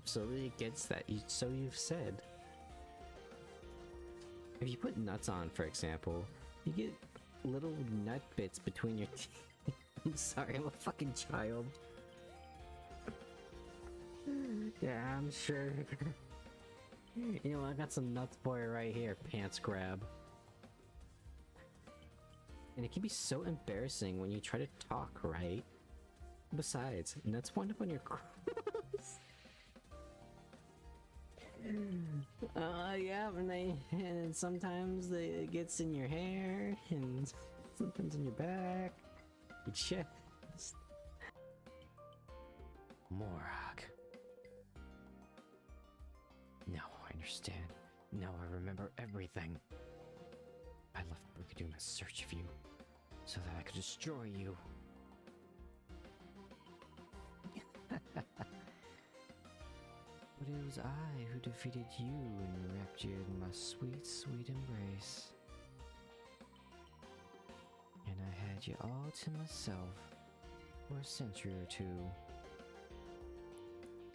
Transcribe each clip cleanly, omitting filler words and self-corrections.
absolutely against that. So you've said. If you put nuts on, for example, you get little nut bits between your teeth. I'm sorry, I'm a fucking child. Yeah, I'm sure. You know, I got some nuts for you right here, pants grab. And it can be so embarrassing when you try to talk, right? Besides, nuts wind up on your cross. Yeah, and sometimes it gets in your hair, and sometimes in your back, your chest. Morag. Now I understand. Now I remember everything. I left Brigadoon in search of you, so that I could destroy you. But it was I who defeated you and wrapped you in my sweet, sweet embrace. And I had you all to myself for a century or two.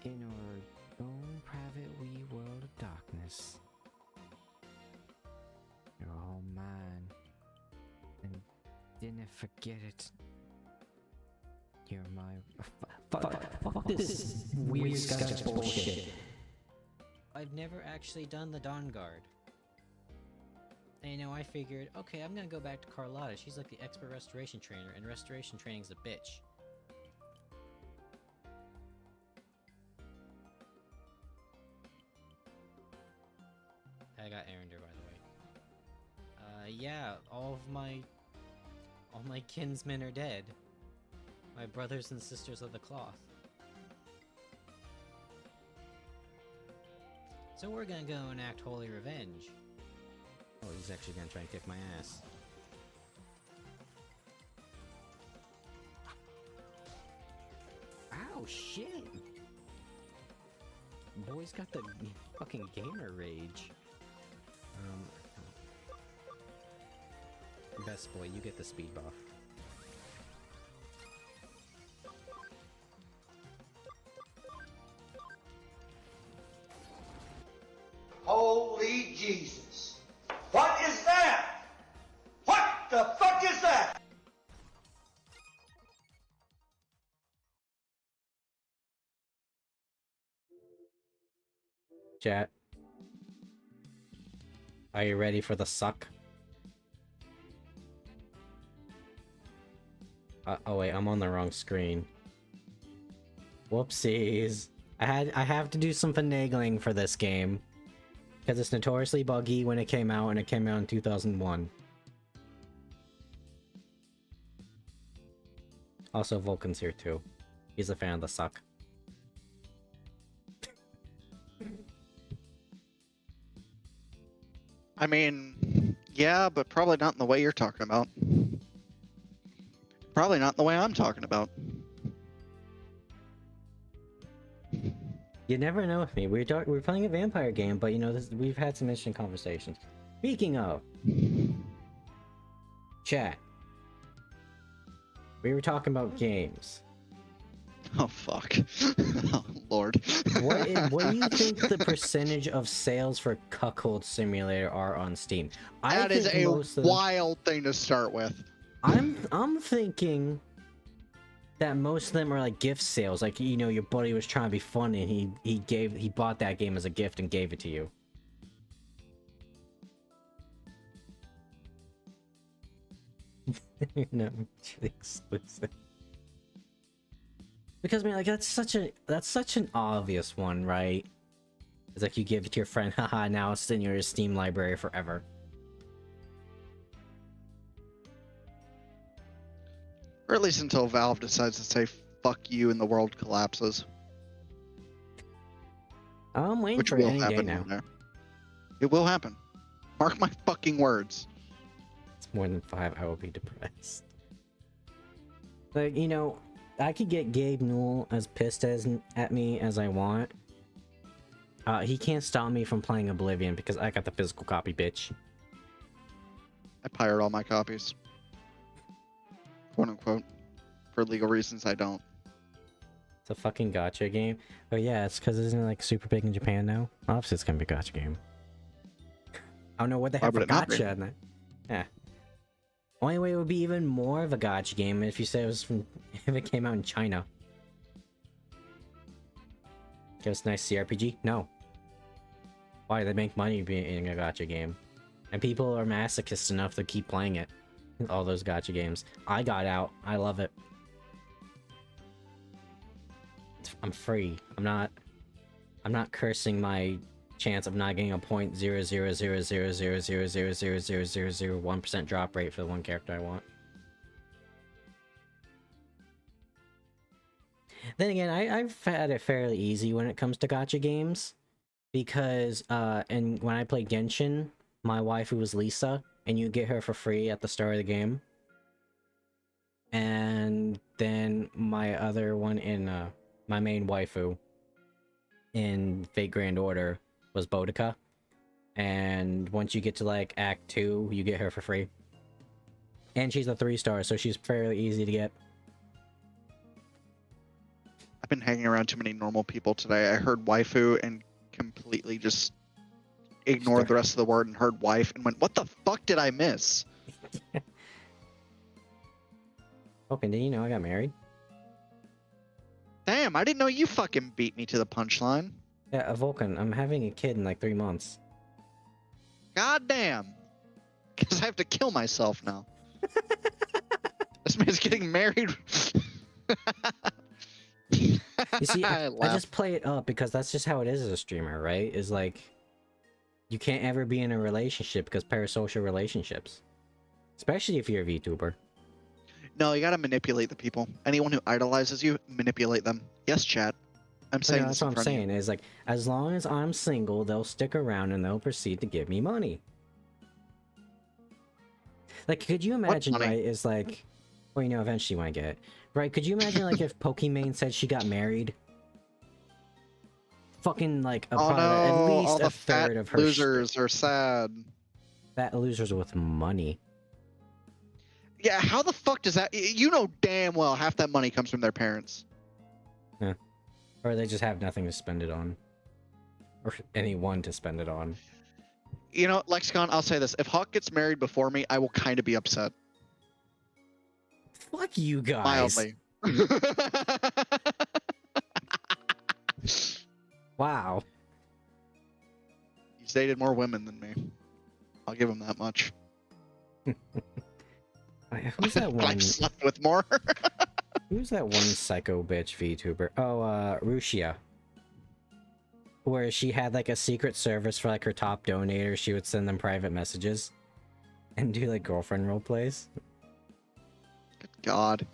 In our own private wee world of darkness. You're all mine. And didn't forget it. You're my... Fuck this weird Scottish bullshit. I've never actually done the Dawn Guard. And you know, I figured, okay, I'm gonna go back to Carlotta. She's like the expert restoration trainer, and restoration training's a bitch. I got Erender, by the way. Yeah, all my kinsmen are dead. My brothers and sisters of the cloth. So we're gonna go and act holy revenge. Oh, he's actually gonna try and kick my ass. Ow, shit! Boy's got the fucking gamer rage. Best boy, you get the speed buff. Holy Jesus. What is that? What the fuck is that? Chat. Are you ready for the suck? Oh wait, I'm on the wrong screen. Whoopsies. I have to do some finagling for this game. Because it's notoriously buggy when it came out, and it came out in 2001. Also, Vulcan's here too. He's a fan of the suck. I mean, yeah, but probably not in the way you're talking about. Probably not in the way I'm talking about. You never know with me. We're playing a vampire game, but you know, we've had some interesting conversations. Speaking of... Chat. We were talking about games. Oh, fuck. Oh, Lord. What do you think the percentage of sales for Cuckold Simulator are on Steam? That is a wild thing to start with. I'm thinking that most of them are like gift sales. Like, you know, your buddy was trying to be funny and he bought that game as a gift and gave it to you. No, mutually exclusive. Because I mean, like, that's such an obvious one, right? It's like you give it to your friend, haha, now it's in your Steam library forever. Or at least until Valve decides to say fuck you and the world collapses. I'm waiting for any day now. It will happen. Mark my fucking words. It's more than 5, I will be depressed. Like, you know, I could get Gabe Newell as pissed at me as I want. He can't stop me from playing Oblivion because I got the physical copy, bitch. I pirate all my copies. Quote unquote. For legal reasons, I don't. It's a fucking gotcha game. Oh yeah, it's because isn't it like super big in Japan now? Obviously, it's gonna be a gotcha game. I don't know what they Why have would for it not be? gotcha in that. Yeah. Only way it would be even more of a gotcha game if you said it was from if it came out in China. Give us a nice CRPG? No. Why? They make money being a gotcha game. And people are masochists enough to keep playing it. All those gotcha games. I got out. I love it. I'm free. I'm not cursing my chance of not getting a 0.0000000000001% drop rate for the one character I want. Then again, I've had it fairly easy when it comes to gacha games, because and when I played Genshin, my waifu was Lisa, and you get her for free at the start of the game. And then my other one in my main waifu in Fate Grand Order was Boudica, and once you get to like Act 2, you get her for free. And she's a 3-star, so she's fairly easy to get. I've been hanging around too many normal people today. I heard waifu and completely just ignored the rest of the word and heard wife and went, what the fuck did I miss? Okay, did you know I got married? Damn, I didn't know you fucking beat me to the punchline. Yeah, Vulcan, I'm having a kid in like 3 months. God damn. Because I have to kill myself now. This man's getting married. You see, I laugh. just play it up because that's just how it is as a streamer, right? Is like, you can't ever be in a relationship because parasocial relationships. Especially if you're a VTuber. No, you gotta manipulate the people. Anyone who idolizes you, manipulate them. Yes, chat. I'm saying That's this in what I'm front of you. saying, is like, as long as I'm single, they'll stick around and they'll proceed to give me money. Like, could you imagine, money? right, is like, well, you know, eventually when I get it, right, could you imagine, like, if Pokimane said she got married? Fucking, like, Oh probably no, at least all a the fat third of her losers are sad. fat losers with money. Yeah, how the fuck does that... You know damn well half that money comes from their parents. Yeah. Or they just have nothing to spend it on. Or anyone to spend it on. You know, Lexicon, I'll say this. If Hawk gets married before me, I will kind of be upset. Fuck you guys. Mildly. Wow. He's dated more women than me. I'll give him that much. Who's that one? I've slept with more. Who's that one psycho bitch VTuber? Oh, Rushia. Where she had like a secret service for like her top donators. She would send them private messages and do like girlfriend role plays. Good God.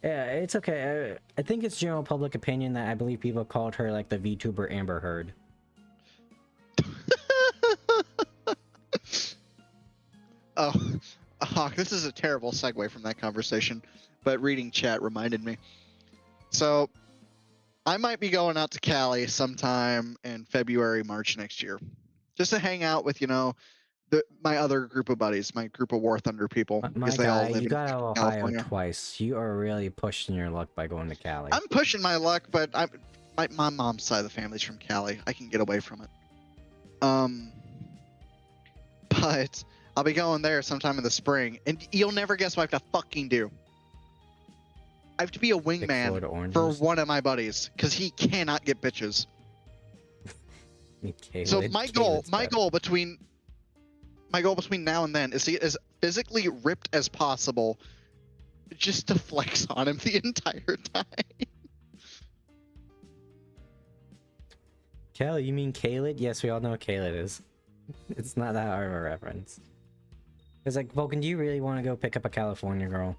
Yeah, it's okay. I think it's general public opinion that I believe people called her like the VTuber Amber Heard. Oh, Hawk, this is a terrible segue from that conversation, but reading chat reminded me. So, I might be going out to Cali sometime in February, March next year, just to hang out with, you know, my other group of buddies, my group of War Thunder people, My because they all guy, live you in got out of Ohio California. twice. You are really pushing your luck by going to Cali. I'm pushing my luck, but my mom's side of the family's from Cali. I can get away from it. But I'll be going there sometime in the spring, and you'll never guess what I have to fucking do. I have to be a wingman for one of my buddies, because he cannot get bitches. So my goal between now and then is to get as physically ripped as possible, just to flex on him the entire time. Kelly, you mean Kaled? Yes, we all know what Kaled is. It's not that hard of a reference. It's like, Vulcan, do you really want to go pick up a California girl?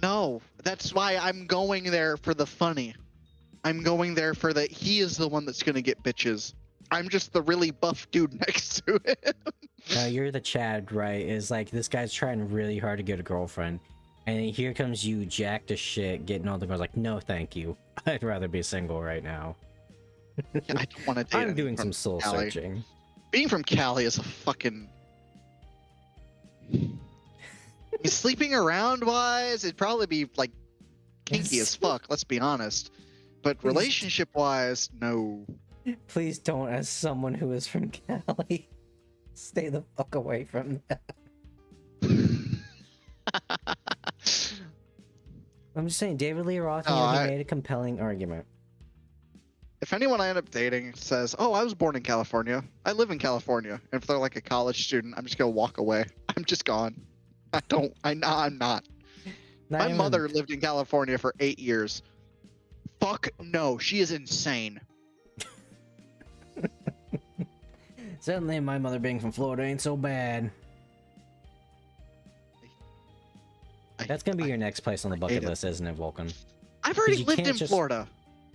No, that's why I'm going there for the funny. I'm going there for the, he is the one that's gonna get bitches. I'm just the really buff dude next to him. No, you're the Chad, right? Is like, this guy's trying really hard to get a girlfriend. And then here comes you, jacked as shit, getting all the girls like, no thank you. I'd rather be single right now. Yeah, I don't want to date I'm doing some from soul Cali. searching. Being from Cali is a fucking... mean, sleeping around wise, it'd probably be like kinky as fuck. Let's be honest. But Please. relationship wise, no. Please don't, as someone who is from Cali, stay the fuck away from that. I'm just saying, David Lee Roth, he made a compelling argument. If anyone I end up dating says, "Oh, I was born in California. I live in California," and if they're like a college student, I'm just gonna walk away. I'm just gone. I'm not. My mother lived in California for 8 years. Fuck no, she is insane. Certainly, my mother being from Florida ain't so bad. That's gonna be your next place on the bucket list, isn't it, Vulcan? I've already lived in Florida.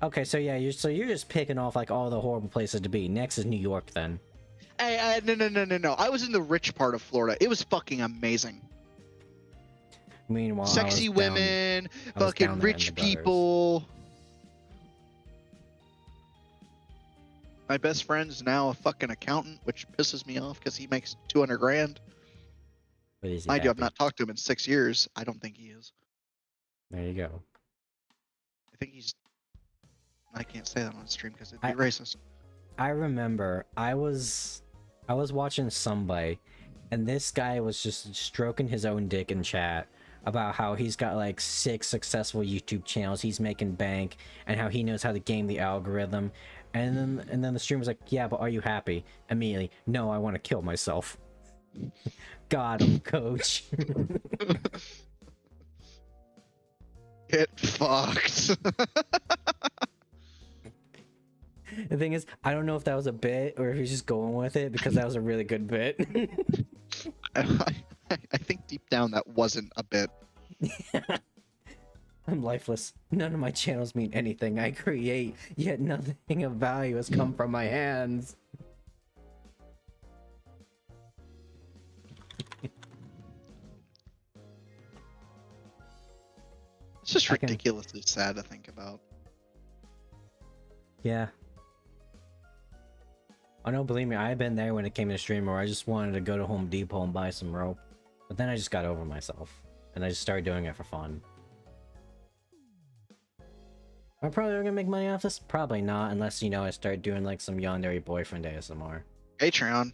Okay, so yeah, you're just picking off like all the horrible places to be. Next is New York, then. Hey, no. I was in the rich part of Florida. It was fucking amazing. Meanwhile, sexy women, fucking rich people. My best friend's now a fucking accountant, which pisses me off because he makes 200 grand. Mind you, I've not talked to him in 6 years. I don't think he is. There you go. I think he's. I can't say that on stream because it'd be racist. I remember I was watching somebody, and this guy was just stroking his own dick in chat about how he's got like 6 successful YouTube channels, he's making bank, and how he knows how to game the algorithm. And then the stream was like, "Yeah, but are you happy?" Immediately, "No, I want to kill myself." Got him, coach. Get fucked. The thing is, I don't know if that was a bit or if he's just going with it, because that was a really good bit. I think deep down that wasn't a bit. I'm lifeless. None of my channels mean anything. I create, yet nothing of value has come from my hands. It's just ridiculously sad to think about. Yeah. Oh no, believe me, I've been there when it came to stream where I just wanted to go to Home Depot and buy some rope. But then I just got over myself. And I just started doing it for fun. Am I probably gonna make money off this? Probably not, unless, I start doing like some yandere boyfriend ASMR. Patreon.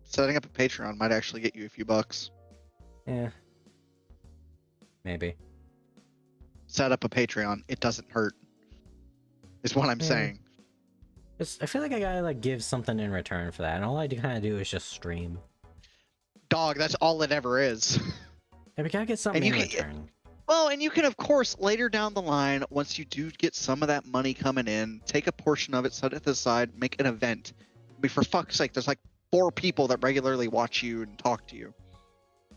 Setting up a Patreon might actually get you a few bucks. Yeah. Maybe. Set up a Patreon. It doesn't hurt. Is what I'm saying. I feel like I gotta like give something in return for that, and all I kind of do is just stream. Dog, that's all it ever is. Yeah, we gotta get something in return. Well, and you can, of course, later down the line, once you do get some of that money coming in, take a portion of it, set it aside, make an event. I mean, for fuck's sake, there's like 4 people that regularly watch you and talk to you.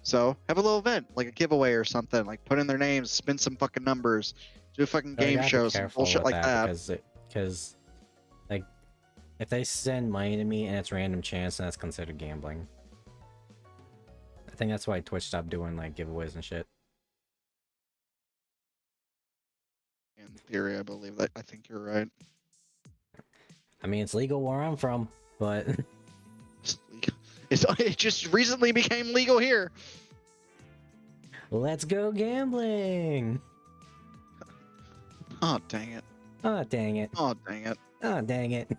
So, have a little event, like a giveaway or something, like put in their names, spin some fucking numbers, do a fucking game show, some bullshit like that. Because, like, if they send money to me and it's random chance, then that's considered gambling. I think that's why Twitch stopped doing, like, giveaways and shit. In theory, I believe that. I think you're right. I mean, it's legal where I'm from, but... It just recently became legal here. Let's go gambling! Oh, dang it. Oh, dang it. Oh, dang it. Oh, dang it.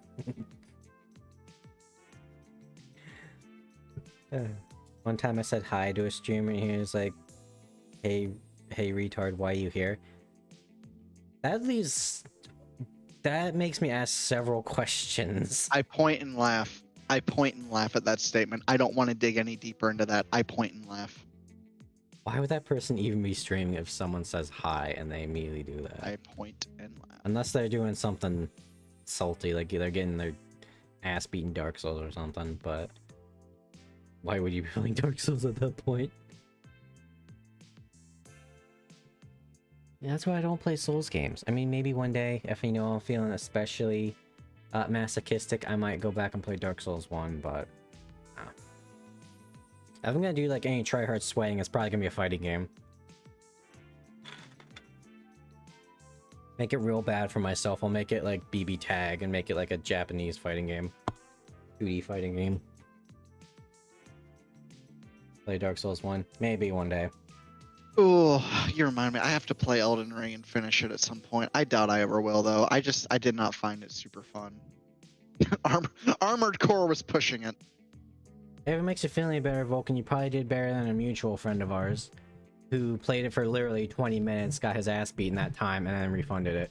One time I said hi to a streamer and he was like, hey retard, why are you here? That makes me ask several questions. I point and laugh. I point and laugh at that statement. I don't want to dig any deeper into that. I point and laugh. Why would that person even be streaming if someone says hi and they immediately do that? I point and laugh. Unless they're doing something salty, like they're getting their ass beaten Dark Souls or something, but why would you be playing Dark Souls at that point? Yeah, that's why I don't play Souls games. I mean, maybe one day, if I'm feeling especially masochistic, I might go back and play Dark Souls 1, but if I'm gonna do like any tryhard sweating, it's probably gonna be a fighting game. Make it real bad for myself. I'll make it like BB Tag and make it like a Japanese fighting game. 2D fighting game. Play Dark Souls 1. Maybe one day. Oh, you remind me. I have to play Elden Ring and finish it at some point. I doubt I ever will, though. I did not find it super fun. Armored Core was pushing it. If it makes you feel any better, Vulcan, you probably did better than a mutual friend of ours who played it for literally 20 minutes, got his ass beat in that time, and then refunded it.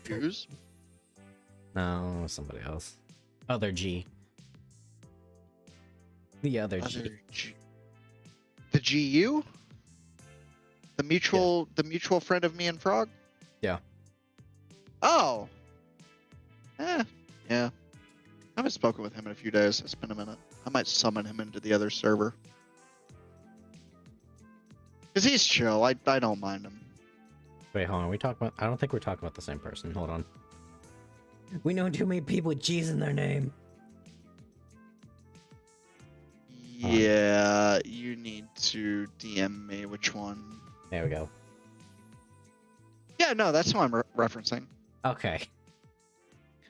Who's? No, somebody else. Other G. The other G. The GU? The mutual friend of me and Frog? Yeah. Oh. Yeah. I haven't spoken with him in a few days. It's been a minute. I might summon him into the other server. Because he's chill. I don't mind him. Wait, hold on. We talk about... I don't think we're talking about the same person. Hold on. We know too many people with G's in their name. Yeah, you need to DM me which one. There we go. Yeah, no, that's who I'm referencing. Okay.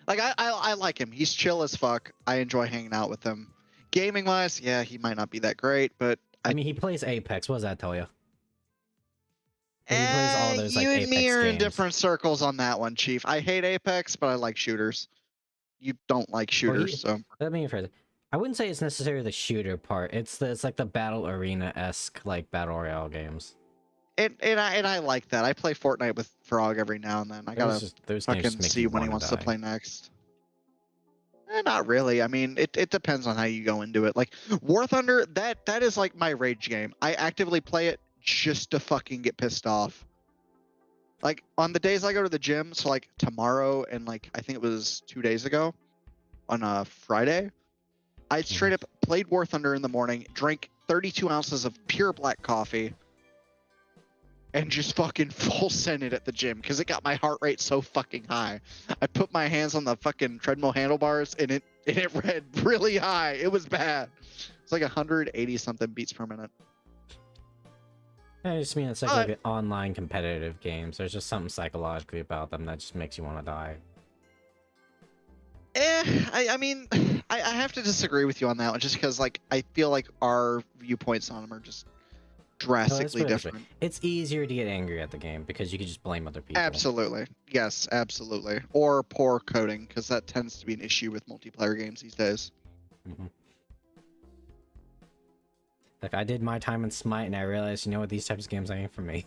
Like, I like him. He's chill as fuck. I enjoy hanging out with him. Gaming wise, yeah, he might not be that great, but I mean, he plays Apex. What does that tell you? He plays all those, like, you and Apex me are in games. different circles on that one, Chief. I hate Apex, but I like shooters. You don't like shooters, so. Let me rephrase it. I wouldn't say it's necessarily the shooter part. It's like the battle arena-esque, like, battle royale games. And I like that. I play Fortnite with Frog every now and then. I gotta those games fucking just make see you when he wanna wants to die. play next. Not really. I mean, it depends on how you go into it. Like War Thunder, that is like my rage game. I actively play it just to fucking get pissed off. Like on the days I go to the gym, so like tomorrow and like I think it was 2 days ago on a Friday, I straight up played War Thunder in the morning, drank 32 ounces of pure black coffee, and just fucking full sent it at the gym because it got my heart rate so fucking high. I put my hands on the fucking treadmill handlebars and it read really high. It was bad. It's like 180 something beats per minute. I just mean it's like online competitive games. There's just something psychologically about them that just makes you want to die. I mean, I have to disagree with you on that one just because like I feel like our viewpoints on them are just drastically different. It's easier to get angry at the game because you can just blame other people. Absolutely. Yes, absolutely. Or poor coding, because that tends to be an issue with multiplayer games these days. Mm-hmm. Like, I did my time in Smite and I realized, you know what, these types of games ain't for me.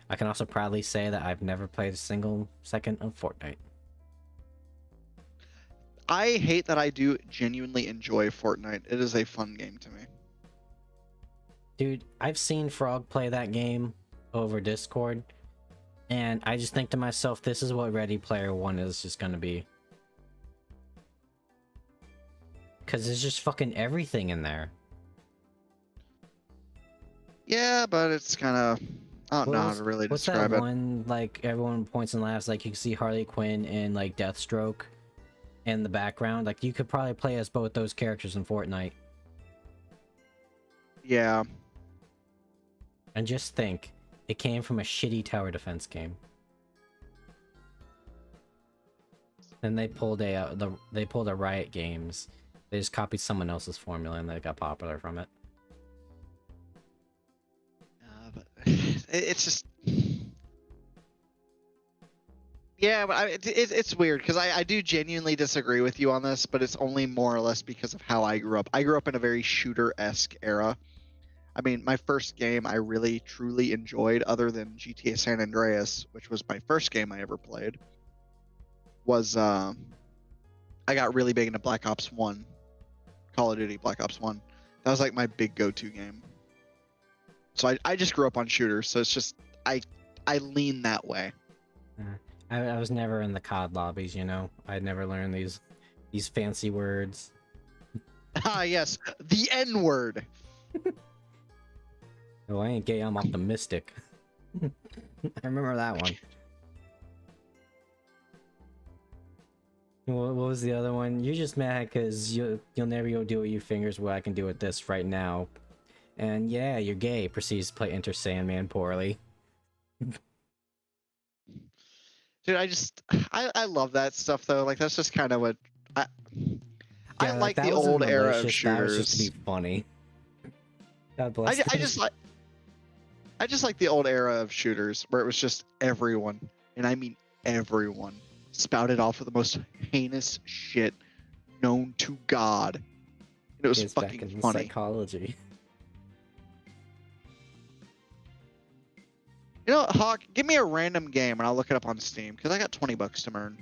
I can also proudly say that I've never played a single second of Fortnite. I hate that I do genuinely enjoy Fortnite. It is a fun game to me. Dude, I've seen Frog play that game over Discord, and I just think to myself, this is what Ready Player One is just gonna be. Because there's just fucking everything in there. Yeah, but it's kind of... I don't know how to really describe it. What's that one, like, everyone points and laughs, like, you can see Harley Quinn and, like, Deathstroke in the background. Like, you could probably play as both those characters in Fortnite. Yeah. And just think, it came from a shitty tower defense game. Then they pulled a Riot Games. They just copied someone else's formula and they got popular from it. But it's just... Yeah, but it's weird because I do genuinely disagree with you on this, but it's only more or less because of how I grew up. I grew up in a very shooter-esque era. I mean, my first game I really truly enjoyed, other than GTA San Andreas, which was my first game I ever played, was I got really big into Black Ops 1, Call of Duty Black Ops 1. That was like my big go-to game. So I just grew up on shooters, so it's just I lean that way. I was never in the COD lobbies, you know. I never learned these fancy words. Ah, yes, the N-word. Oh, I ain't gay, I'm optimistic. I remember that one. What was the other one? You're just mad because you'll never be able to do it with your fingers what I can do with this right now. And yeah, you're gay. Proceeds to play Enter Sandman poorly. Dude, I love that stuff though. Like that's just kind of what Yeah, like that the wasn't old era of malicious, that was just to shooters. be funny. God bless I those- just like the old era of shooters where it was just everyone, and I mean everyone, spouted off of the most heinous shit known to God. And it was It's back fucking in funny. psychology. You know what, Hawk, give me a random game and I'll look it up on Steam because I got $20 to earn.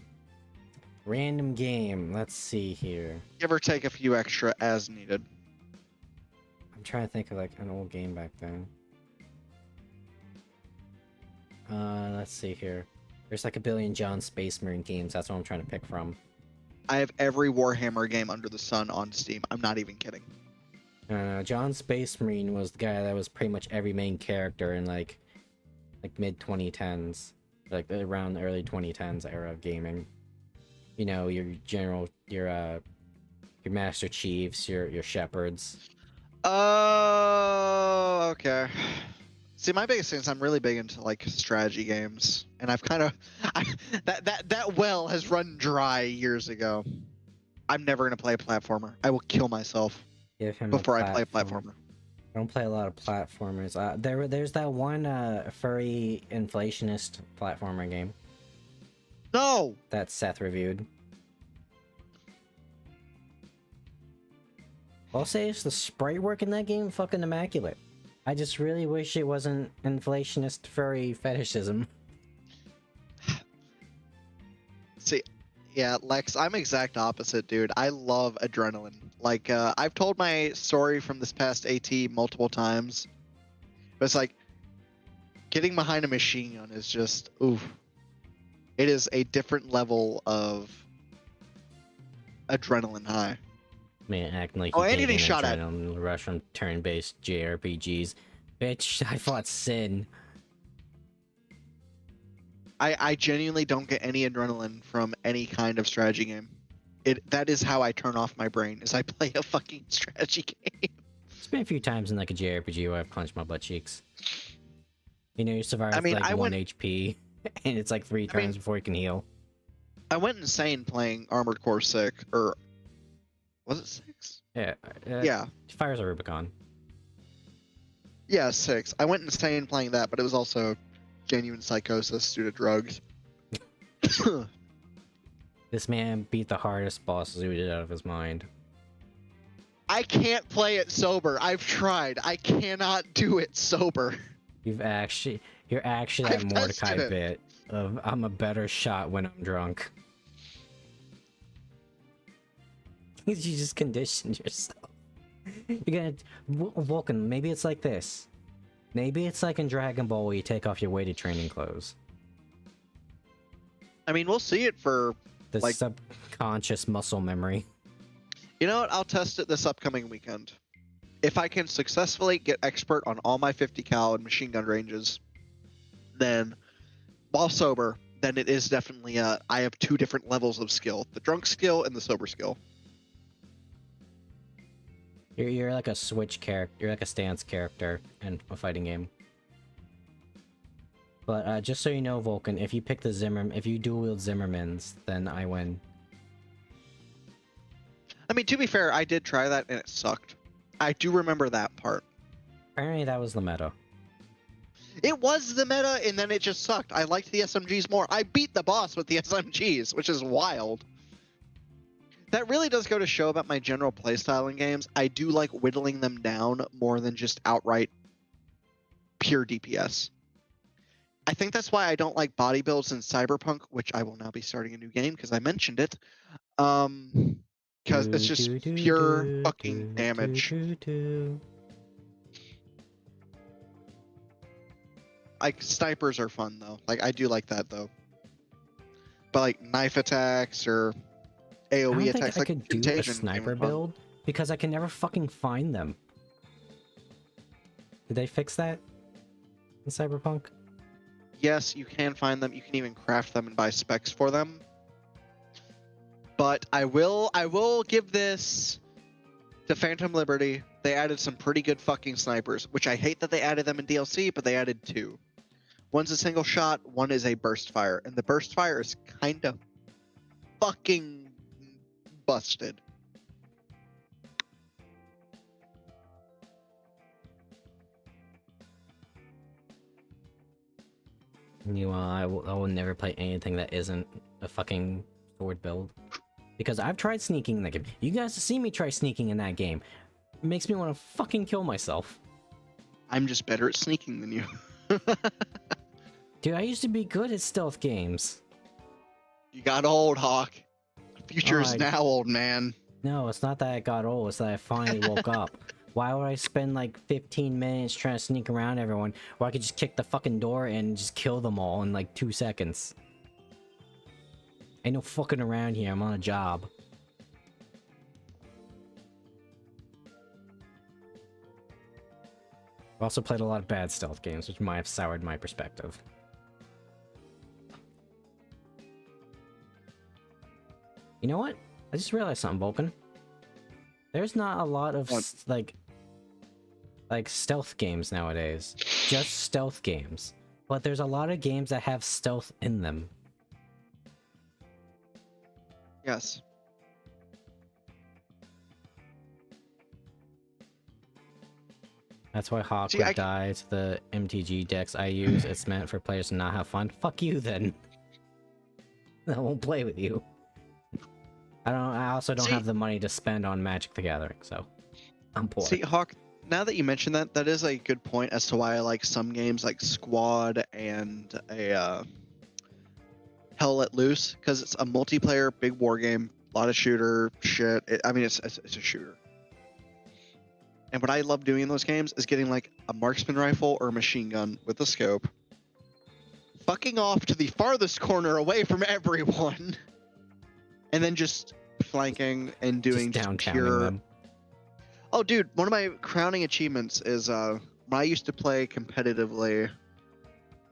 Random game. Let's see here. Give or take a few extra as needed. I'm trying to think of like an old game back then. Let's see here. There's like a billion John Space Marine games. That's what I'm trying to pick from. I have every Warhammer game under the sun on Steam. I'm not even kidding. John Space Marine was the guy that was pretty much every main character in like mid 2010s, like around the early 2010s era of gaming. You know, your general, your Master Chiefs, your Shepherds. Oh, okay. See, my biggest thing is I'm really big into like strategy games, and I've kind of that well has run dry years ago. I'm never gonna play a platformer. I will kill myself Give him before a I play a platform. platformer. I don't play a lot of platformers. There's that one furry inflationist platformer game No. that Seth reviewed. I'll say it's the sprite work in that game fucking immaculate. I just really wish it wasn't inflationist furry fetishism. See, yeah, Lex, I'm exact opposite, dude. I love adrenaline. Like, I've told my story from this past AT multiple times. But it's like, getting behind a machine gun is just, oof. It is a different level of adrenaline high. Man, acting like Oh, you and take getting an shot at. adrenaline rush from turn-based JRPGs. Bitch, I fought Sin. I genuinely don't get any adrenaline from any kind of strategy game. That is how I turn off my brain, is I play a fucking strategy game. There's been a few times in like a JRPG where I've punched my butt cheeks. You know, you survive I mean, like I 1 went- HP, and it's like 3 turns before you can heal. I went insane playing Armored Core 6, or was it 6? Yeah. Yeah. Fires a Rubicon. Yeah, 6. I went insane playing that, but it was also genuine psychosis due to drugs. This man beat the hardest boss zooted out of his mind. I can't play it sober. I've tried. I cannot do it sober. You're actually that I've Mordecai tested it. bit of I'm a better shot when I'm drunk. You just conditioned yourself. You're gonna Vulcan. Maybe it's like this. Maybe it's like in Dragon Ball where you take off your weighted training clothes. I mean, we'll see it for... The Like- subconscious muscle memory. You know what? I'll test it this upcoming weekend. If I can successfully get expert on all my 50 cal and machine gun ranges, then, while sober, then it is definitely I have 2 different levels of skill. The drunk skill and the sober skill. You're like a switch character. You're like a stance character in a fighting game. But just so you know, Vulcan, if you pick if you dual wield Zimmermans, then I win. I mean, to be fair, I did try that and it sucked. I do remember that part. Apparently, that was the meta. It was the meta, and then it just sucked. I liked the SMGs more. I beat the boss with the SMGs, which is wild. That really does go to show about my general playstyle in games. I do like whittling them down more than just outright pure DPS. I think that's why I don't like body builds in Cyberpunk, which I will now be starting a new game because I mentioned it. Because it's just pure fucking damage. Like, snipers are fun, though. Like, I do like that, though. But, like, knife attacks or I don't AoE think attacks, I like could do a Contagion sniper game fun. build because I can never fucking find them. Did they fix that in Cyberpunk? Yes, you can find them. You can even craft them and buy specs for them. But I will give this to Phantom Liberty. They added some pretty good fucking snipers, which I hate that they added them in DLC, but they added 2. One's a single shot, one is a burst fire, and the burst fire is kind of fucking busted. I will never play anything that isn't a fucking sword build. Because I've tried sneaking in that game. You guys have seen me try sneaking in that game. It makes me want to fucking kill myself. I'm just better at sneaking than you. Dude, I used to be good at stealth games. You got old, Hawk. The future is now, old man. No, it's not that I got old, it's that I finally woke up. Why would I spend like 15 minutes trying to sneak around everyone, where I could just kick the fucking door and just kill them all in like 2 seconds? Ain't no fucking around here, I'm on a job. I've also played a lot of bad stealth games, which might have soured my perspective. You know what? I just realized something, Vulcan. There's not a lot of like stealth games nowadays. Just stealth games. But there's a lot of games that have stealth in them. Yes. That's why Hawk would die to the MTG decks I use. It's meant for players to not have fun. Fuck you then. I won't play with you. I also don't have the money to spend on Magic the Gathering, so I'm poor. See, Hawk, now that you mention that, that is a good point as to why I like some games like Squad and Hell Let Loose, because it's a multiplayer big war game, a lot of shooter shit. It's a shooter. And what I love doing in those games is getting like a marksman rifle or a machine gun with a scope, fucking off to the farthest corner away from everyone, and then just flanking and doing just pure. Them. Oh, dude, one of my crowning achievements is when I used to play competitively,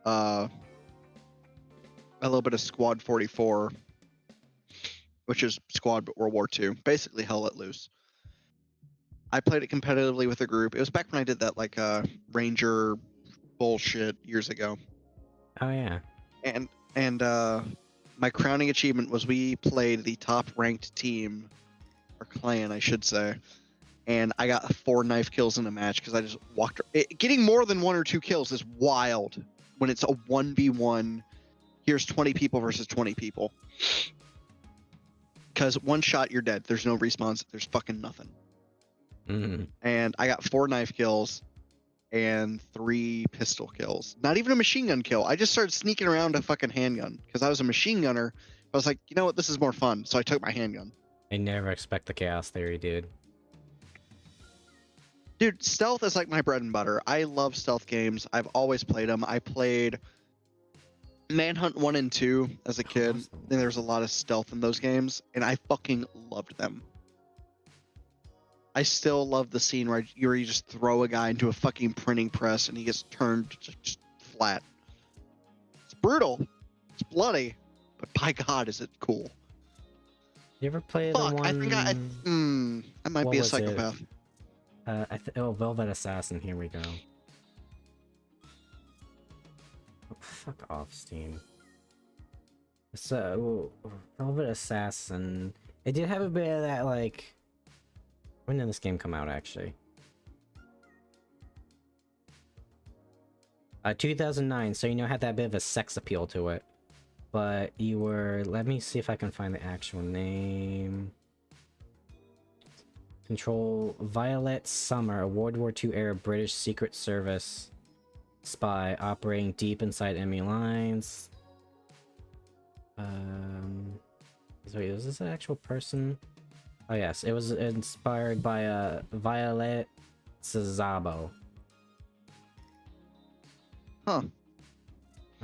a little bit of Squad 44, which is Squad but World War II, basically Hell Let Loose. I played it competitively with a group. It was back when I did that like Ranger bullshit years ago. Oh yeah. And my crowning achievement was we played the top ranked team, or clan I should say, and I got 4 knife kills in a match because I just walked. Getting more than 1 or 2 kills is wild when it's a 1v1. Here's 20 people versus 20 people. Because one shot you're dead. There's no respawns. There's fucking nothing. Mm-hmm. And I got 4 knife kills and 3 pistol kills. Not even a machine gun kill. I just started sneaking around a fucking handgun because I was a machine gunner. I was like, you know what, this is more fun. So I took my handgun. I never expect the chaos theory, dude. Dude, stealth is like my bread and butter. I love stealth games. I've always played them. I played Manhunt 1 and 2 as a kid. And there's a lot of stealth in those games, and I fucking loved them. I still love the scene where you just throw a guy into a fucking printing press and he gets turned just flat. It's brutal. It's bloody. But by God, is it cool. You ever play the one... I think I might be a psychopath. Velvet Assassin, here we go. Oh, fuck off, Steam. So, Velvet Assassin... It did have a bit of that, like... When did this game come out, actually? 2009, so it had that bit of a sex appeal to it. But you were... Let me see if I can find the actual name. Control Violet Summer, a World War II era British Secret Service spy operating deep inside enemy lines. Wait, is this an actual person? Oh yes, it was inspired by Violet Szabo. Huh.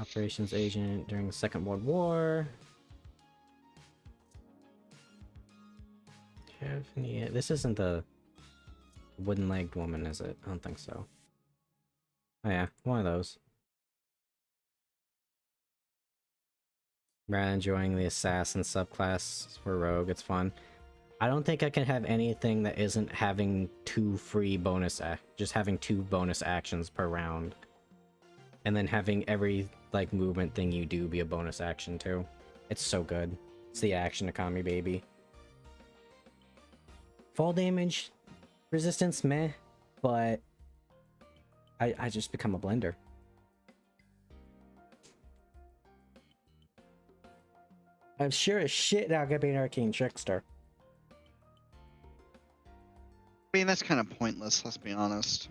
Operations agent during the Second World War. Yeah, this isn't the wooden-legged woman, is it? I don't think so. Oh yeah, one of those. Rather enjoying the assassin subclass for rogue, it's fun. I don't think I can have anything that isn't having 2 free bonus just having 2 bonus actions per round. And then having every like movement thing you do be a bonus action too. It's so good. It's the action economy, baby. Fall damage resistance, meh, but I just become a blender. I'm sure as shit now gonna be an arcane trickster. I mean, that's kind of pointless, let's be honest.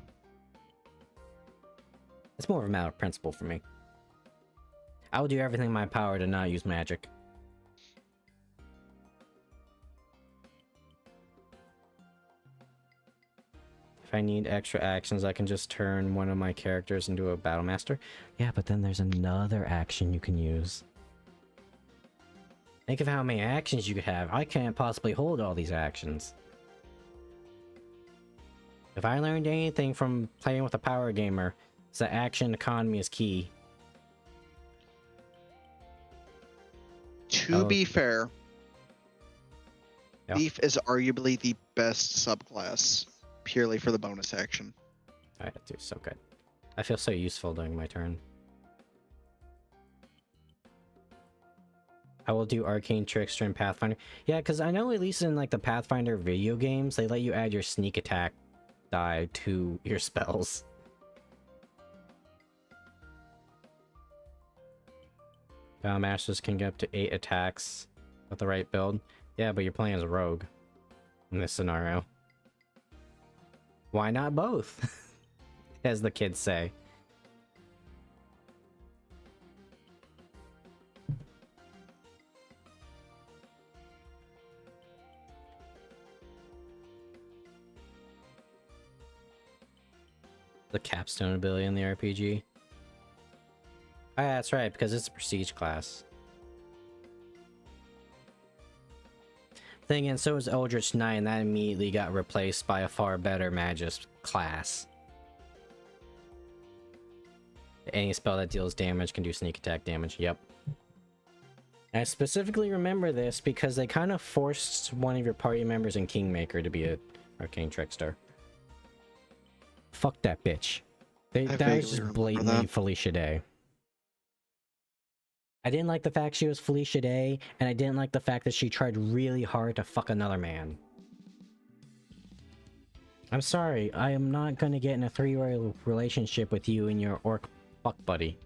It's more of a matter of principle for me. I will do everything in my power to not use magic. If I need extra actions, I can just turn one of my characters into a battle master. Yeah, but then there's another action you can use. Think of how many actions you could have. I can't possibly hold all these actions. If I learned anything from playing with a power gamer, it's that action economy is key. To be fair, Yeah. Thief is arguably the best subclass, purely for the bonus action. Alright, that dude's so good. I feel so useful during my turn. I will do Arcane Trickster and Pathfinder. Yeah, because I know at least in like the Pathfinder video games, they let you add your sneak attack die to your spells. Battle Masters can get up to 8 attacks with the right build. Yeah, but you're playing as a rogue in this scenario. Why not both? As the kids say. The capstone ability in the RPG. Oh, yeah, that's right, because it's a prestige class. Thing and so is Eldritch Knight, and that immediately got replaced by a far better Magus class. Any spell that deals damage can do sneak attack damage, yep. And I specifically remember this because they kind of forced one of your party members in Kingmaker to be an Arcane Trickster. Fuck that bitch. That was just blatantly Felicia Day. I didn't like the fact she was Felicia Day, and I didn't like the fact that she tried really hard to fuck another man. I'm sorry, I am not gonna get in a three-way relationship with you and your orc fuck buddy.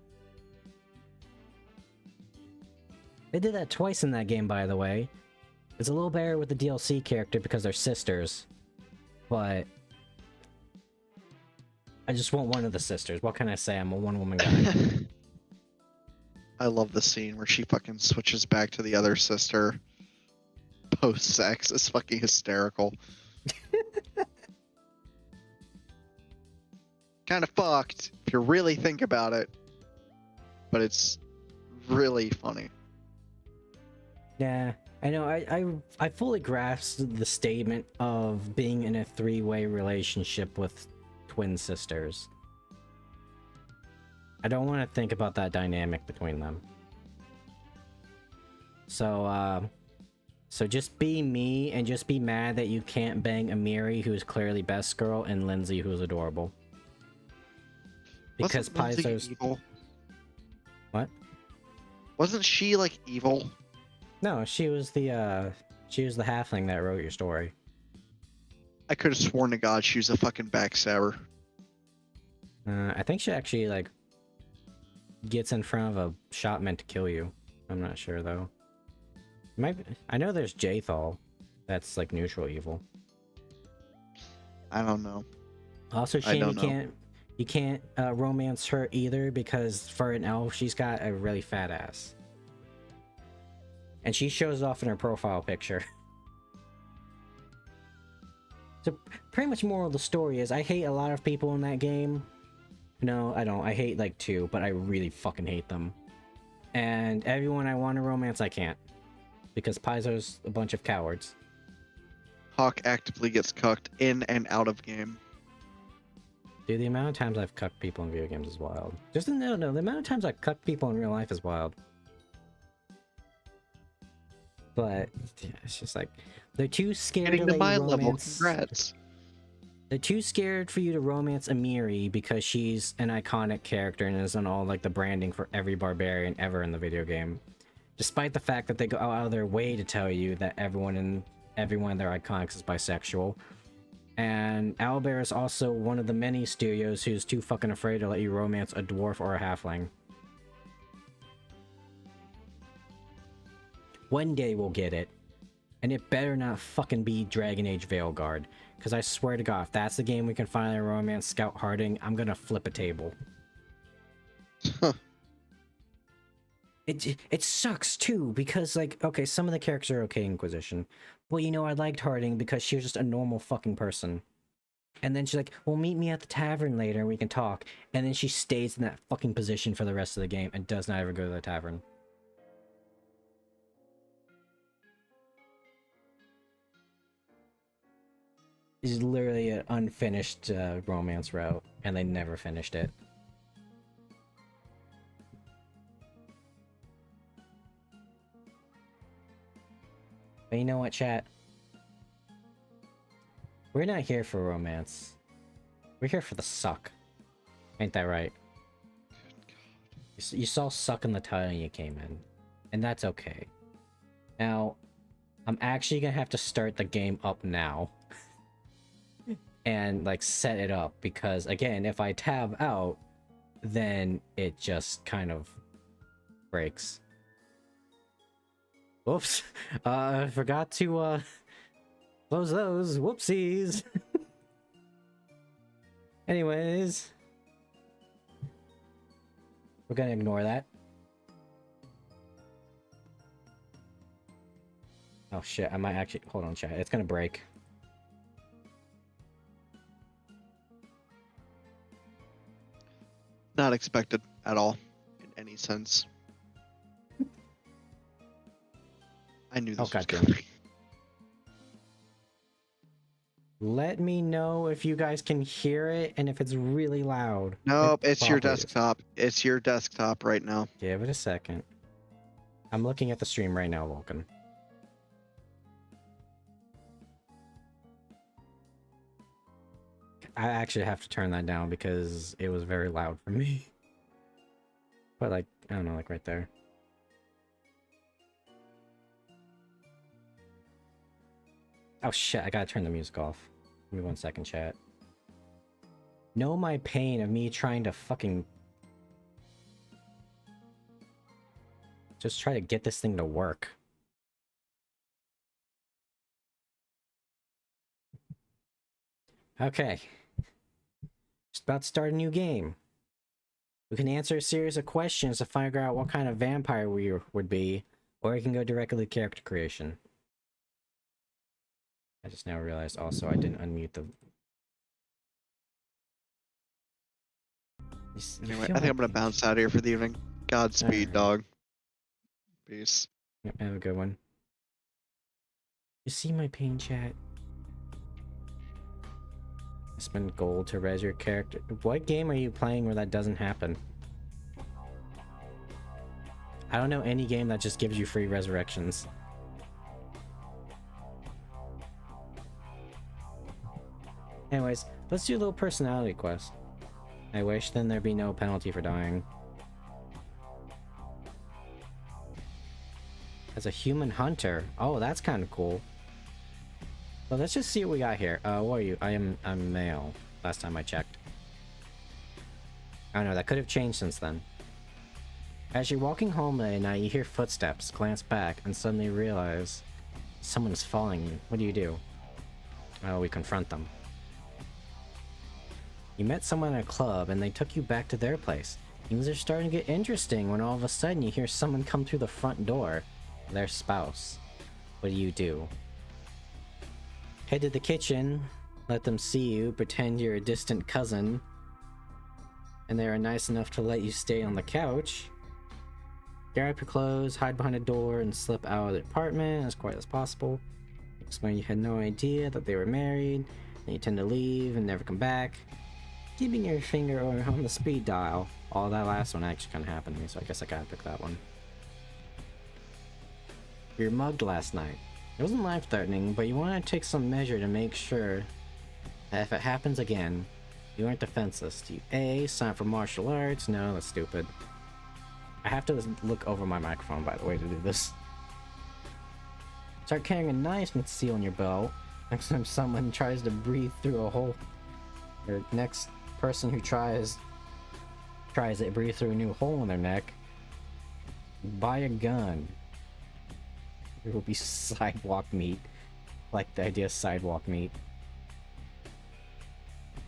They did that twice in that game, by the way. It's a little better with the DLC character because they're sisters, but I just want one of the sisters. What can I say? I'm a one-woman guy. I love the scene where she fucking switches back to the other sister post-sex. It's fucking hysterical. Kind of fucked if you really think about it, but it's really funny. Yeah, I know. I fully grasped the statement of being in a three-way relationship with twin sisters. I don't want to think about that dynamic between them. So, so just be me and just be mad that you can't bang Amiri, who is clearly best girl, and Lindsay, who is adorable. Because Paizo's evil. What? Wasn't she like evil? No, she was the halfling that wrote your story. I could have sworn to God she was a fucking backstabber. I think she actually like gets in front of a shot meant to kill you. I'm not sure though. I know there's Jathal. That's like neutral evil. I don't know. Also, shame you can't romance her either because for an elf, she's got a really fat ass. And she shows off in her profile picture. So pretty much moral of the story is I hate a lot of people in that game. No, I don't. I hate like 2, but I really fucking hate them. And everyone I want to romance, I can't. Because Paizo's a bunch of cowards. Hawk actively gets cucked in and out of game. Dude, the amount of times I've cucked people in video games is wild. The amount of times I've cucked people in real life is wild. But yeah, it's just like they're too scared Getting to to let my you level, romance. congrats. They're too scared for you to romance Amiri because she's an iconic character and is on all like the branding for every barbarian ever in the video game. Despite the fact that they go out of their way to tell you that everyone in their iconics is bisexual. And Owlbear is also one of the many studios who's too fucking afraid to let you romance a dwarf or a halfling. One day we'll get it. And it better not fucking be Dragon Age Veilguard. Because I swear to God, if that's the game we can finally romance Scout Harding, I'm gonna flip a table. It sucks too, because like, okay, some of the characters are okay in Inquisition. Well, you know, I liked Harding because she was just a normal fucking person. And then she's like, well, meet me at the tavern later and we can talk. And then she stays in that fucking position for the rest of the game and does not ever go to the tavern. It's literally an unfinished romance route, and they never finished it. But you know what, chat? We're not here for romance. We're here for the suck. Ain't that right? You saw suck in the title and you came in. And that's okay. Now, I'm actually gonna have to start the game up now. And like set it up, because again, if I tab out, then it just kind of breaks. Whoops. I forgot to close those. Whoopsies. Anyways, we're gonna ignore that. Oh shit, I might actually hold on, chat. It's gonna break. Not expected at all, in any sense. I knew this was coming. Let me know if you guys can hear it and if it's really loud. Nope, it's your probably is. desktop. It's your desktop right now. Give it a second. I'm looking at the stream right now, Vulcan. I actually have to turn that down because it was very loud for me. But like, I don't know, like right there. Oh shit, I gotta turn the music off. Give me 1 second, chat. Know my pain of me trying to fucking... just try to get this thing to work. Okay. Just about to start a new game. We can answer a series of questions to figure out what kind of vampire we would be, or we can go directly to character creation. I just now realized also I didn't unmute the... Anyway, I think I'm gonna bounce out of here for the evening. Godspeed, dog. Peace. Yep, have a good one. You see my pain, chat? Spend gold to res your character. What game are you playing where that doesn't happen? I don't know any game that just gives you free resurrections. Anyways, let's do a little personality quest. I wish then there'd be no penalty for dying. As a human hunter. Oh, that's kind of cool. Well, let's just see what we got here. What are you? I'm male. Last time I checked. I don't know, that could have changed since then. As you're walking home at night, you hear footsteps, glance back, and suddenly realize someone is following you. What do? Oh, we confront them. You met someone at a club, and they took you back to their place. Things are starting to get interesting when all of a sudden you hear someone come through the front door. Their spouse. What do? Head to the kitchen, let them see you, pretend you're a distant cousin, and they are nice enough to let you stay on the couch. Grab up your clothes, hide behind a door, and slip out of the apartment as quiet as possible. Explain you had no idea that they were married, and you tend to leave and never come back. Keeping your finger on the speed dial. Oh, that last one actually kind of happened to me, so I guess I gotta pick that one. You were mugged last night. It wasn't life-threatening, but you want to take some measure to make sure that if it happens again, you aren't defenseless. Do you A, sign up for martial arts? No, that's stupid. I have to look over my microphone, by the way, to do this. Start carrying a knife and seal in your belt. Next time someone tries to breathe through a hole, or next person who tries to breathe through a new hole in their neck, buy a gun. There will be sidewalk meat. Like the idea of sidewalk meat.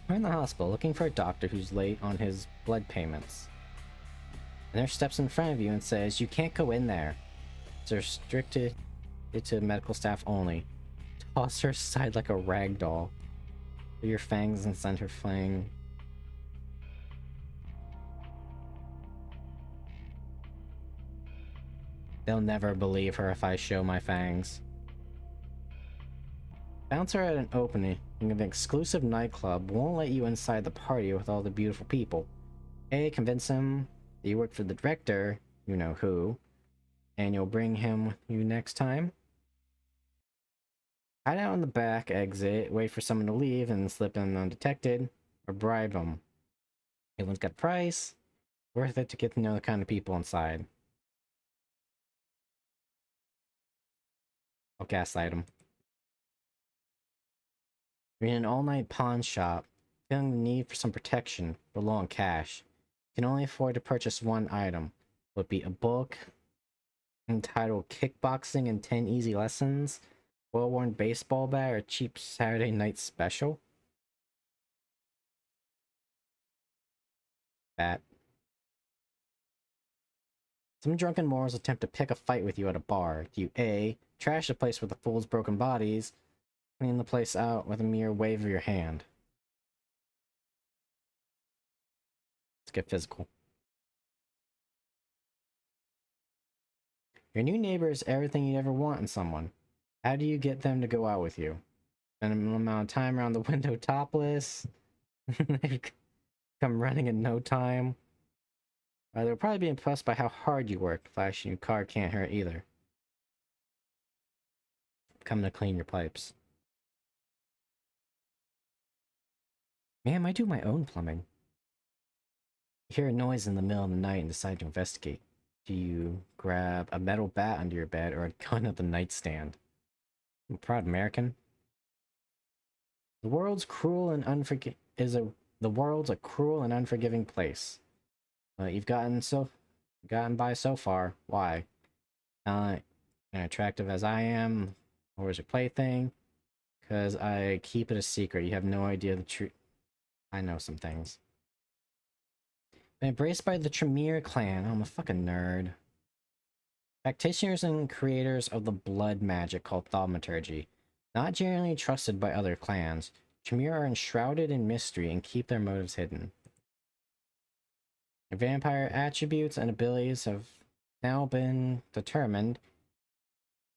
We're in the hospital looking for a doctor who's late on his blood payments. A nurse steps in front of you and says, "You can't go in there. It's restricted to medical staff only." Toss her aside like a rag doll. Your fangs and send her flying. They'll never believe her if I show my fangs. Bouncer at an opening in an exclusive nightclub won't let you inside the party with all the beautiful people. A, convince him that you work for the director, you know who, and you'll bring him with you next time. Hide out in the back exit, wait for someone to leave, and slip in undetected, or bribe them. Everyone's got a price. Worth it to get to know the kind of people inside. I'll gaslight them. You're in an all-night pawn shop, feeling the need for some protection, but low on cash. You can only afford to purchase one item. Will it be a book entitled Kickboxing in 10 Easy Lessons, well-worn baseball bat, or a cheap Saturday night special? Bat. Some drunken morons attempt to pick a fight with you at a bar. Do you A, trash the place with the fools' broken bodies, clean the place out with a mere wave of your hand? Let's get physical. Your new neighbor is everything you ever want in someone. How do you get them to go out with you? Spend an amount of time around the window topless? They come running in no time? They'll probably be impressed by how hard you work. Flashing your car can't hurt either. Come to clean your pipes. Ma'am, I do my own plumbing. You hear a noise in the middle of the night and decide to investigate. Do you grab a metal bat under your bed or a gun at the nightstand? I'm a proud American. The world's cruel and the world's a cruel and unforgiving place. You've gotten by so far. Why? And attractive as I am, or as your plaything? Because I keep it a secret. You have no idea the truth. I know some things. Been embraced by the Tremere clan. I'm a fucking nerd. Practitioners and creators of the blood magic called thaumaturgy. Not generally trusted by other clans, Tremere are enshrouded in mystery and keep their motives hidden. Their vampire attributes and abilities have now been determined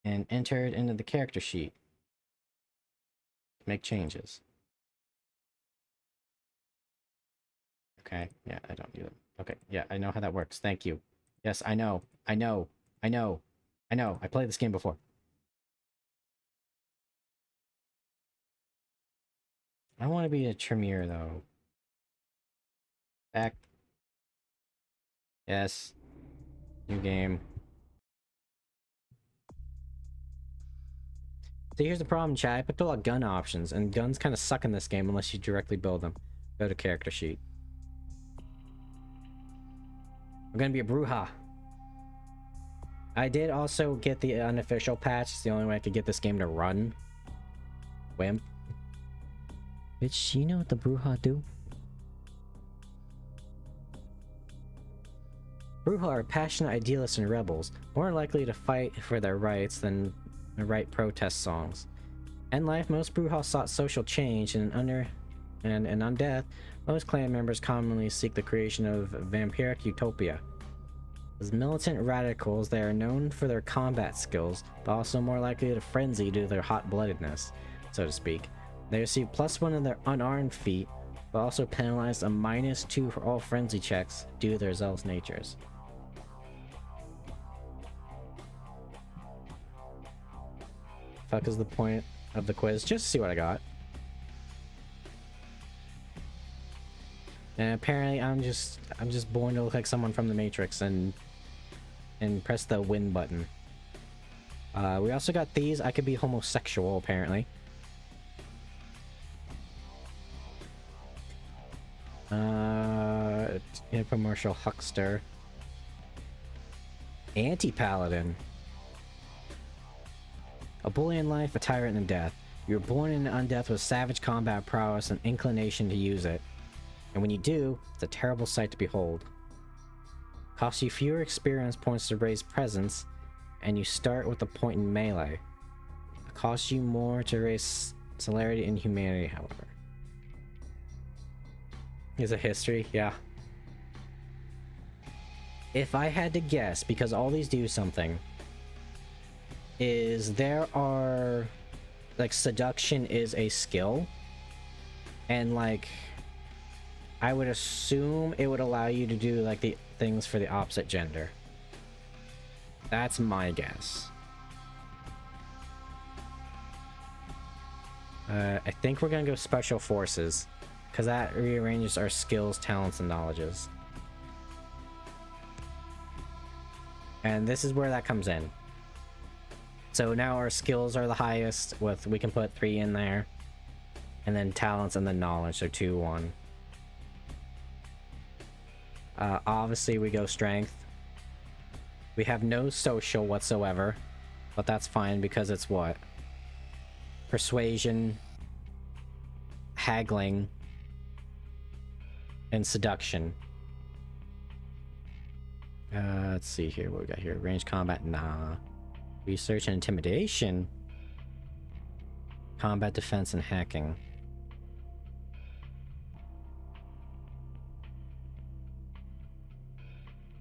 and entered into the character sheet. Make changes. Okay, yeah, I don't do them. Okay, yeah, I know how that works. Thank you. Yes, I know. I played this game before. I want to be a Tremere, though. Back. Yes. New game. So here's the problem, chat. I picked a lot of gun options, and guns kind of suck in this game unless you directly build them. Go to character sheet. I'm gonna be a Bruja. I did also get the unofficial patch. It's the only way I could get this game to run. Wimp. Bitch, you know what the Bruja do? Bruja are passionate idealists and rebels, more likely to fight for their rights than write protest songs. In life, most Bruja sought social change, and on death, most clan members commonly seek the creation of vampiric utopia. As militant radicals, they are known for their combat skills, but also more likely to frenzy due to their hot-bloodedness, so to speak. They receive +1 in their unarmed feat, but also penalized a -2 for all frenzy checks due to their zealous natures. Fuck is the point of the quiz? Just to see what I got. And apparently I'm just born to look like someone from the Matrix and press the win button. We also got these. I could be homosexual, apparently. Infomercial huckster. Anti-paladin. A bully in life, a tyrant in death. You were born in undeath with savage combat prowess and inclination to use it. And when you do, it's a terrible sight to behold. Costs you fewer experience points to raise presence, and you start with a point in melee. It costs you more to raise celerity and humanity, however. Is a history? Yeah. If I had to guess, because all these do something, is there are... like, seduction is a skill. And, like... I would assume it would allow you to do, like, the things for the opposite gender. That's my guess. I think we're gonna go Special Forces, because that rearranges our skills, talents, and knowledges. And this is where that comes in. So now our skills are the highest, with we can put 3 in there. And then talents and then knowledge, so 2, 1. Obviously we go strength. We have no social whatsoever, but that's fine because it's what? Persuasion, haggling, and seduction. Let's see here, what we got here. Range combat, nah. Research and intimidation. Combat, defense, and hacking.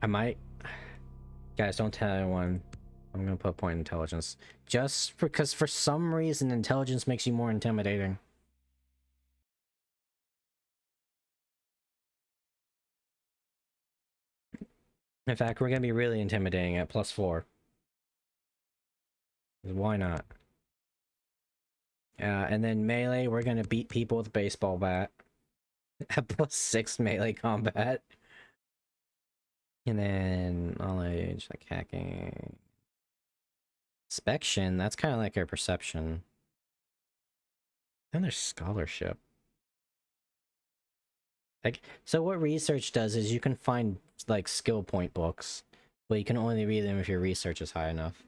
I might... Guys, don't tell anyone. I'm gonna put point intelligence. Just because for some reason intelligence makes you more intimidating. In fact, we're gonna be really intimidating at +4. Why not? And then melee, we're gonna beat people with a baseball bat. At +6 melee combat. And then knowledge, like hacking. Inspection, that's kind of like our perception. And there's scholarship. Like, so what research does is you can find like skill point books, but you can only read them if your research is high enough.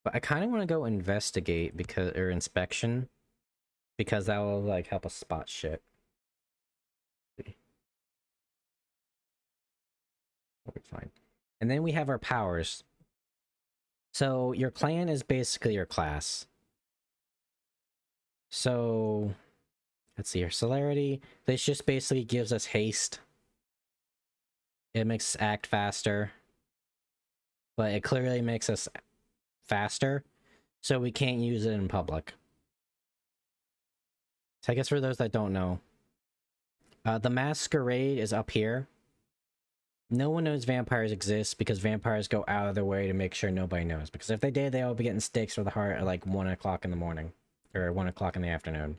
But I kind of want to go investigate because, or inspection, because that will like help us spot shit. We'll be fine. And then we have our powers. So your clan is basically your class. So let's see, your celerity. This just basically gives us haste. It makes us act faster. But it clearly makes us faster. So we can't use it in public. So I guess for those that don't know, the Masquerade is up here. No one knows vampires exist because vampires go out of their way to make sure nobody knows. Because if they did, they all be getting stakes for the heart at like 1 o'clock in the morning. Or 1 o'clock in the afternoon.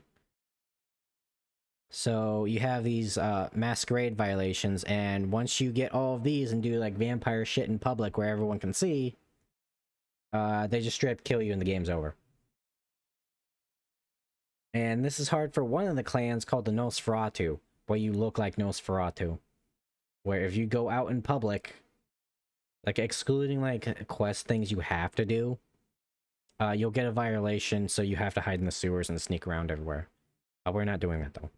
So you have these Masquerade violations, and once you get all of these and do like vampire shit in public where everyone can see, they just straight up kill you and the game's over. And this is hard for one of the clans called the Nosferatu, where you look like Nosferatu. Where if you go out in public, like excluding like quest things you have to do, you'll get a violation, so you have to hide in the sewers and sneak around everywhere. We're not doing that though.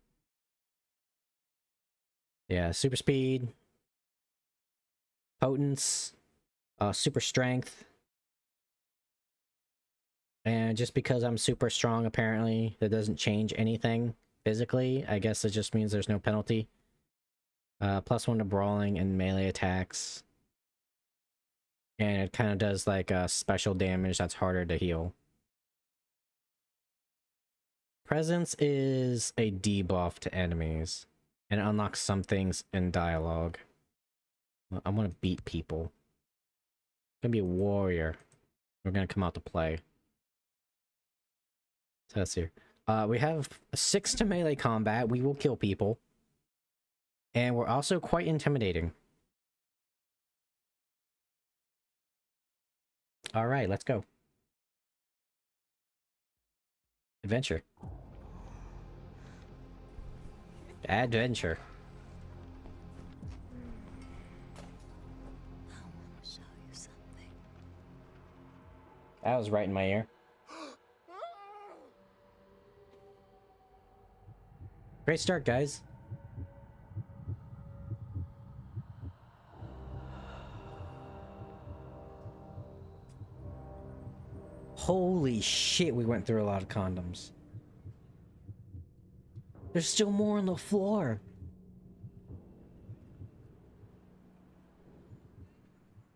Yeah, super speed, potence, super strength. And just because I'm super strong, apparently, that doesn't change anything physically. I guess it just means there's no penalty. +1 to brawling and melee attacks. And it kind of does like special damage that's harder to heal. Presence is a debuff to enemies. And it unlocks some things in dialogue. I want to beat people. I'm gonna be a warrior. We're gonna come out to play. So let's see. We have 6 to melee combat. We will kill people. And we're also quite intimidating. Alright, let's go. Adventure. Adventure. That was right in my ear. Great start, guys. Holy shit, we went through a lot of condoms. There's still more on the floor.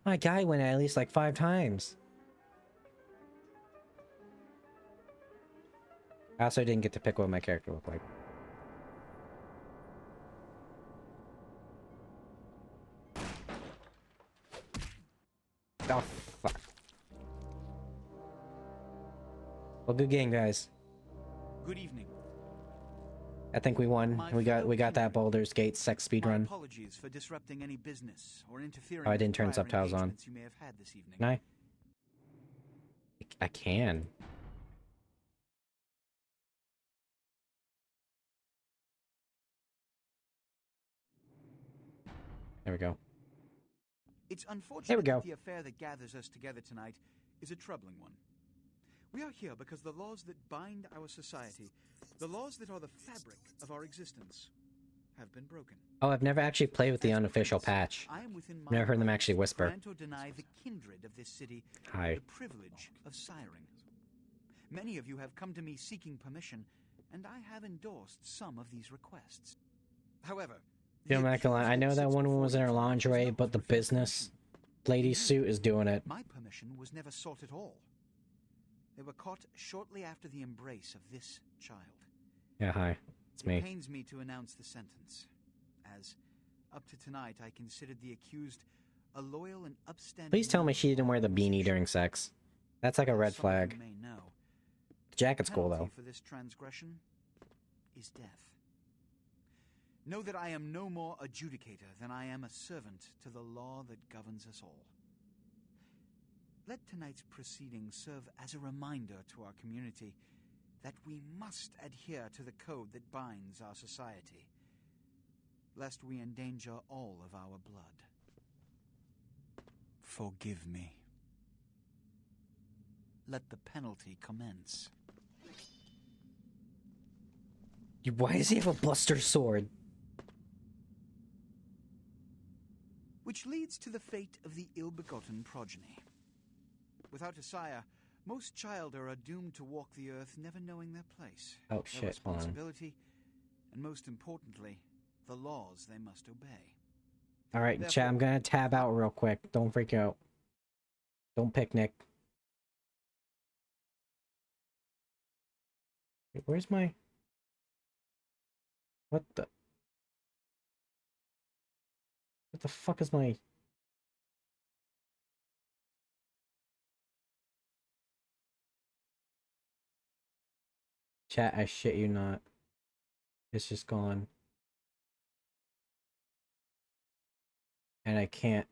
My guy went at least like 5 times. I also didn't get to pick what my character looked like. Oh, fuck. Well, good game, guys. Good evening. I think we won. We got that Baldur's Gate sex speed My run. apologies for disrupting any business or interfering Oh, I with didn't turn prior subtitles on. engagements you may have had this evening. Can I can. There we go. It's There we unfortunate go. that the affair that gathers us together tonight is a troubling one. We are here because the laws that bind our society, the laws that are the fabric of our existence, have been broken. Oh, I've never actually played with the As unofficial prince, patch. I am within my Never heard them rights actually to whisper. grant or deny the kindred of this city Hi. the privilege of siring. Many of you have come to me seeking permission, and I have endorsed some of these requests. However, You know, I'm not gonna lie, I know that one was in her lingerie, but the business lady suit is doing it. My permission was never sought at all. They were caught shortly after the embrace of this child. Yeah, hi. It's It me. pains me to announce the sentence, as up to tonight I considered the accused a loyal and upstanding. Please tell me she didn't wear the beanie during sex. That's like a red Some of you flag. may know, The jacket's cool, penalty though. for this transgression is death. Know that I am no more adjudicator than I am a servant to the law that governs us all. Let tonight's proceedings serve as a reminder to our community that we must adhere to the code that binds our society, lest we endanger all of our blood. Forgive me. Let the penalty commence. Why does he have a Buster sword? Which leads to the fate of the ill-begotten progeny. Without a sire, most children are doomed to walk the earth never knowing their place, Oh their shit, hold on. responsibility, and most importantly, the laws they must obey. Alright, chat, I'm gonna tab out real quick. Don't freak out. Don't picnic. Wait, where's my... What the... What the fuck is my... Chat, I shit you not. It's just gone. And I can't...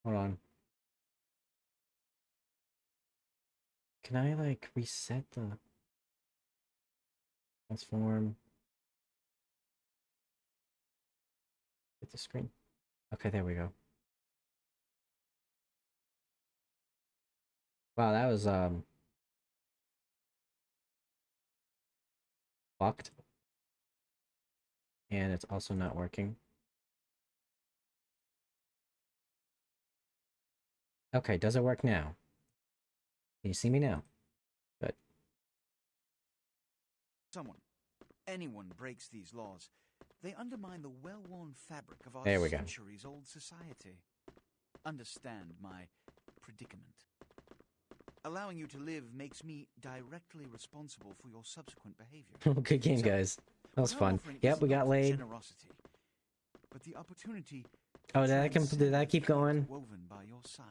Hold on. Can I, like, reset the... Transform... Hit the screen? Okay, there we go. Wow, that was, fucked. And it's also not working. Okay, does it work now? Can you see me now? Good. Anyone breaks these laws, they undermine the well-worn fabric of our There we go. centuries-old society. Understand my predicament. Allowing you to live makes me directly responsible for your subsequent behavior. Good game, So, guys. That was what I'm fun. offering Yep, is we got not laid. generosity, but the opportunity Oh, to did that transcend keep the going? fate woven by your sire.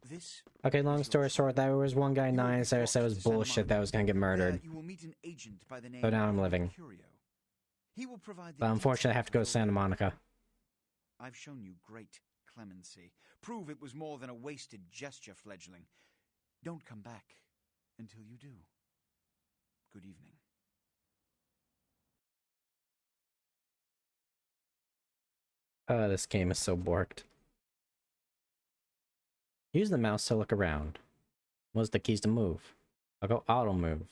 This Okay, is long your story short, there was one guy You will nine be there said it was brought to Santa bullshit that was gonna get There murdered. you will meet an agent by the name So now I'm of living. Curio. He will provide the But unfortunately, I have to go to details Santa of your Monica. I've shown you great clemency. Prove it was more than a wasted gesture, fledgling. Don't come back until you do. Good evening. Oh, this game is so borked. Use the mouse to look around. What's the keys to move? I'll go auto move.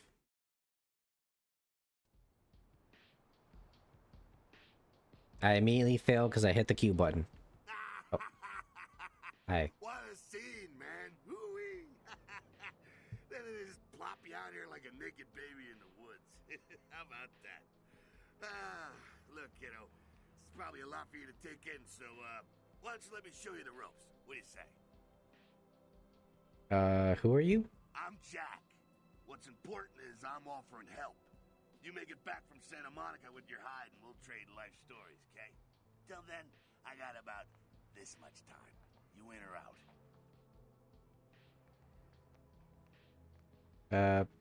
I immediately failed because I hit the Q button. Oh. Hi. What a scene, man. Woo-wee. Then they just plop you out here like a naked baby in the woods. How about that? Look, kiddo, it's probably a lot for you to take in, so, why don't you let me show you the ropes? What do you say? Who are you? I'm Jack. What's important is I'm offering help. You make it back from Santa Monica with your hide and we'll trade life stories, okay? Till then, I got about this much time. You in or out?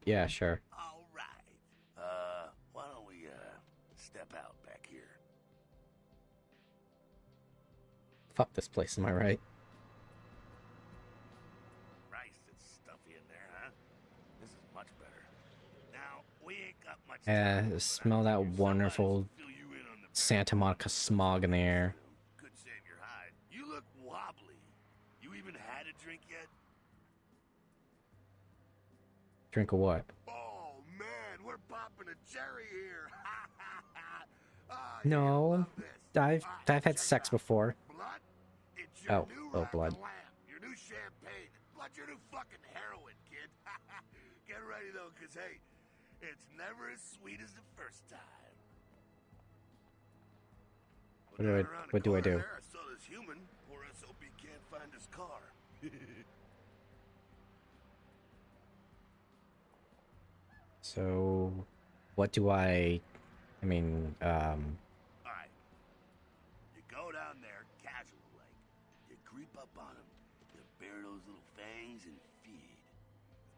Yeah, sure. All right. Why don't we, step out back here? Fuck this place, am I right? Christ, it's stuffy in there, huh? This is much better. Now, we ain't got much Yeah, time, but smell I that figure wonderful somebody should fill you in on the Santa Monica smog in the air. Could save your hide. You look wobbly. You even had a drink yet? Drink of what? Oh man, we're popping a cherry here. Ah, No, you'll love this. I've All right, had check it sex out. before. Blood? It's your Oh, new oh, rock blood. of lamb, your new champagne. Blood's your new fucking heroin, kid. Get ready though, cause hey, it's never as sweet as the first time. What do I- Down around the what do I corner do? There, I saw this human. Poor SOB can't find his car. So, what do I mean, Alright. You go down there, casual like. You creep up on him. You bare those little fangs and feed.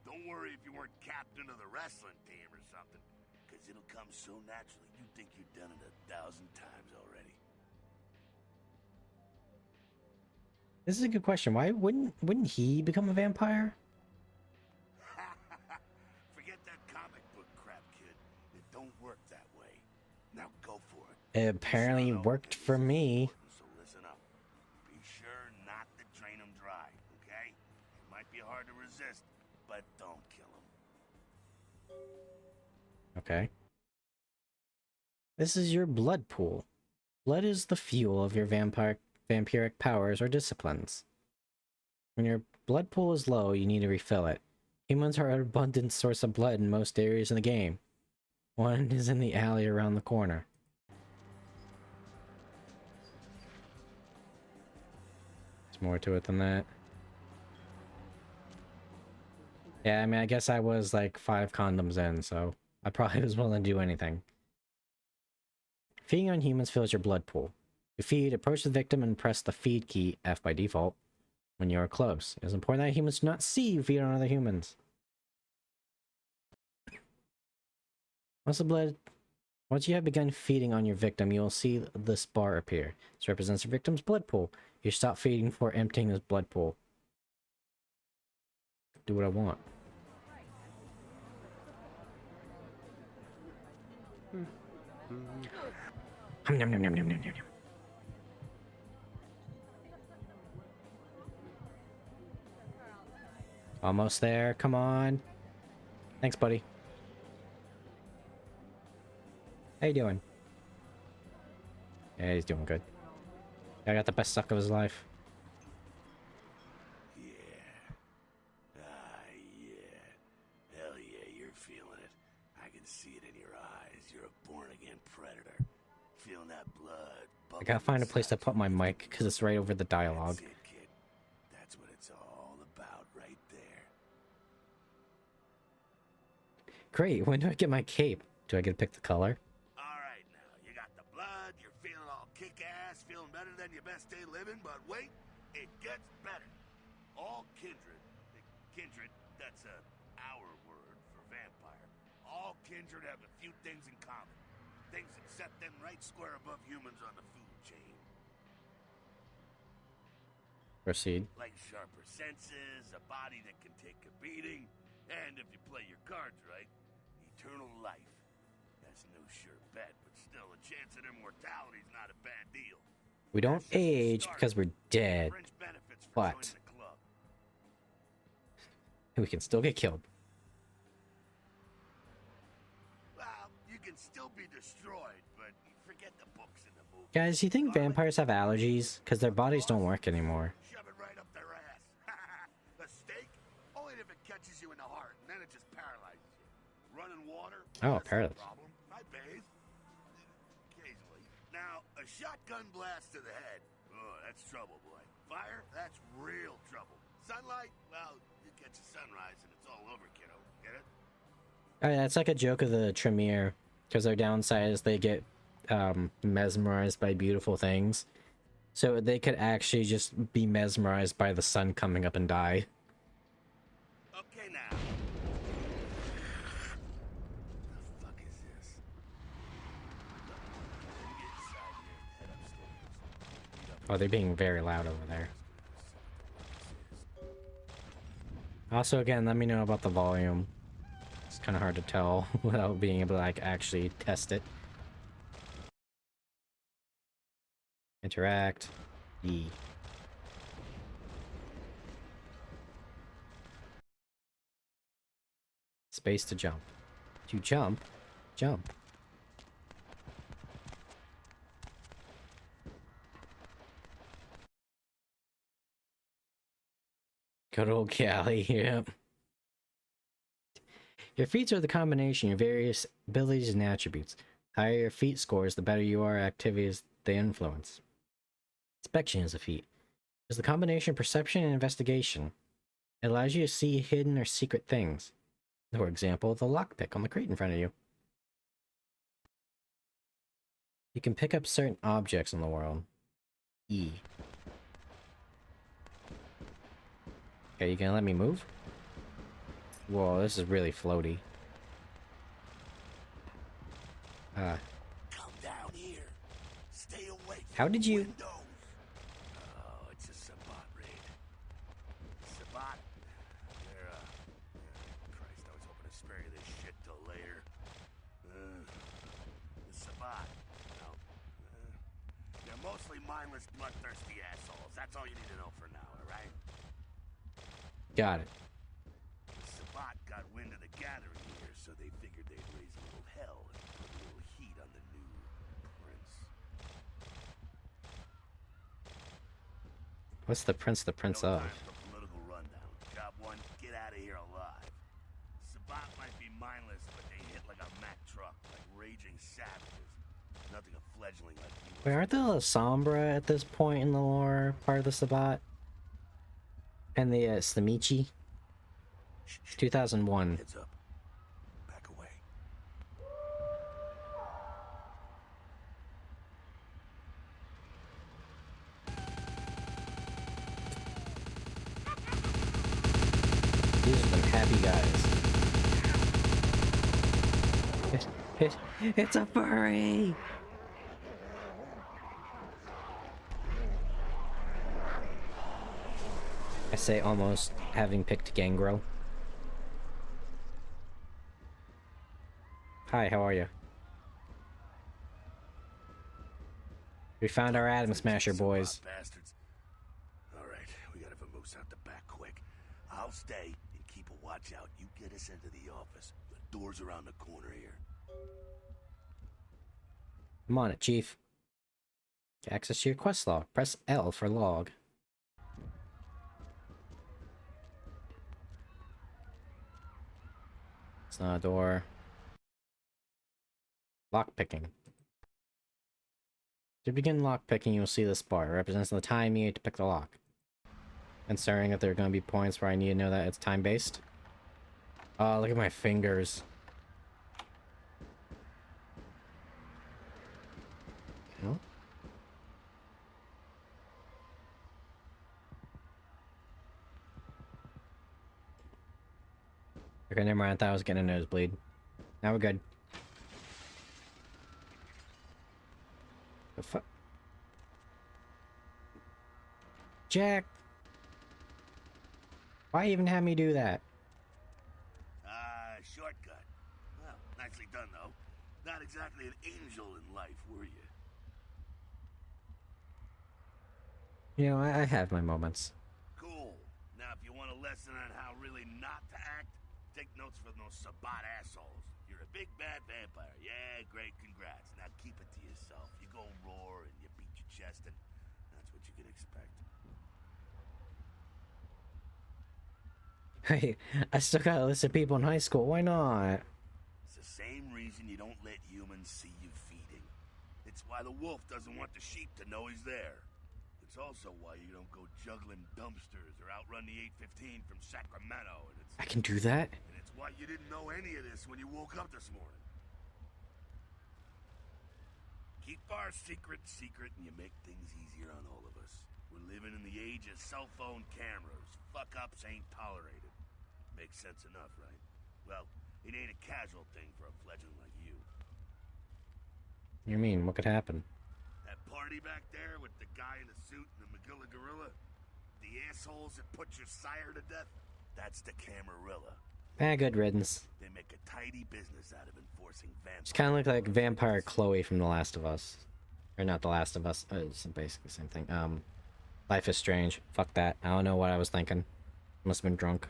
Don't worry if you weren't captain of the wrestling team or something, because it'll come so naturally you think you've done it 1,000 times already. this is a good question. Why wouldn't he become a vampire? Forget that comic book crap, kid. It don't work that way. Now go for it. It apparently Son, worked this for is me. important, so listen up. Be sure not to drain them dry, okay? It might be hard to resist, but don't kill them. Okay. This is your blood pool. Blood is the fuel of your vampiric powers or disciplines. When your blood pool is low, you need to refill it. Humans are an abundant source of blood in most areas in the game. One is in the alley around the corner. There's more to it than that. Yeah, I mean, I guess I was like 5 condoms in, so I probably was willing to do anything. Feeding on humans fills your blood pool. To feed, approach the victim and press the feed key, F by default, when you are close. It is important that humans do not see you feed on other humans. Once you have begun feeding on your victim, you will see this bar appear. This represents the victim's blood pool. You stop feeding before emptying this blood pool. Do what I want. Nom, nom, nom, nom, nom, nom, nom. Almost there, come on. Thanks, buddy. How you doing? Yeah, he's doing good. I got the best suck of his life. Yeah. Yeah. Hell yeah, you're feeling it. I can see it in your eyes. You're a born-again predator. Feeling that blood. I gotta find a place to put my mic, because it's right over the dialogue. That's it, kid. That's what it's all about right there. Great, when do I get my cape? Do I get to pick the color? All right, now, you got the blood, you're feeling all kick-ass, feeling better than your best day living, but wait, it gets better. All kindred, that's our word for vampire. All kindred have a few things in common. Things that set them right square above humans on the food chain. Proceed. Like sharper senses, a body that can take a beating, and if you play your cards right, eternal life. That's no sure bet, but still, a chance at immortality's not a bad deal. We don't That's just the age start. because we're dead. Fringe benefits for But- joining the club. We can still get killed. Well, you can still be destroyed, but forget the books and the movies. Guys, you think vampires have allergies? Because their bodies don't work anymore. Shove it right up their ass. A steak? Only if it catches you in the heart, and then it just paralyzes you. Running water? Oh, That's no paralyzed. problem. I bathe. Occasionally. Now, a shotgun blast to the head. Oh, that's trouble, boy. Fire? That's real trouble. Sunlight? Well, you catch a sunrise and it's all over, kiddo. Get it? Oh, yeah, it's like a joke of the Tremere. Because their downside is they get mesmerized by beautiful things. So they could actually just be mesmerized by the sun coming up and die. Okay, now. The fuck is this? Let me get inside here and head upstairs. Meet up Oh, they're being very loud over there. Also, again, let me know about the volume. It's kind of hard to tell without being able to like actually test it. Interact. E. Space to jump. To jump, jump. Good old Callie, yep. Your feats are the combination of various abilities and attributes. The higher your feat scores, the better you are at activities they influence. Inspection is a feat. It's the combination of perception and investigation. It allows you to see hidden or secret things. For example, the lockpick on the crate in front of you. You can pick up certain objects in the world. E. Okay, you gonna let me move? Whoa, this is really floaty. Come down here. Stay away from How did the you- windows. Oh, it's a Sabat raid. Sabat? They're, Christ, I was hoping to spare you this shit till later. The Sabat, you know, they're mostly mindless, bloodthirsty assholes. That's all you need to know for now, alright? Got it. The Sabat got wind of the gathering here, so they figured they'd raise a little hell and put a little heat on the new prince. What's the prince No of? time for political rundown. Job one, get out of here alive. Sabat might be mindless, but they hit like a Mack truck, like raging savages. Nothing a fledgling like you. Wait, aren't they La Sombra at this point in the lore part of the Sabat? And the Slimichi? 2001. Heads up. Back away. These are some happy guys. It's a furry! I say almost having picked Gangro. Hi, how are you? We found our Atom Smasher, boys. Bastards. All right, we gotta vamoose out the back quick. I'll stay and keep a watch out. You get us into the office. The door's around the corner here. I'm on it, Chief. To access your quest log, press L for log. It's not a door. Lockpicking. To begin lockpicking, you'll see this bar. It represents the time you need to pick the lock. Considering that there are going to be points where I need to know that it's time-based. Oh, look at my fingers. No? Okay, never mind. I thought I was getting a nosebleed. Now we're good. The fuck? Jack! Why even have me do that? Shortcut. Well, nicely done, though. Not exactly an angel in life, were you? You know, I have my moments. Cool. Now, if you want a lesson on how really not to act, take notes from those Sabat assholes. You're a big bad vampire. Yeah, great, congrats. Now keep it to yourself. You go roar and you beat your chest, and that's what you can expect. Hey, I still got a list of people in high school. Why not? It's the same reason you don't let humans see you feeding. It's why the wolf doesn't want the sheep to know he's there. It's also why you don't go juggling dumpsters or outrun the 815 from Sacramento. And I can do that? it's why you didn't know any of this when you woke up this morning. Keep our secret, and you make things easier on all of us. We're living in the age of cell phone cameras. Fuck-ups ain't tolerated. Makes sense enough, right? Well, it ain't a casual thing for a fledgling like you. You mean, what could happen? That party back there with the guy in the suit and the Magilla Gorilla? The assholes that put your sire to death? That's the Camarilla. Good riddance. They make a tidy business out of enforcing vampire. She kind of looked like Vampire Chloe from The Last of Us. Or not The Last of Us. It's basically the same thing. Life is Strange. Fuck that. I don't know what I was thinking. Must have been drunk.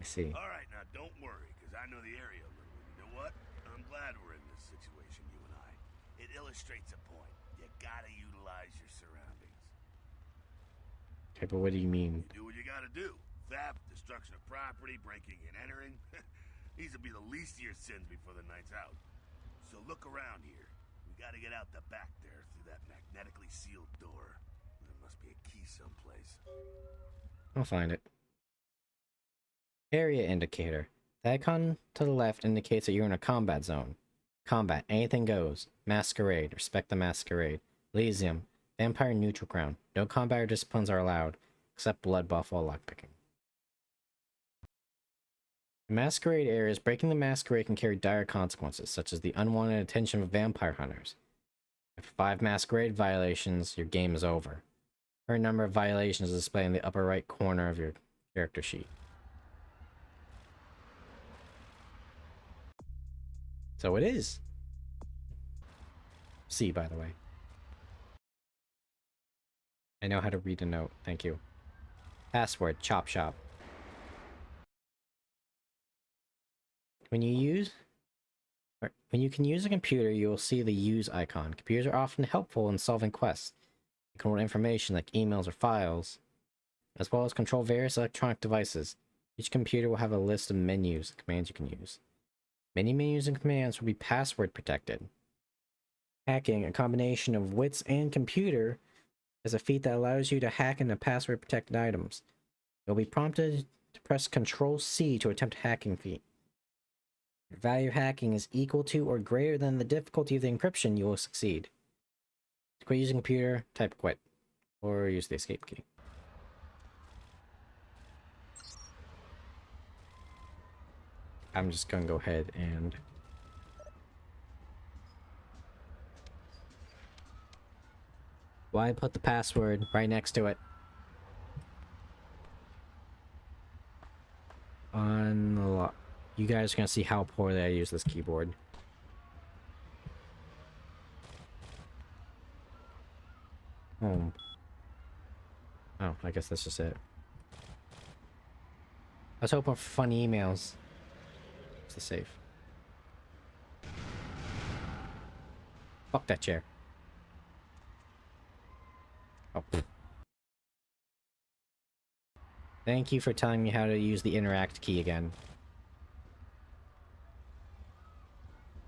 I see. Alright, now don't worry, because I know the area a little. You know what? I'm glad we're in this situation, you and I. It illustrates a point. You gotta utilize your surroundings. Okay, but what do you mean? You do what you gotta do. Theft, destruction of property, breaking and entering. These will be the least of your sins before the night's out. So look around here. We gotta get out the back there through that magnetically sealed door. There must be a key someplace. I'll find it. Area indicator. The icon to the left indicates that you're in a combat zone. Combat. Anything goes. Masquerade. Respect the Masquerade. Elysium. Vampire neutral ground. No combat or disciplines are allowed, except blood buff while lockpicking. In Masquerade areas, breaking the Masquerade can carry dire consequences, such as the unwanted attention of vampire hunters. After 5 Masquerade violations, your game is over. Current number of violations is displayed in the upper right corner of your character sheet. So it is. C, by the way. I know how to read a note. Thank you. Password, chop shop. When you can use a computer, you will see the use icon. Computers are often helpful in solving quests. You can hold information like emails or files, as well as control various electronic devices. Each computer will have a list of menus and commands you can use. Many menus and commands will be password protected. Hacking, a combination of wits and computer, is a feat that allows you to hack into password protected items. You'll be prompted to press Ctrl-C to attempt a hacking feat. If the value of hacking is equal to or greater than the difficulty of the encryption, you will succeed. To quit using a computer, type quit, or use the escape key. I'm just gonna go ahead and why put the password right next to it? Unlock. You guys are gonna see how poorly I use this keyboard. Home. Oh, I guess that's just it. I was hoping for fun emails. It's the safe. Fuck that chair. Oh. Thank you for telling me how to use the interact key again.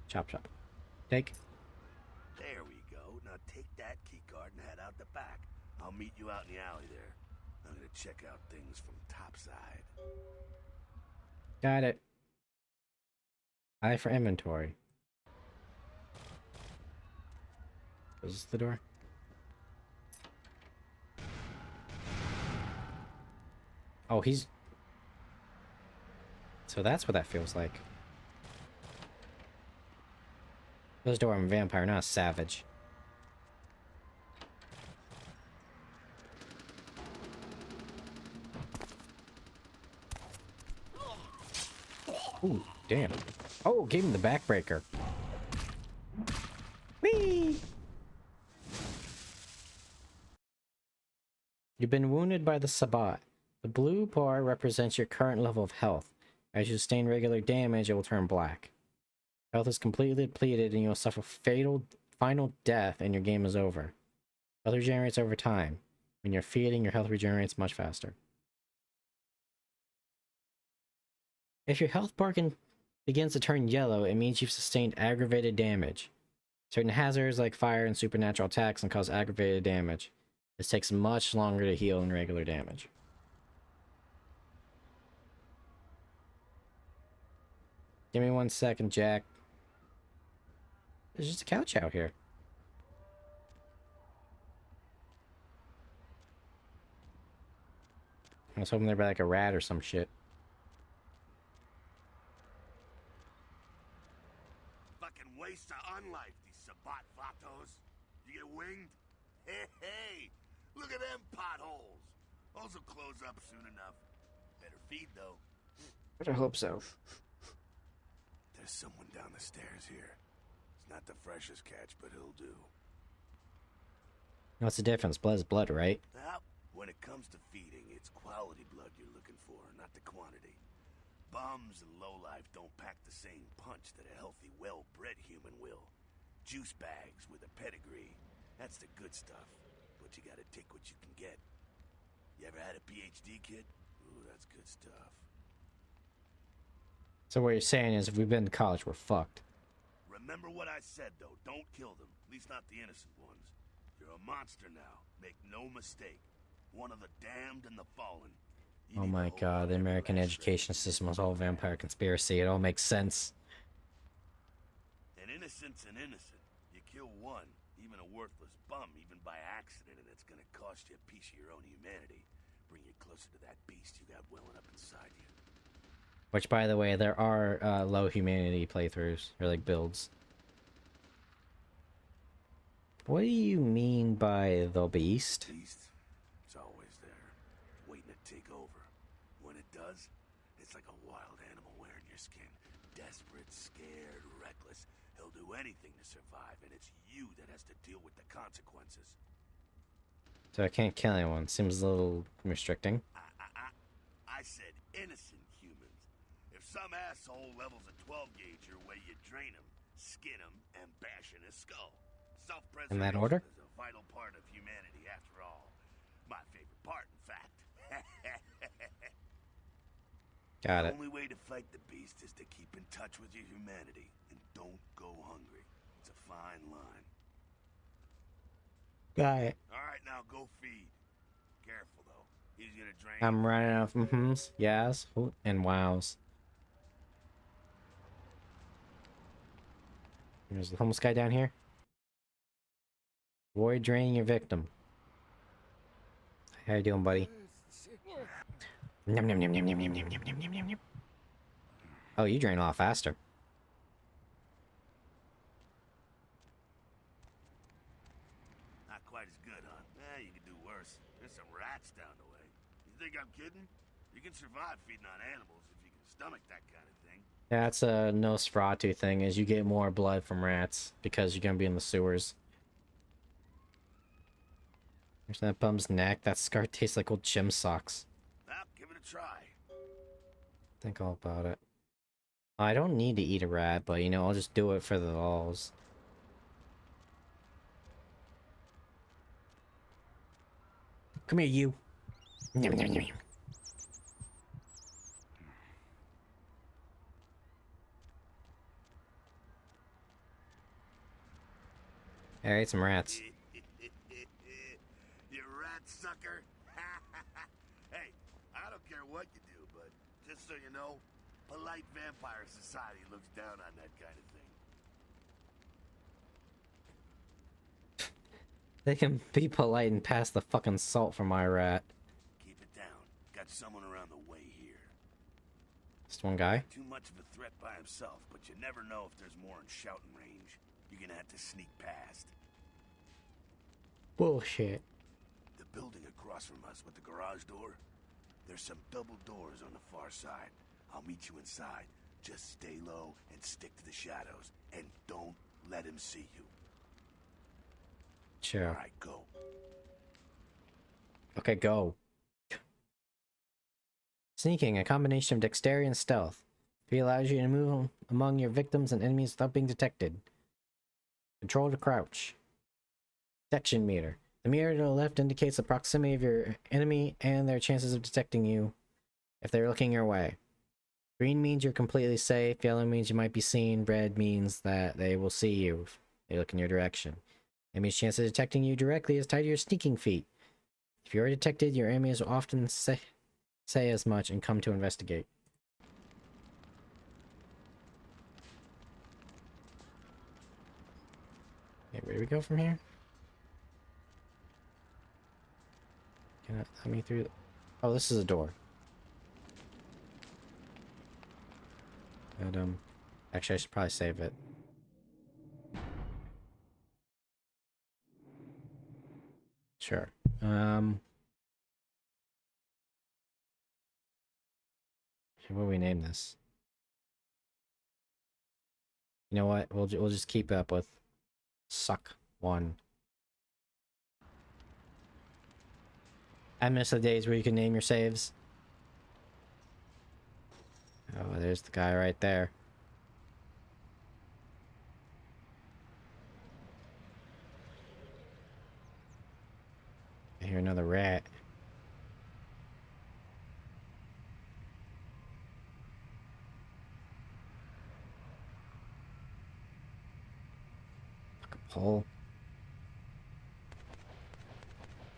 Chop chop. Take. There we go. Now take that key card and head out the back. I'll meet you out in the alley there. I'm gonna check out things from topside. Got it. I for inventory. Is this the door? Oh, he's... So that's what that feels like. Close the door, I'm a vampire, not a savage. Ooh, damn. Oh, gave him the backbreaker. Whee! You've been wounded by the Sabbat. The blue bar represents your current level of health. As you sustain regular damage, it will turn black. Health is completely depleted and you'll suffer final death and your game is over. Health regenerates over time. When you're feeding, your health regenerates much faster. If your health bar begins to turn yellow, it means you've sustained aggravated damage. Certain hazards like fire and supernatural attacks can cause aggravated damage. This takes much longer to heal than regular damage. Give me 1 second, Jack. There's just a couch out here. I was hoping there'd be like a rat or some shit. Fucking waste of unlife, these Sabbat vatos. You get winged? Hey, look at them potholes. Those will close up soon enough. Better feed, though. I hope so. There's someone down the stairs here. It's not the freshest catch, but he'll do. What's the difference? Blood is blood, right? Now, when it comes to feeding, it's quality blood you're looking for, not the quantity. Bums and lowlife don't pack the same punch that a healthy, well-bred human will. Juice bags with a pedigree. That's the good stuff. But you gotta take what you can get. You ever had a PhD, kid? Ooh, that's good stuff. So what you're saying is if we've been to college, we're fucked. Remember what I said, though. Don't kill them. At least not the innocent ones. You're a monster now. Make no mistake. One of the damned and the fallen. Oh my god, the American education system was all vampire conspiracy. It all makes sense. An innocent's an innocent. You kill one, even a worthless bum, even by accident, and it's gonna cost you a piece of your own humanity. Bring you closer to that beast you got welling up inside you. Which, by the way, there are low humanity playthroughs, or like builds. What do you mean by the beast? Beast? It's always there, waiting to take over. When it does, it's like a wild animal wearing your skin. Desperate, scared, reckless. He'll do anything to survive, and it's you that has to deal with the consequences. So I can't kill anyone. Seems a little restricting. I said innocent humans. If some asshole levels a 12 gauge your way, you drain him, skin him, and bash in his skull. In that order? Self-preservation is a vital part of humanity, after all. My favorite part, in fact. Got it. The only way to fight the beast is to keep in touch with your humanity and don't go hungry. It's a fine line. Got it. All right, now go feed. Careful though. He's gonna drain. I'm running out of mm-hms, yes, and wows. There's the homeless guy down here. Avoid draining your victim. How you doing, buddy? Yum, yum, yum, yum, yum, yum, yum, yum, yum, yum, yum. Oh, you drain a lot faster. Not quite as good, huh? You could do worse. There's some rats down the way. You think I'm kidding? You can survive feeding on animals if you can stomach that kind of thing. That's a Nosferatu thing, is you get more blood from rats because you're gonna be in the sewers. There's that bum's neck. That scar tastes like old gym socks. Well, give it a try. Think all about it. I don't need to eat a rat, but you know, I'll just do it for the lulz. Come here, you. Yum, yum, yum, yum. I ate some rats. You rat sucker. Hey, I don't care what you do, but just so you know, polite vampire society looks down on that kind of thing. They can be polite and pass the fucking salt for my rat. Keep it down. Got someone around the way here. Just one guy? Too much of a threat by himself, but you never know if there's more in shouting range. You're gonna have to sneak past. Bullshit. The building across from us with the garage door, there's some double doors on the far side. I'll meet you inside. Just stay low and stick to the shadows. And don't let him see you. Sure. All right, go. Okay, go. Sneaking, a combination of dexterity and stealth. It allows you to move among your victims and enemies without being detected. Control to crouch. Detection meter. The meter to the left indicates the proximity of your enemy and their chances of detecting you if they're looking your way. Green means you're completely safe. Yellow means you might be seen. Red means that they will see you if they look in your direction. Enemy's chance of detecting you directly is tied to your sneaking feat. If you are detected, your enemies will often say as much and come to investigate. Okay, where do we go from here? Can it let me through? Oh, this is a door. But, actually, I should probably save it. Sure. What do we name this? You know what? We'll just keep it up with Suck 1. I miss the days where you can name your saves. Oh, there's the guy right there. I hear another rat. Fucking pole.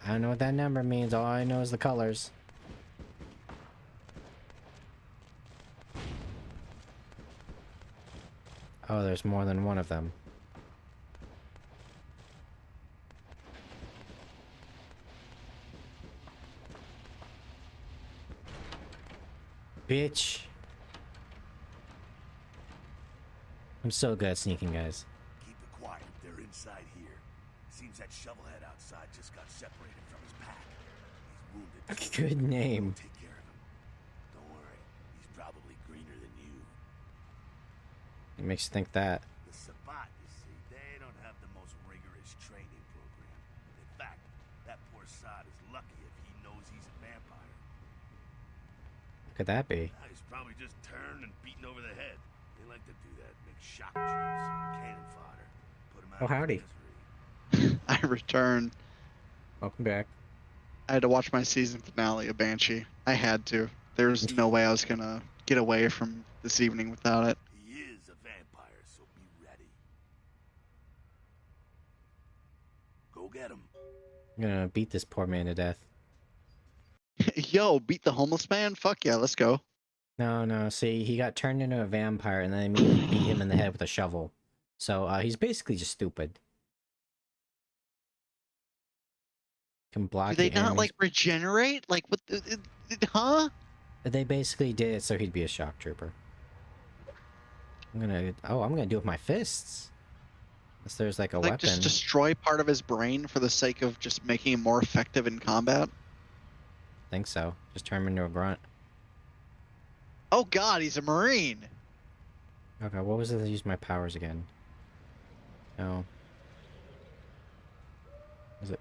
I don't know what that number means. All I know is the colors. Oh, there's more than one of them. Bitch. I'm so good at sneaking, guys. Keep it quiet. They're inside here. Seems that shovelhead outside just got separated from his pack. He's wounded. Good name. Take care of him. Don't worry. He's probably greener than you. It makes you think that. The Sabbat, you see, they don't have the most rigorous training program. In fact, that poor sod is lucky if he knows he's a vampire. What could that be? Now, he's probably just turned and beaten over the head. They like to do that. Make shock troops, cannon fodder. Put him out Oh, of howdy. misery. I returned. Welcome back. I had to watch my season finale of Banshee. I had to. There was no way I was gonna get away from this evening without it. He is a vampire, so be ready. Go get him. I'm gonna beat this poor man to death. Yo, beat the homeless man? Fuck yeah, let's go. No, see, he got turned into a vampire and then I immediately beat him in the head with a shovel. So, he's basically just stupid. Can block Do they the not enemies. like regenerate? Like what? Huh? They basically did it so he'd be a shock trooper. I'm gonna do it with my fists. Unless there's like a Like weapon. just destroy part of his brain for the sake of just making him more effective in combat? I think so. Just turn him into a grunt. Oh god, he's a Marine! Okay, what was it that used my powers again? No. Was it?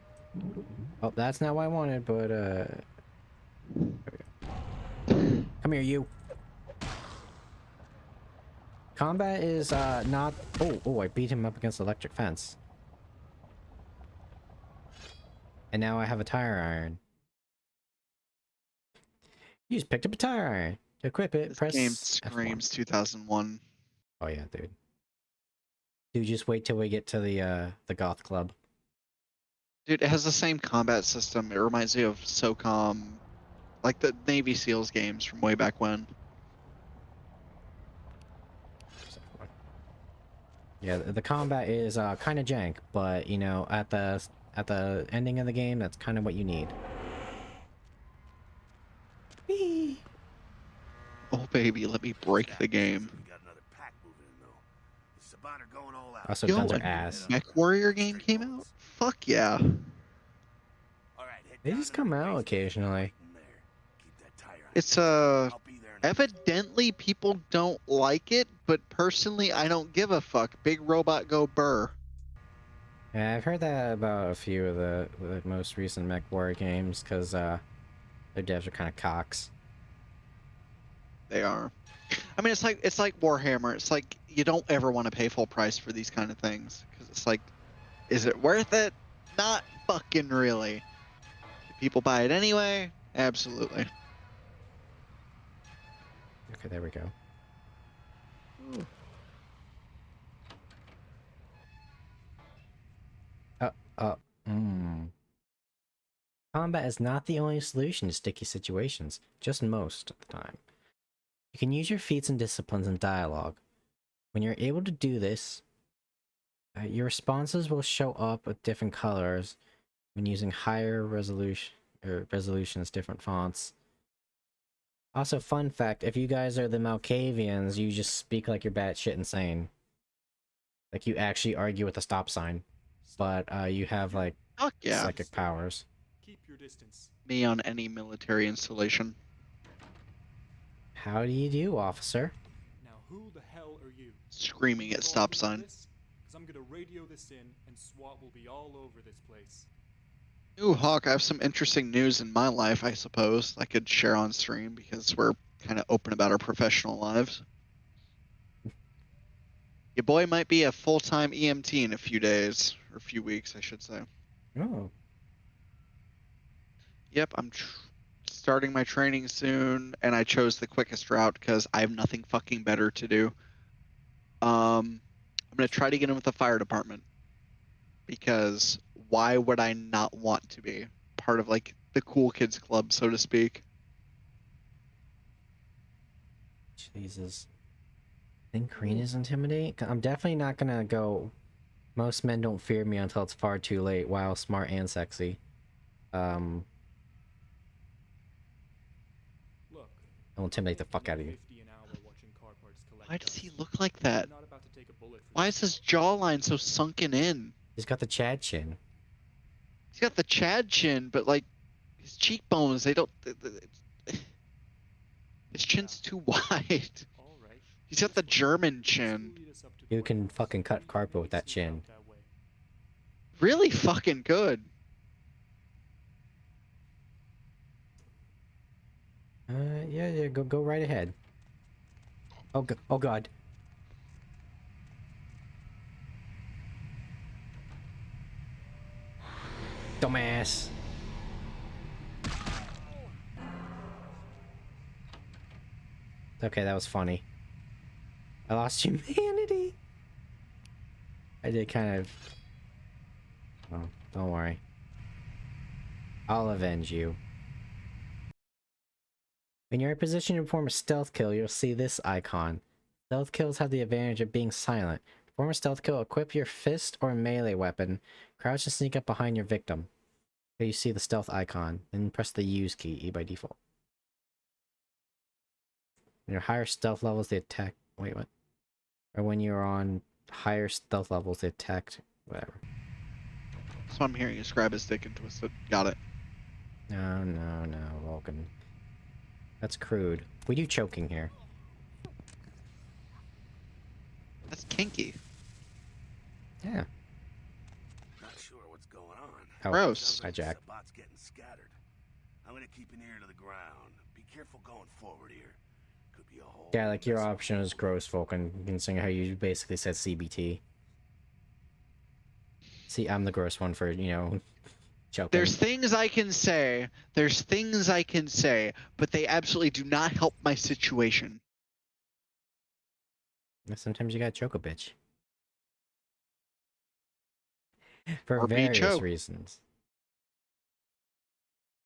Oh, that's not what I wanted, but there we go. Come here, you. Combat is not. Oh! I beat him up against the electric fence. And now I have a tire iron. You just picked up a tire iron. To equip it, This press game F1. screams 2001. Oh yeah, dude. Dude, just wait till we get to the goth club. Dude, it has the same combat system. It reminds me of SOCOM, like the Navy SEALs games from way back when. Yeah, the combat is kind of jank, but you know, at the ending of the game, that's kind of what you need. Whee! Oh baby, let me break the game. We got another pack moving in, though. The Sabbat are going all out. Also, Yo, guns are a ass. Mech Warrior game came out? Fuck yeah. All right, head They down just to come the out waist occasionally. right in there. Keep that tire iron It's I'll be there in a minute. evidently people don't like it, but personally I don't give a fuck. Big robot go burr. Yeah, I've heard that about a few of the most recent mech war games, because their devs are kind of cocks. They are. I mean, it's like Warhammer. It's like you don't ever want to pay full price for these kind of things because it's like, is it worth it? Not fucking really. Do people buy it anyway? Absolutely. Okay, there we go. Uh, uh, mm. Combat is not the only solution to sticky situations, just most of the time. You can use your feats and disciplines in dialogue. When you're able to do this, your responses will show up with different colors when using higher resolutions, different fonts. Also, fun fact, if you guys are the Malkavians, you just speak like you're batshit insane. Like, you actually argue with a stop sign. But, you have, like, Fuck yeah. psychic powers. Keep your distance. Me on any military installation. How do you do, officer? Now who the hell are you? Screaming at stop sign. Because I'm gonna radio this in and SWAT will be all over this place. Ooh, Hawk, I have some interesting news in my life, I suppose, I could share on stream because we're kind of open about our professional lives. Your boy might be a full-time EMT in a few days, or a few weeks, I should say. Oh. Yep, I'm starting my training soon, and I chose the quickest route because I have nothing fucking better to do. I'm going to try to get in with the fire department because why would I not want to be part of, like, the cool kids club, so to speak? Jesus. Think green is intimidating? I'm definitely not gonna go... Most men don't fear me until it's far too late, while smart and sexy. Look, I'll intimidate the fuck out of you. 50 an hour watching car parts collect Why does he dust. look like that? You're not about to take a bullet for Why this. is his jawline so sunken in? He's got the Chad chin. He's got the Chad chin, but, like, his cheekbones, they don't... His chin's too wide. All right. He's got the German chin. You can fucking cut carpet with that chin. Really fucking good. Yeah, go right ahead. Oh god. Dumbass. Okay, that was funny. I lost humanity. I did kind of... Oh, don't worry. I'll avenge you. When you're in position to perform a stealth kill, you'll see this icon. Stealth kills have the advantage of being silent. Perform a stealth kill, equip your fist or melee weapon, crouch and sneak up behind your victim. Okay, you see the stealth icon, then press the use key, E by default. When you're higher stealth levels, they attack... Wait, what? Or when you're on higher stealth levels, they attack... Whatever. So I'm hearing is grab his dick and twist it. Got it. No, Vulcan. That's crude. We do choking here. That's kinky. Yeah. Not sure what's going on. Oh, Gross. Hi, Jack. The bot's getting scattered. I'm gonna keep an ear to the ground. Be careful going forward here. Could be a whole... Yeah, like your option is gross, Vulcan, considering how you basically said CBT. See, I'm the gross one for, you know, choking. There's things I can say. There's things I can say, but they absolutely do not help my situation. Sometimes you gotta choke a bitch. For Or be various choked. reasons.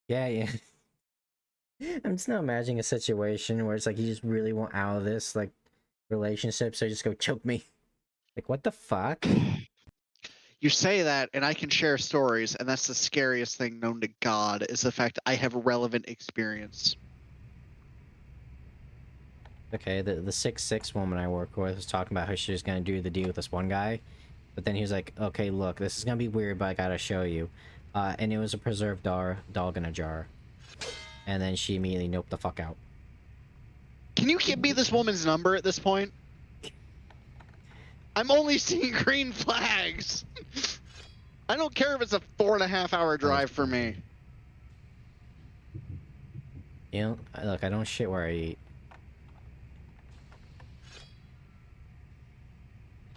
Yeah. I'm just not imagining a situation where it's like you just really want out of this, like, relationship, so you just go choke me. Like, what the fuck? You say that, and I can share stories, and that's the scariest thing known to God, is the fact I have relevant experience. Okay, the 6'6" woman I work with was talking about how she was gonna do the deal with this one guy, but then he was like, okay, look, this is gonna be weird, but I gotta show you. And it was a preserved dog in a jar. And then she immediately noped the fuck out. Can you give me this woman's number at this point? I'm only seeing green flags. I don't care if it's a 4.5-hour drive for me. You know, look, I don't shit where I eat.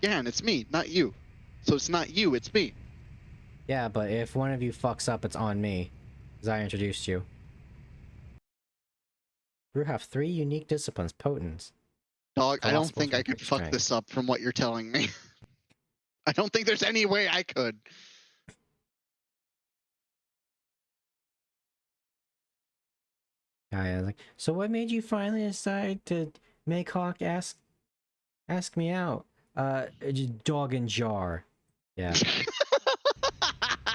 Yeah, and it's me, not you. So it's not you, it's me. Yeah, but if one of you fucks up, it's on me. Because I introduced you. You have 3 unique disciplines, potents. Dog, I don't Colossal think I could fuck strength. this up from what you're telling me. I don't think there's any way I could. I was like, so what made you finally decide to make Hawk ask me out? Dog and jar. Yeah.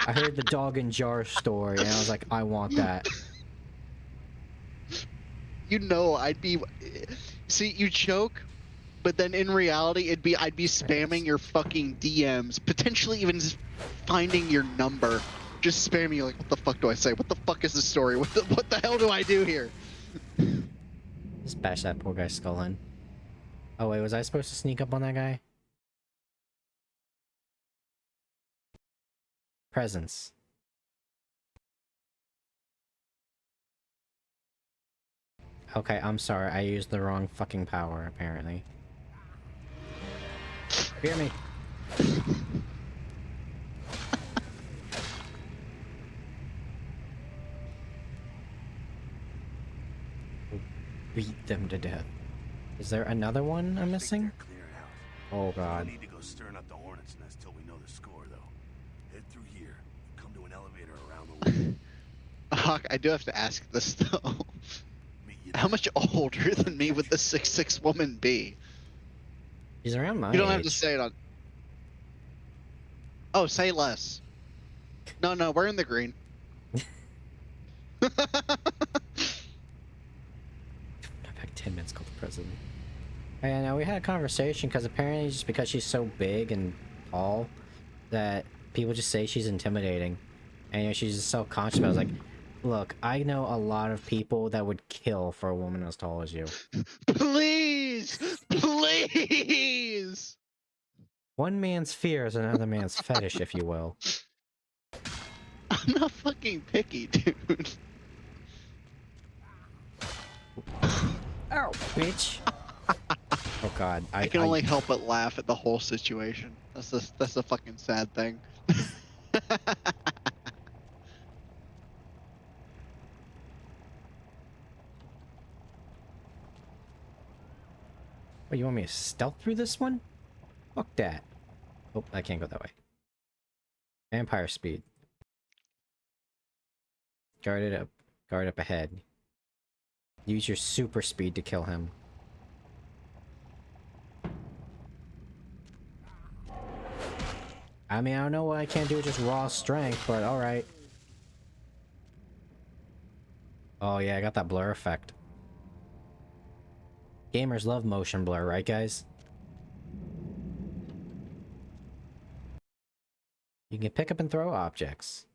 I heard the dog and jar story, and I was like, I want that. You know, I'd be. See, you joke, but then in reality, I'd be spamming your fucking DMs, potentially even just finding your number, just spamming you like, what the fuck do I say? What the fuck is the story? What the hell do I do here? Just bash that poor guy's skull in. Oh wait, was I supposed to sneak up on that guy? Presence. Okay, I'm sorry. I used the wrong fucking power, apparently. Hear me. Beat them to death. Is there another one I'm missing? Oh god. We need to go stirring up the hornet's nest till we know the score, though. Head through here. Come to an elevator around the way. Hawk, I do have to ask this though. How much older than me would the 6'6" woman be? He's around my age. You don't have to say it on. Oh, say less. No, we're in the green. Back 10 minutes called the president. And now we had a conversation because apparently just because she's so big and tall that people just say she's intimidating. And you know, she's just self-conscious. But I was like, look, I know a lot of people that would kill for a woman as tall as you. Please! Please! One man's fear is another man's fetish, if you will. I'm not fucking picky, dude. Ow, bitch! Oh god, I can only help but laugh at the whole situation. That's a fucking sad thing. What, you want me to stealth through this one? Fuck that. Oh, I can't go that way. Vampire speed. Guard up ahead. Use your super speed to kill him. I mean, I don't know why I can't do just raw strength, but alright. Oh yeah, I got that blur effect. Gamers love motion blur, right guys? You can pick up and throw objects.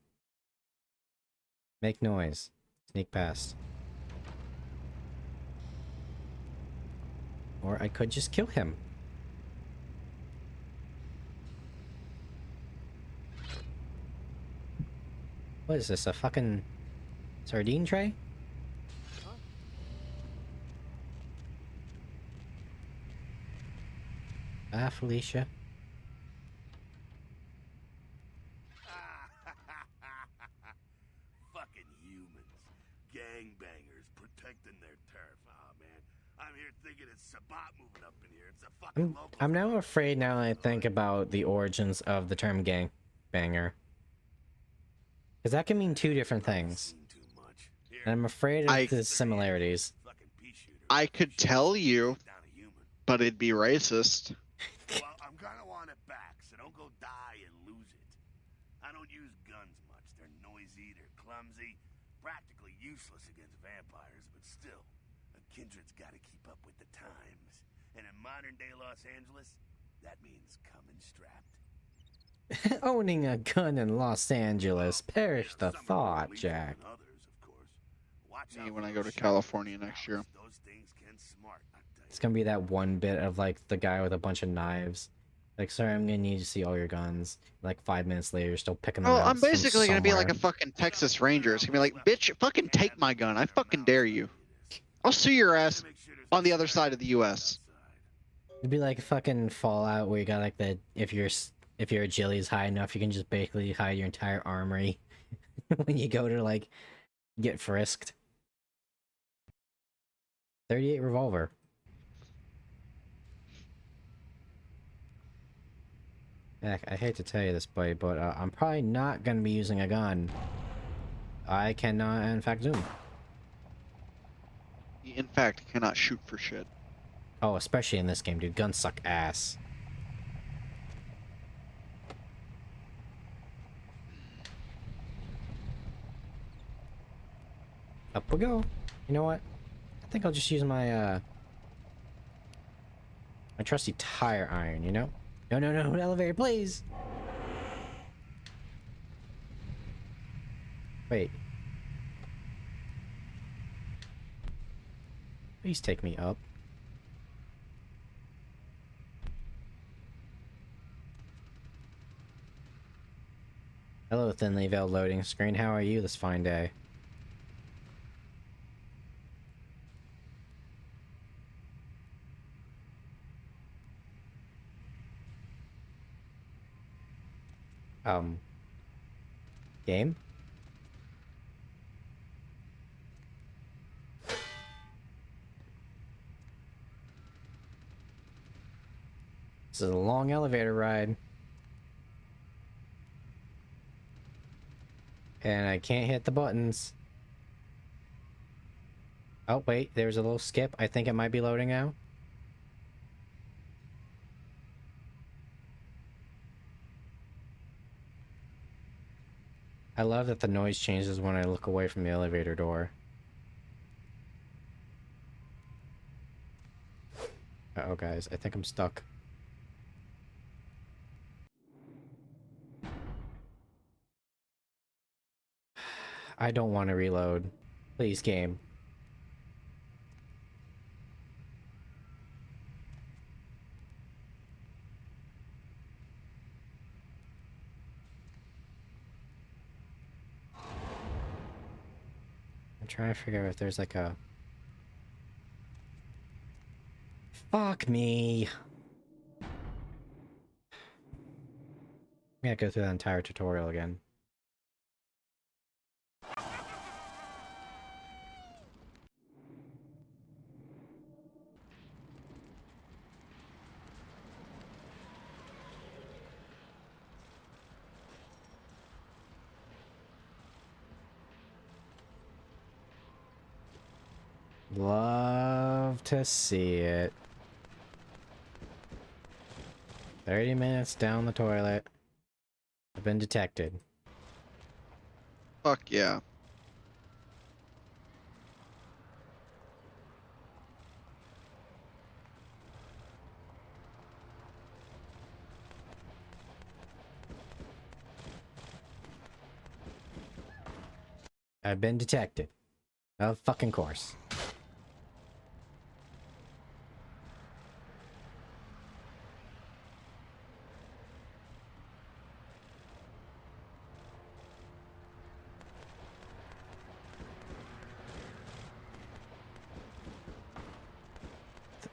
Make noise. Sneak past. Or I could just kill him. What is this, a fucking sardine tray? Ah, Felicia. Fucking humans. Gangbangers protecting their turf. Oh man. I'm here thinking it's Sabat moving up in here. It's a fucking local. I'm now afraid now that I think about the origins of the term gangbanger. Because that can mean 2 different things. And I'm afraid of the similarities. I could tell you, but it'd be racist. Well, I'm gonna want it back, so don't go die and lose it. I don't use guns much. They're noisy, they're clumsy, practically useless against vampires, but still, a kindred's gotta keep up with the times. And in modern-day Los Angeles, that means coming strapped. Owning a gun in Los Angeles. Perish the thought, Jack. Me when I go to California next year. It's gonna be that one bit of like the guy with a bunch of knives Like, sorry, I'm gonna need to see all your guns. Like 5 minutes later, you're still picking them Oh, out. I'm from basically gonna be like somewhere. a fucking Texas Ranger. It's gonna be like, bitch, fucking take my gun. I fucking dare you. I'll sue your ass on the other side of the U.S. It'd be like a fucking Fallout where you got like the if your agility is high enough, you can just basically hide your entire armory when you go to like get frisked. 38 revolver. Heck, I hate to tell you this, buddy, but I'm probably not gonna be using a gun. I cannot, in fact, zoom. He, in fact, cannot shoot for shit. Oh, especially in this game, dude. Guns suck ass. Up we go. You know what? I think I'll just use my my trusty tire iron, you know? No, no, no, elevator, please! Wait. Please take me up. Hello, thinly veiled loading screen. How are you this fine day? Game? This is a long elevator ride. And I can't hit the buttons. Oh, wait, there's a little skip. I think it might be loading now. I love that the noise changes when I look away from the elevator door. Uh-oh, guys. I think I'm stuck. I don't want to reload. Please, game. I'm trying to figure out if there's like a... Fuck me! I'm gonna go through that entire tutorial again. Love to see it. 30 minutes down the toilet. I've been detected. Fuck yeah. I've been detected. Of fucking course.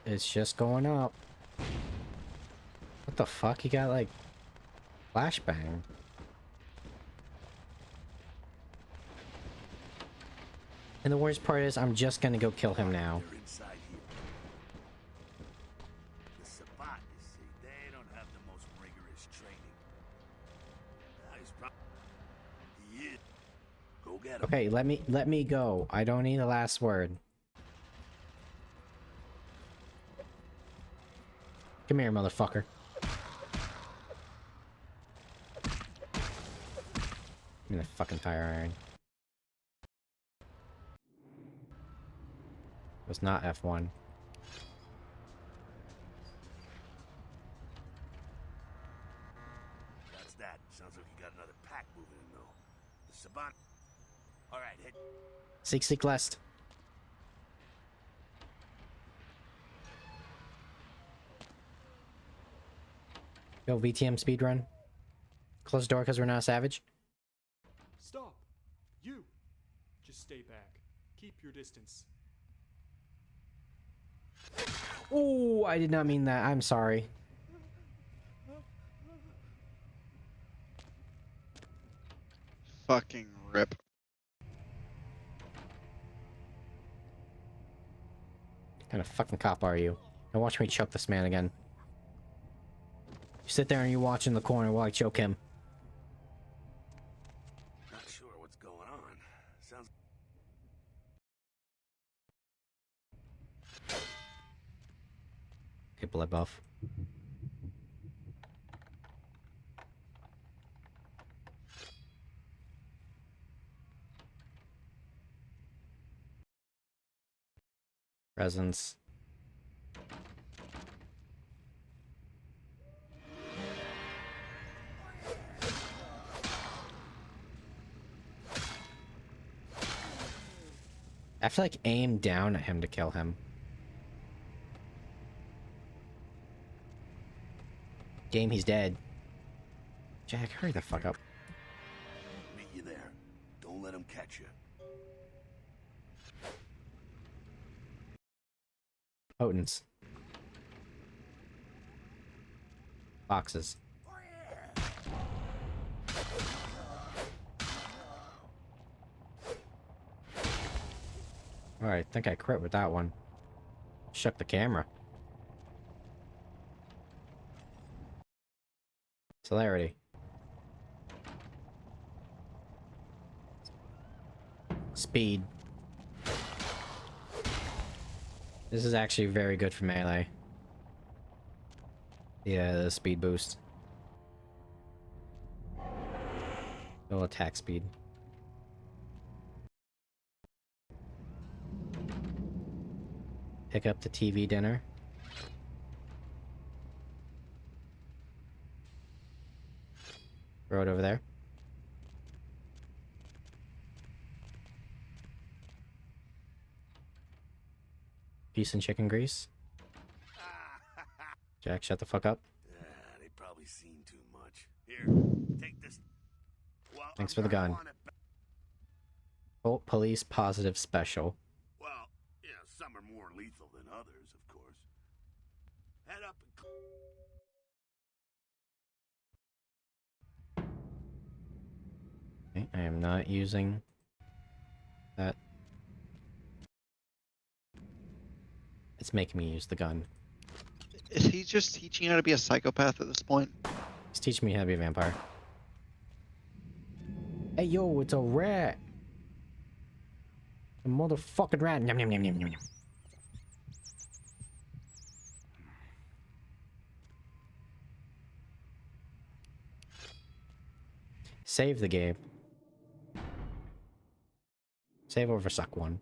It's just going up. What the fuck? He got like flashbang. And the worst part is I'm just gonna go kill him now. They're inside here. The Sabbat, you see, they don't have the most rigorous training. He's probably... He is. Go get him. Okay, let me go. I don't need the last word. Come here, motherfucker. Give me the fucking tire iron. It was not F1. That's that. Sounds like you got another pack moving in, though. The Sabbat... Alright, hit... Seek lest. Yo, VTM speedrun. Close the door because we're not a savage. Stop! You! Just stay back. Keep your distance. Oh, I did not mean that. I'm sorry. Fucking rip. What kind of fucking cop are you? Now watch me choke this man again. You sit there and you watch in the corner while I choke him. Not sure what's going on. Sounds. Okay, blood buff. Presence. I have to like aim down at him to kill him. Game, he's dead. Jack, hurry the fuck up. Meet you there. Don't let him catch you. Potence. Boxes. Alright, I think I crit with that one. Shook the camera. Celerity. Speed. This is actually very good for melee. Yeah, the speed boost. No attack speed. Pick up the TV dinner. Throw it over there. Piece and chicken grease. Jack, shut the fuck up. They probably seen too much. Here, take this. Well, Thanks I'm for the gonna gun. want it back. Oh, police positive special. Well, yeah, some are more lethal than others, of course. Head up and... Okay, I am not using that. It's making me use the gun. Is he just teaching you how to be a psychopath at this point? He's teaching me how to be a vampire. Hey, yo, it's a rat. A motherfucking rat. Yum, yum, yum, yum, yum, yum. Save the game. Save over suck one.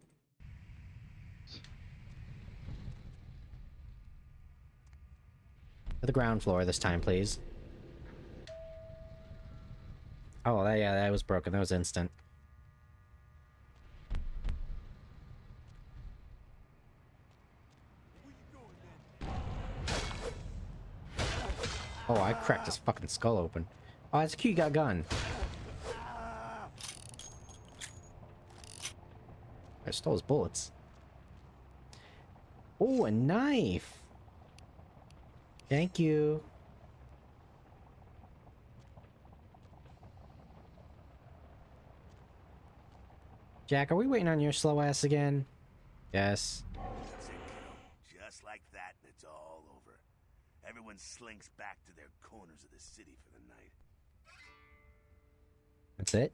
To the ground floor this time, please. Oh, yeah, that was broken. That was instant. Oh, I cracked his fucking skull open. Oh, that's cute. You got a gun. I stole his bullets. Oh, a knife. Thank you. Jack, are we waiting on your slow ass again? Yes. That's it, kiddo. Just like that, and it's all over. Everyone slinks back to their corners of the city for the night. That's it?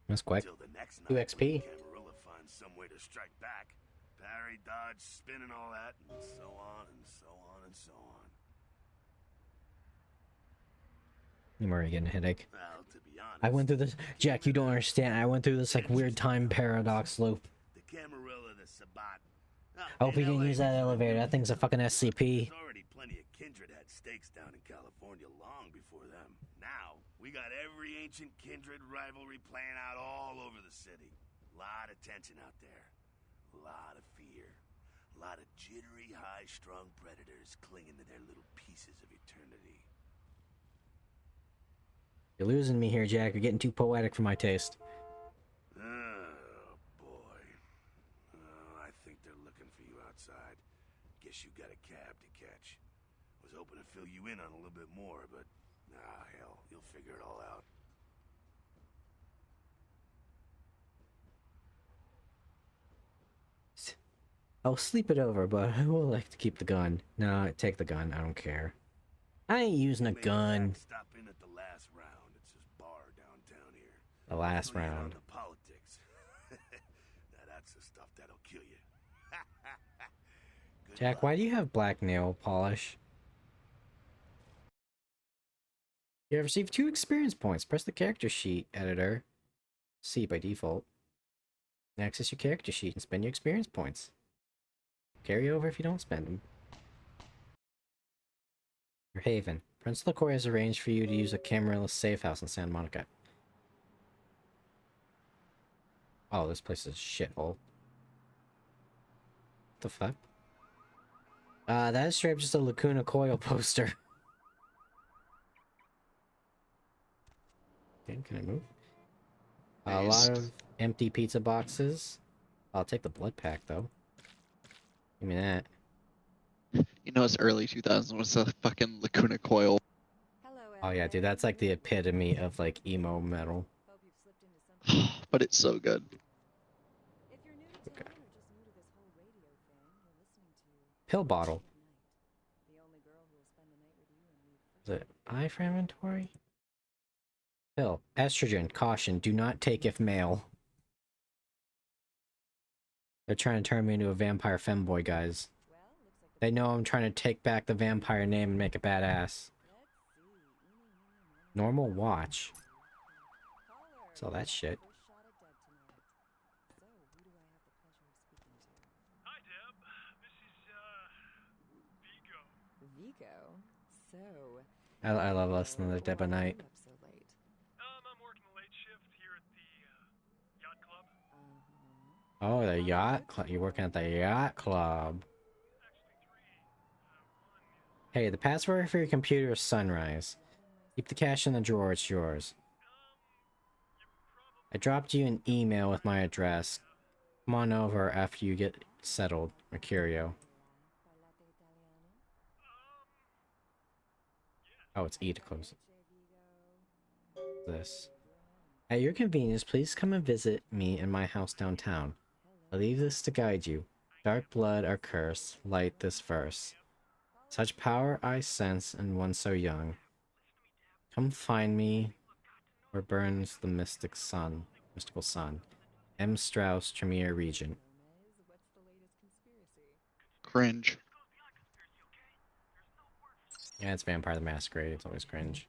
That's quick. Till the next 2 night, XP. when Camarilla finds some way to strike back. Parry, dodge, spin, and all that, and so on, and so on, and so on. I'm already getting a headache. Well, to be honest... I went through this... Jack, you don't understand. I went through this, like, weird time paradox loop. The Camarilla, the Sabat... I hope we can use that elevator. That thing's a fucking SCP. There's already plenty of kindred had stakes down in California long before them. Now, we got every ancient kindred rivalry playing out all over the city. Lot of tension out there. A lot of fear. A lot of jittery, high-strung predators clinging to their little pieces of eternity. You're losing me here, Jack. You're getting too poetic for my taste. Oh, boy. Oh, I think they're looking for you outside. Guess you got a cab to catch. Was hoping to fill you in on a little bit more, but... ah, hell, you'll figure it all out. I'll sleep it over, but I will like to keep the gun. No, take the gun. I don't care. I ain't using a gun. Stop in at the last round. It's this bar downtown here. The last Fill you in on round. the politics. Now that's the stuff that'll kill you. Good Jack, luck. why do you have black nail polish? You have received 2 experience points. Press the character sheet editor. C by default. Access your character sheet and spend your experience points. Carry over if you don't spend them. Your haven. Prince LaCour has arranged for you to use a cameraless safe house in Santa Monica. Oh, this place is a shithole. What the fuck? That is straight up just a Lacuna Coil poster. Okay, can I move? A lot of empty pizza boxes. I'll take the blood pack, though. Give me that. You know, it's early 2000s. What's a fucking Lacuna Coil? Oh yeah, dude, that's like the epitome of like emo metal. But it's so good. Okay. Pill bottle. Is it I for inventory? Pill. Estrogen. Caution. Do not take if male. They're trying to turn me into a vampire femboy, guys. They know I'm trying to take back the vampire name and make it badass. Normal watch. So that shit. Hi, Deb. This is, Vigo. So... I love listening to Deb at night. Up so late. I'm working the late shift here at the, yacht club. Oh, the yacht club. You're working at the yacht club. Hey, the password for your computer is Sunrise. Keep the cash in the drawer, it's yours. I dropped you an email with my address. Come on over after you get settled, Mercurio. Oh, it's E to close it. This. At your convenience, please come and visit me in my house downtown. I leave this to guide you. Dark blood or curse, light this verse. Such power I sense in one so young. Come find me where burns the mystical sun. M. Strauss, Tremere Regent. Cringe. Yeah, it's Vampire the Masquerade. It's always cringe.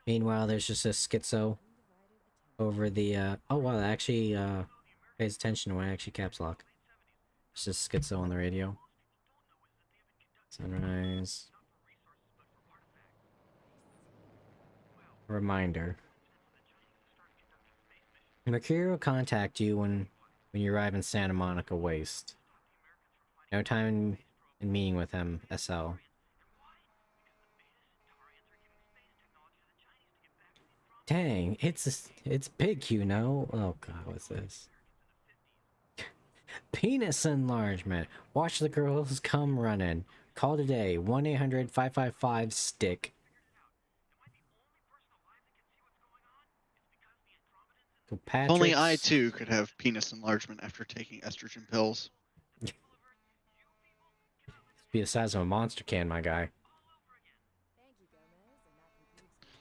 Meanwhile, there's just a schizo over the, oh wow, that actually, pays attention to when I actually caps lock. It's just schizo on the radio. Sunrise. Reminder. Mercury will contact you when you arrive in Santa Monica Waste. No time in meeting with him, SL. Dang, it's big, you know. Oh god, what's this? Penis enlargement. Watch the girls come running. Call today. 1-800-555-STICK. Only I too could have penis enlargement after taking estrogen pills. Be the size of a monster can, my guy.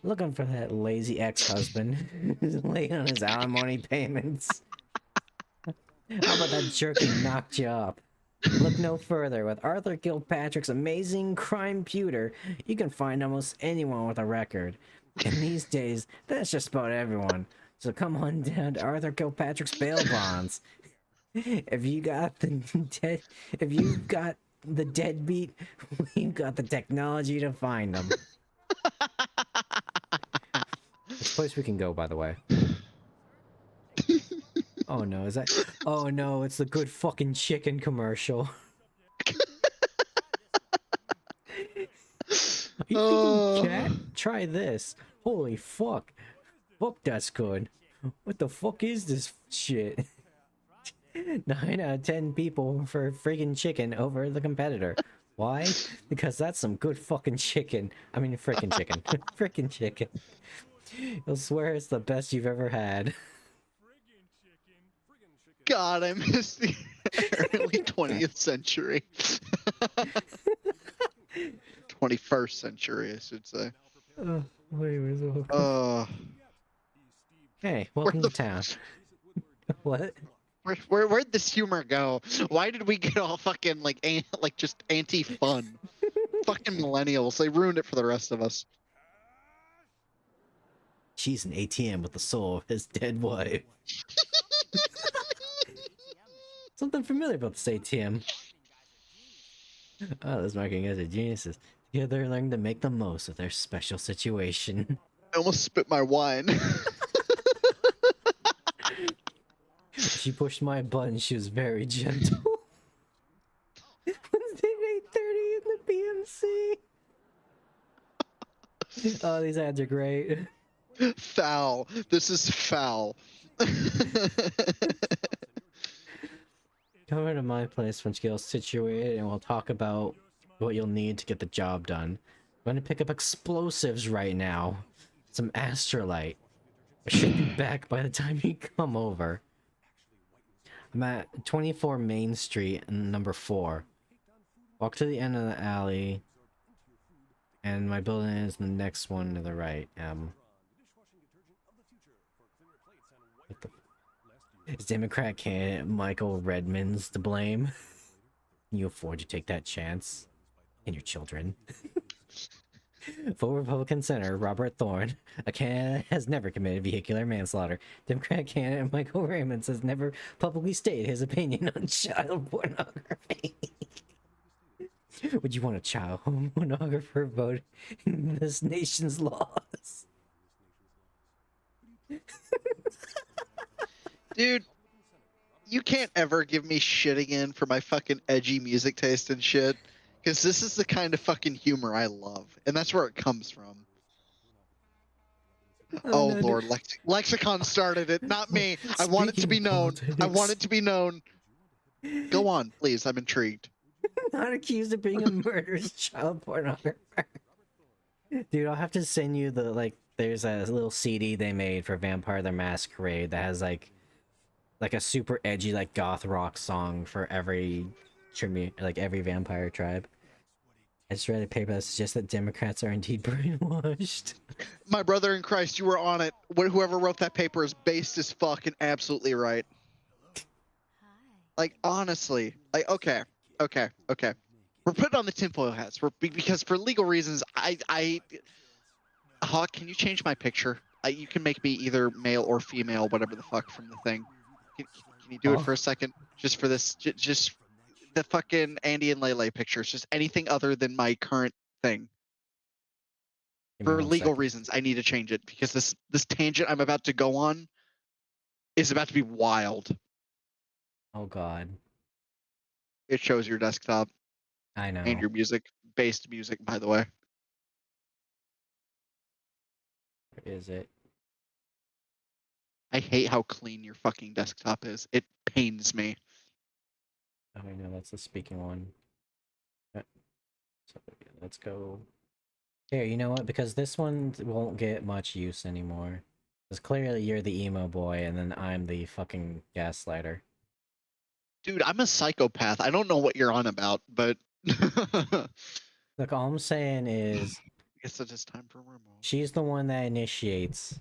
Looking for that lazy ex-husband laying on his alimony payments. How about that jerk who knocked you up? Look no further. With Arthur Kilpatrick's amazing crime pewter, you can find almost anyone with a record. And these days, that's just about everyone. So come on down to Arthur Kilpatrick's bail bonds. If you got the deadbeat, we've got the technology to find them. Which place we can go, by the way? Oh no, is that? Oh no, it's the good fucking chicken commercial. you Oh. thinking, chat? Try this. Holy fuck. Fuck, that's good. What the fuck is this shit? 9 out of 10 people for freaking chicken over the competitor. Why? Because that's some good fucking chicken. I mean, freaking chicken. Freaking chicken. You'll swear it's the best you've ever had. God, I miss the early 20th century. 21st century, I should say. Oh, wait, where's the hook? Hey, Where welcome the to town. What? where'd this humor go? Why did we get all fucking like just anti-fun? Fucking millennials, they ruined it for the rest of us. She's an ATM with the soul of his dead wife. Something familiar about this ATM. Oh, those marketing guys are geniuses. Together, they're learning to make the most of their special situation. I almost spit my wine. She pushed my button. She was very gentle. Wednesday, 8:30 in the BMC. Oh, these ads are great. Foul. This is foul. Come over to my place when Skill's situated, and we'll talk about what you'll need to get the job done. I'm going to pick up explosives right now. Some astrolite. I should be back by the time you come over. I'm at 24 Main Street, number 4. Walk to the end of the alley, and my building is the next one to the right. What the... Is Democrat candidate Michael Redmond's to blame? Can you afford to take that chance? And your children. For Republican Senator Robert Thorne, a candidate has never committed vehicular manslaughter. Democrat candidate Michael Raymond has never publicly stated his opinion on child pornography. Would you want a child pornographer vote in this nation's laws? Dude, you can't ever give me shit again for my fucking edgy music taste and shit. Because this is the kind of fucking humor I love. And that's where it comes from. Oh, no, Lord, Lexicon started it, not me. I want it to be known. I want it to be known. Go on, please. I'm intrigued. Not accused of being a murderous child pornographer. Dude, I'll have to send you the, like, there's a little CD they made for Vampire the Masquerade that has, like a super edgy, like, goth rock song for every every vampire tribe. I just read a paper that suggests that Democrats are indeed brainwashed. My brother in Christ, you were on it. Whoever wrote that paper is based as fuck and absolutely right. Like, honestly. Like, okay. We're putting on the tinfoil hats. Because for legal reasons, Hawk, can you change my picture? You can make me either male or female, whatever the fuck, from the thing. Can you do it for a second? Just for this, just the fucking Andy and Lele pictures. Just anything other than my current thing. For legal reasons, I need to change it because this tangent I'm about to go on is about to be wild. Oh God. It shows your desktop. I know. And your based music, by the way. Where is it? I hate how clean your fucking desktop is. It pains me. Oh, I know, that's the speaking one. So, let's go. Here, you know what? Because this one won't get much use anymore. Because clearly you're the emo boy, and then I'm the fucking gaslighter. Dude, I'm a psychopath. I don't know what you're on about, but... Look, all I'm saying is... I guess it is time for remote. She's the one that initiates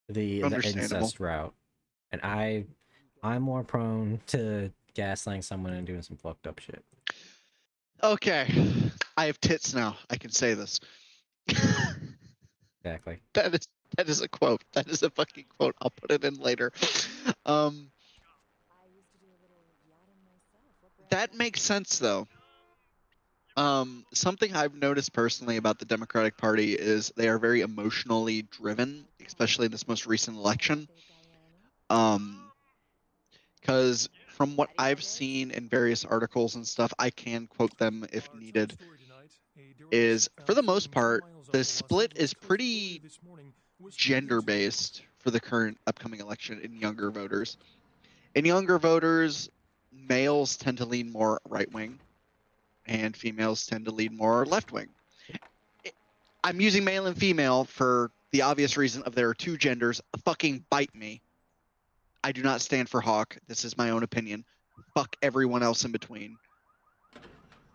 the incest route. And I'm more prone to gaslighting someone and doing some fucked up shit. Okay. I have tits now. I can say this. Exactly. That is a quote. That is a fucking quote. I'll put it in later. That makes sense though. Something I've noticed personally about the Democratic Party is they are very emotionally driven, especially in this most recent election. Because from what I've seen in various articles and stuff, I can quote them if needed. is, for the most part, the split is pretty gender-based for the current upcoming election in younger voters. In younger voters, males tend to lean more right-wing, and females tend to lean more left-wing. I'm using male and female for the obvious reason of there are two genders. Fucking bite me. I do not stand for Hawk. This is my own opinion. Fuck everyone else in between.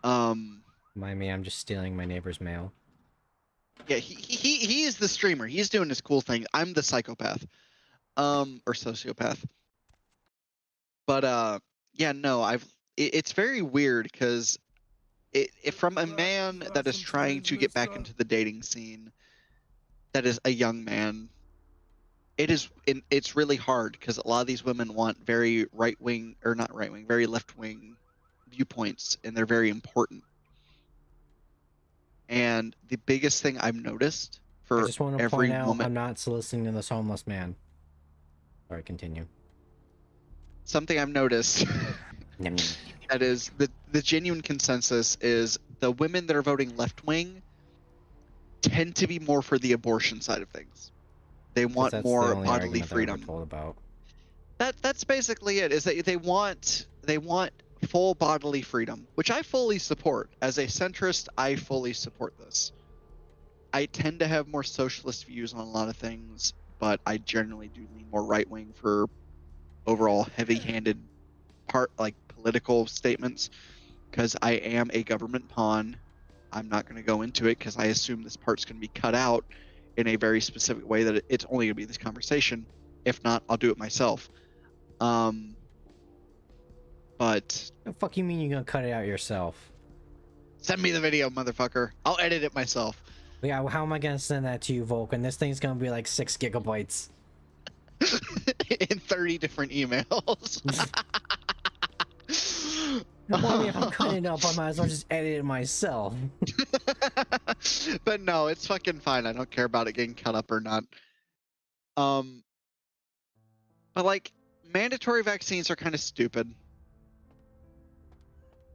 Mind me, I'm just stealing my neighbor's mail. Yeah, he is the streamer. He's doing his cool thing. I'm the psychopath. Or sociopath. But yeah, no, it's very weird because from a man that is trying to get back into the dating scene, that is a young man, it's really hard because a lot of these women want very right-wing, or not right-wing, very left-wing viewpoints, and they're very important. And the biggest thing I've noticed for I just want to every point out, woman, I'm not soliciting to this homeless man. Sorry, continue. something I've noticed that is the genuine consensus is the women that are voting left-wing tend to be more for the abortion side of things. They want That's more the only bodily argument that I ever freedom. told about. That's basically it. Is that they want full bodily freedom, which I fully support. As a centrist, I fully support this. I tend to have more socialist views on a lot of things, but I generally do lean more right wing for overall heavy-handed political statements, because I am a government pawn. I'm not going to go into it because I assume this part's going to be cut out in a very specific way that it's only going to be this conversation. If not, I'll do it myself. But The fuck you mean you're gonna cut it out yourself? send me the video, motherfucker. I'll edit it myself. Yeah, how am I gonna send that to you, Vulcan? This thing's gonna be like 6 gigabytes. In 30 different emails. Well, I mean, if I'm cutting it up, I might as well just edit it myself. But no, it's fucking fine. I don't care about it getting cut up or not. But like, mandatory vaccines are kind of stupid.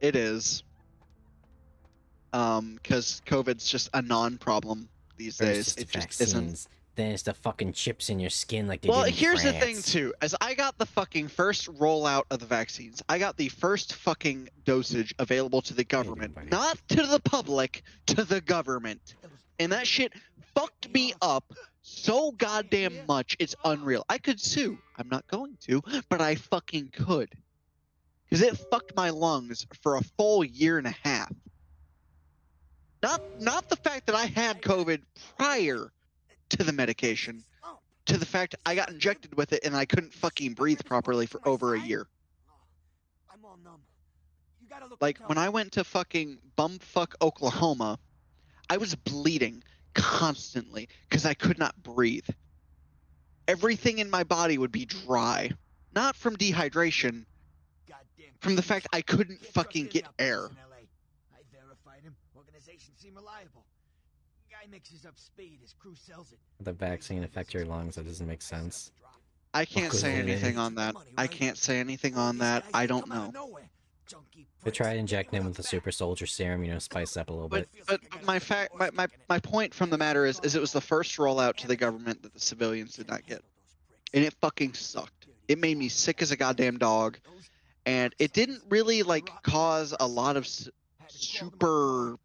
It is. Because COVID's just a non-problem these days. It just isn't. Then it's the fucking chips in your skin like they Well, did in here's the thing France. too. As I got the fucking first rollout of the vaccines, I got the first fucking dosage available to the government, buddy? not to the public, to the government. And that shit fucked me up so goddamn much, it's unreal. I could sue. I'm not going to, but I fucking could. Because it fucked my lungs for a full year and a half. Not the fact that I had COVID prior to the medication, to the fact I got injected with it and I couldn't fucking breathe properly for over a year. Like, when I went to fucking bumfuck Oklahoma, I was bleeding constantly because I could not breathe. Everything in my body would be dry. Not from dehydration, from the fact I couldn't fucking get air. I verified him. Organization seem reliable. Guy mixes up speed. His crew sells it. The vaccine affect your lungs. That doesn't make sense. I can't say anything on that. I can't say anything on that. I don't know. They tried injecting him with the super soldier serum, you know, spice up a little bit. But my point from the matter is it was the first rollout to the government that the civilians did not get. And it fucking sucked. It made me sick as a goddamn dog. And it didn't really, like, cause a lot of super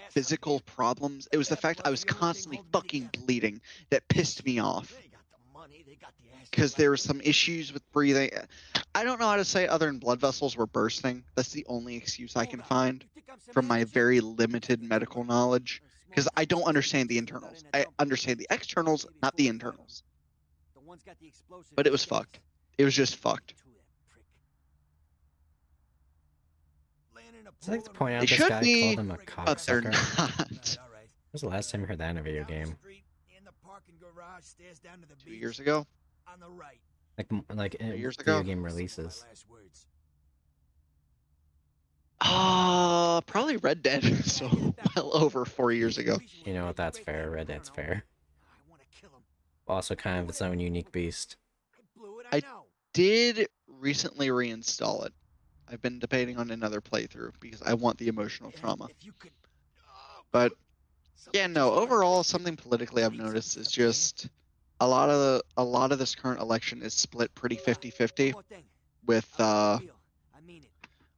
physical problems. It was the fact I was constantly fucking bleeding that pissed me off. Because there were some issues with breathing. I don't know how to say other than blood vessels were bursting. That's the only excuse I can find from my very limited medical knowledge. Because I don't understand the internals. I understand the externals, not the internals. But it was fucked. It was just fucked. I'd like to point out It this should guy be, called him a but they're cocksucker. When not. was the last time you heard that in a video game? 2 years ago? Like in 3 years video ago? game releases. Probably Red Dead. So well over 4 years ago. You know what? That's fair. Red Dead's fair. Also, kind of its own unique beast. I did recently reinstall it. I've been debating on another playthrough because I want the emotional trauma. But yeah, no. Overall, something politically I've noticed is just a lot of this current election is split pretty 50-50 with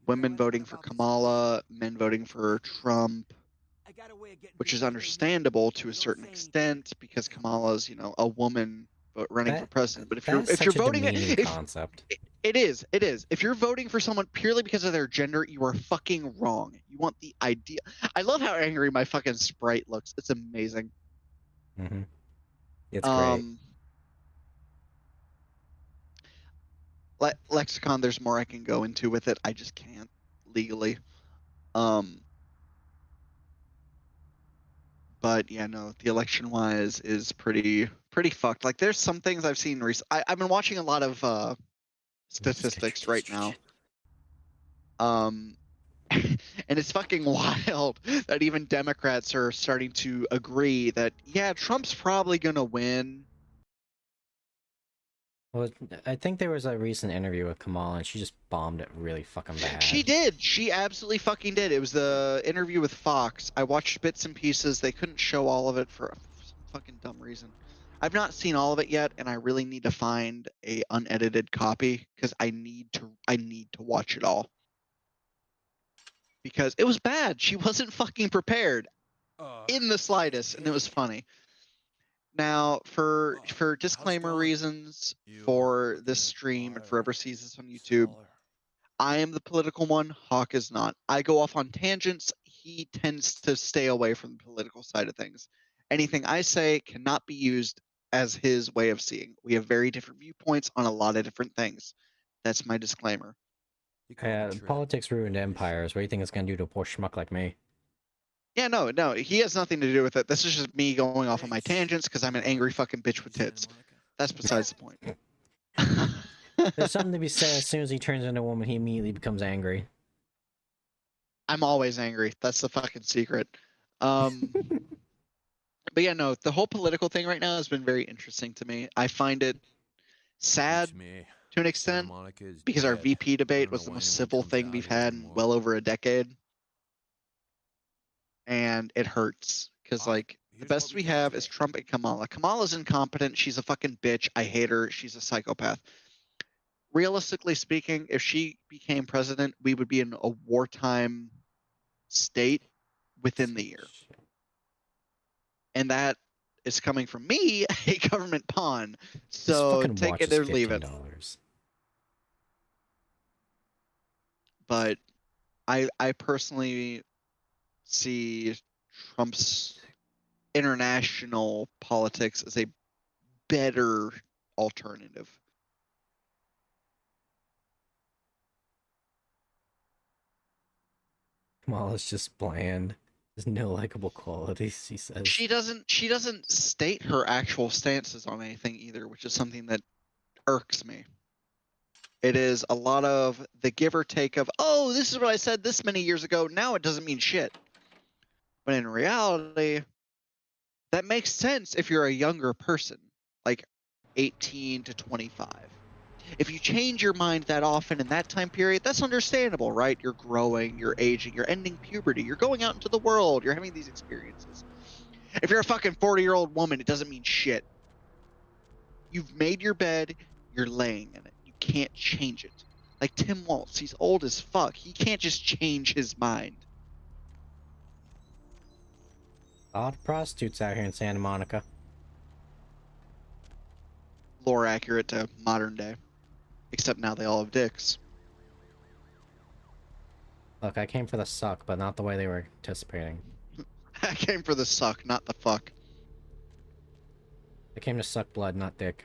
women voting for Kamala, men voting for Trump, which is understandable to a certain extent because Kamala's, a woman running for That president. But that is if you're such a voting, demeaning if concept. it is, it is. If you're voting for someone purely because of their gender, you are fucking wrong. You want the idea. I love how angry my fucking sprite looks. It's amazing. Hmm. It's great. Lexicon, there's more I can go into with it. I just can't legally. Um, but yeah, no, the election wise is pretty fucked. Like, there's some things I've seen recently. I've been watching a lot of statistics right now. Um, and it's fucking wild that even Democrats are starting to agree that yeah, Trump's probably gonna win. Well, I think there was a recent interview with Kamala, and she just bombed it really fucking bad. She did. She absolutely fucking did. It was the interview with Fox. I watched bits and pieces. They couldn't show all of it for some fucking dumb reason. I've not seen all of it yet, and I really need to find a unedited copy because I need to watch it all. Because it was bad. She wasn't fucking prepared in the slightest, and it was funny. Now, for disclaimer reasons for this stream and for whoever sees this on YouTube, I am the political one. Hawk is not. I go off on tangents. He tends to stay away from the political side of things. Anything I say cannot be used as his way of seeing. We have very different viewpoints on a lot of different things. That's my disclaimer. Politics ruined empires. What do you think it's gonna do to a poor schmuck like me? Yeah, no, he has nothing to do with it. This is just me going off on my tangents because I'm an angry fucking bitch with tits. That's besides the point. There's something to be said. As soon as he turns into a woman, he immediately becomes angry. I'm always angry. That's the fucking secret. But yeah, no, the whole political thing right now has been very interesting to me. I find it sad to an extent because our VP debate was the most civil thing we've had in well over a decade. And it hurts because, like, the best we have is Trump and Kamala. Kamala's incompetent. She's a fucking bitch. I hate her. She's a psychopath. Realistically speaking, if she became president, we would be in a wartime state within the year. And that is coming from me, a government pawn. So take it or leave it. But I personally see Trump's international politics as a better alternative. Kamala's just bland. There's no likable qualities, he says. She doesn't state her actual stances on anything either, which is something that irks me. It is a lot of the give or take of, oh, this is what I said this many years ago. Now it doesn't mean shit. But in reality, that makes sense if you're a younger person, like 18 to 25. If you change your mind that often in that time period, that's understandable, right? You're growing, you're aging, you're ending puberty, you're going out into the world, you're having these experiences. If you're a fucking 40-year-old woman, it doesn't mean shit. You've made your bed, you're laying in it. You can't change it. Like Tim Waltz, he's old as fuck. He can't just change his mind. A lot of prostitutes out here in Santa Monica. Lore accurate to modern day. Except now they all have dicks. Look, I came for the suck, but not the way they were anticipating. I came for the suck, not the fuck. I came to suck blood, not dick.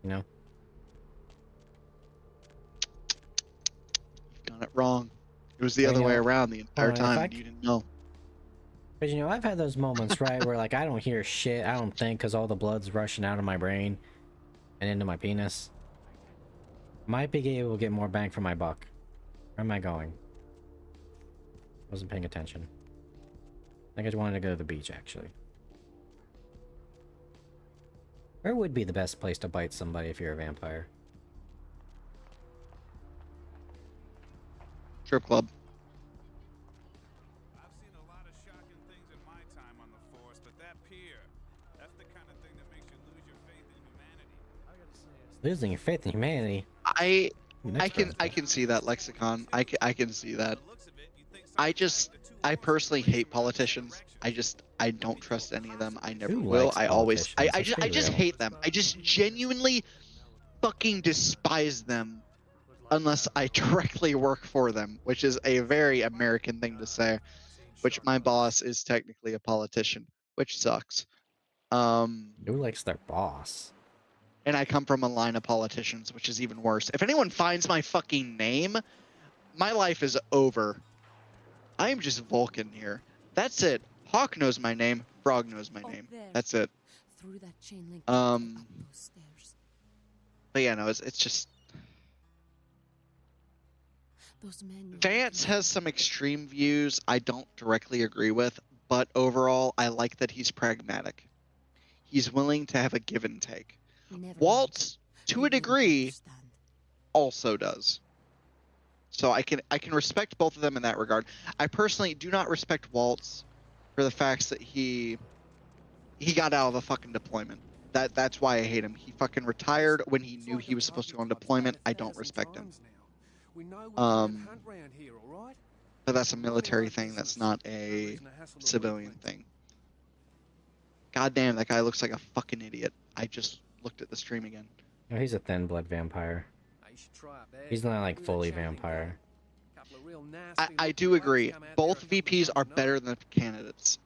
You know? You've got it wrong. It was the other way around the entire time, and you didn't know. Because, you know, I've had those moments, right, where, like, I don't hear shit, I don't think, because all the blood's rushing out of my brain and into my penis. Might be able to get more bang for my buck. Where am I going? Wasn't paying attention. I think I just wanted to go to the beach, actually. Where would be the best place to bite somebody if you're a vampire? Strip club. I've seen a lot of shocking things in my Losing your faith in humanity. I Next can president. see that lexicon. I can see that. I personally hate politicians. I don't trust any of them. I never Who will. likes politicians? Let's I be just real. hate them. I just genuinely fucking despise them unless I directly work for them, which is a very American thing to say, which my boss is technically a politician, which sucks. Who likes their boss? And I come from a line of politicians, which is even worse. If anyone finds my fucking name, my life is over. I am just Vulcan here. That's it. Hawk knows my name. Frog knows my name. That's it. Through that chain link Um, gateway up those stairs. But yeah, no, it's just Those men you're Vance looking has some extreme views I don't directly agree with, but overall I like that he's pragmatic. He's willing to have a give and take. Never mind. Waltz, You to a won't degree, understand. also does. So I can respect both of them in that regard. I personally do not respect Waltz for the facts that he got out of a fucking deployment. That's why I hate him. He fucking retired when he knew he was supposed to go on deployment. I don't respect him. But that's a military thing. That's not a civilian thing. God damn, that guy looks like a fucking idiot. I just looked at the stream again. Oh, he's a thin blood vampire. He's not like fully vampire. I do agree. Both VPs are better than the candidates.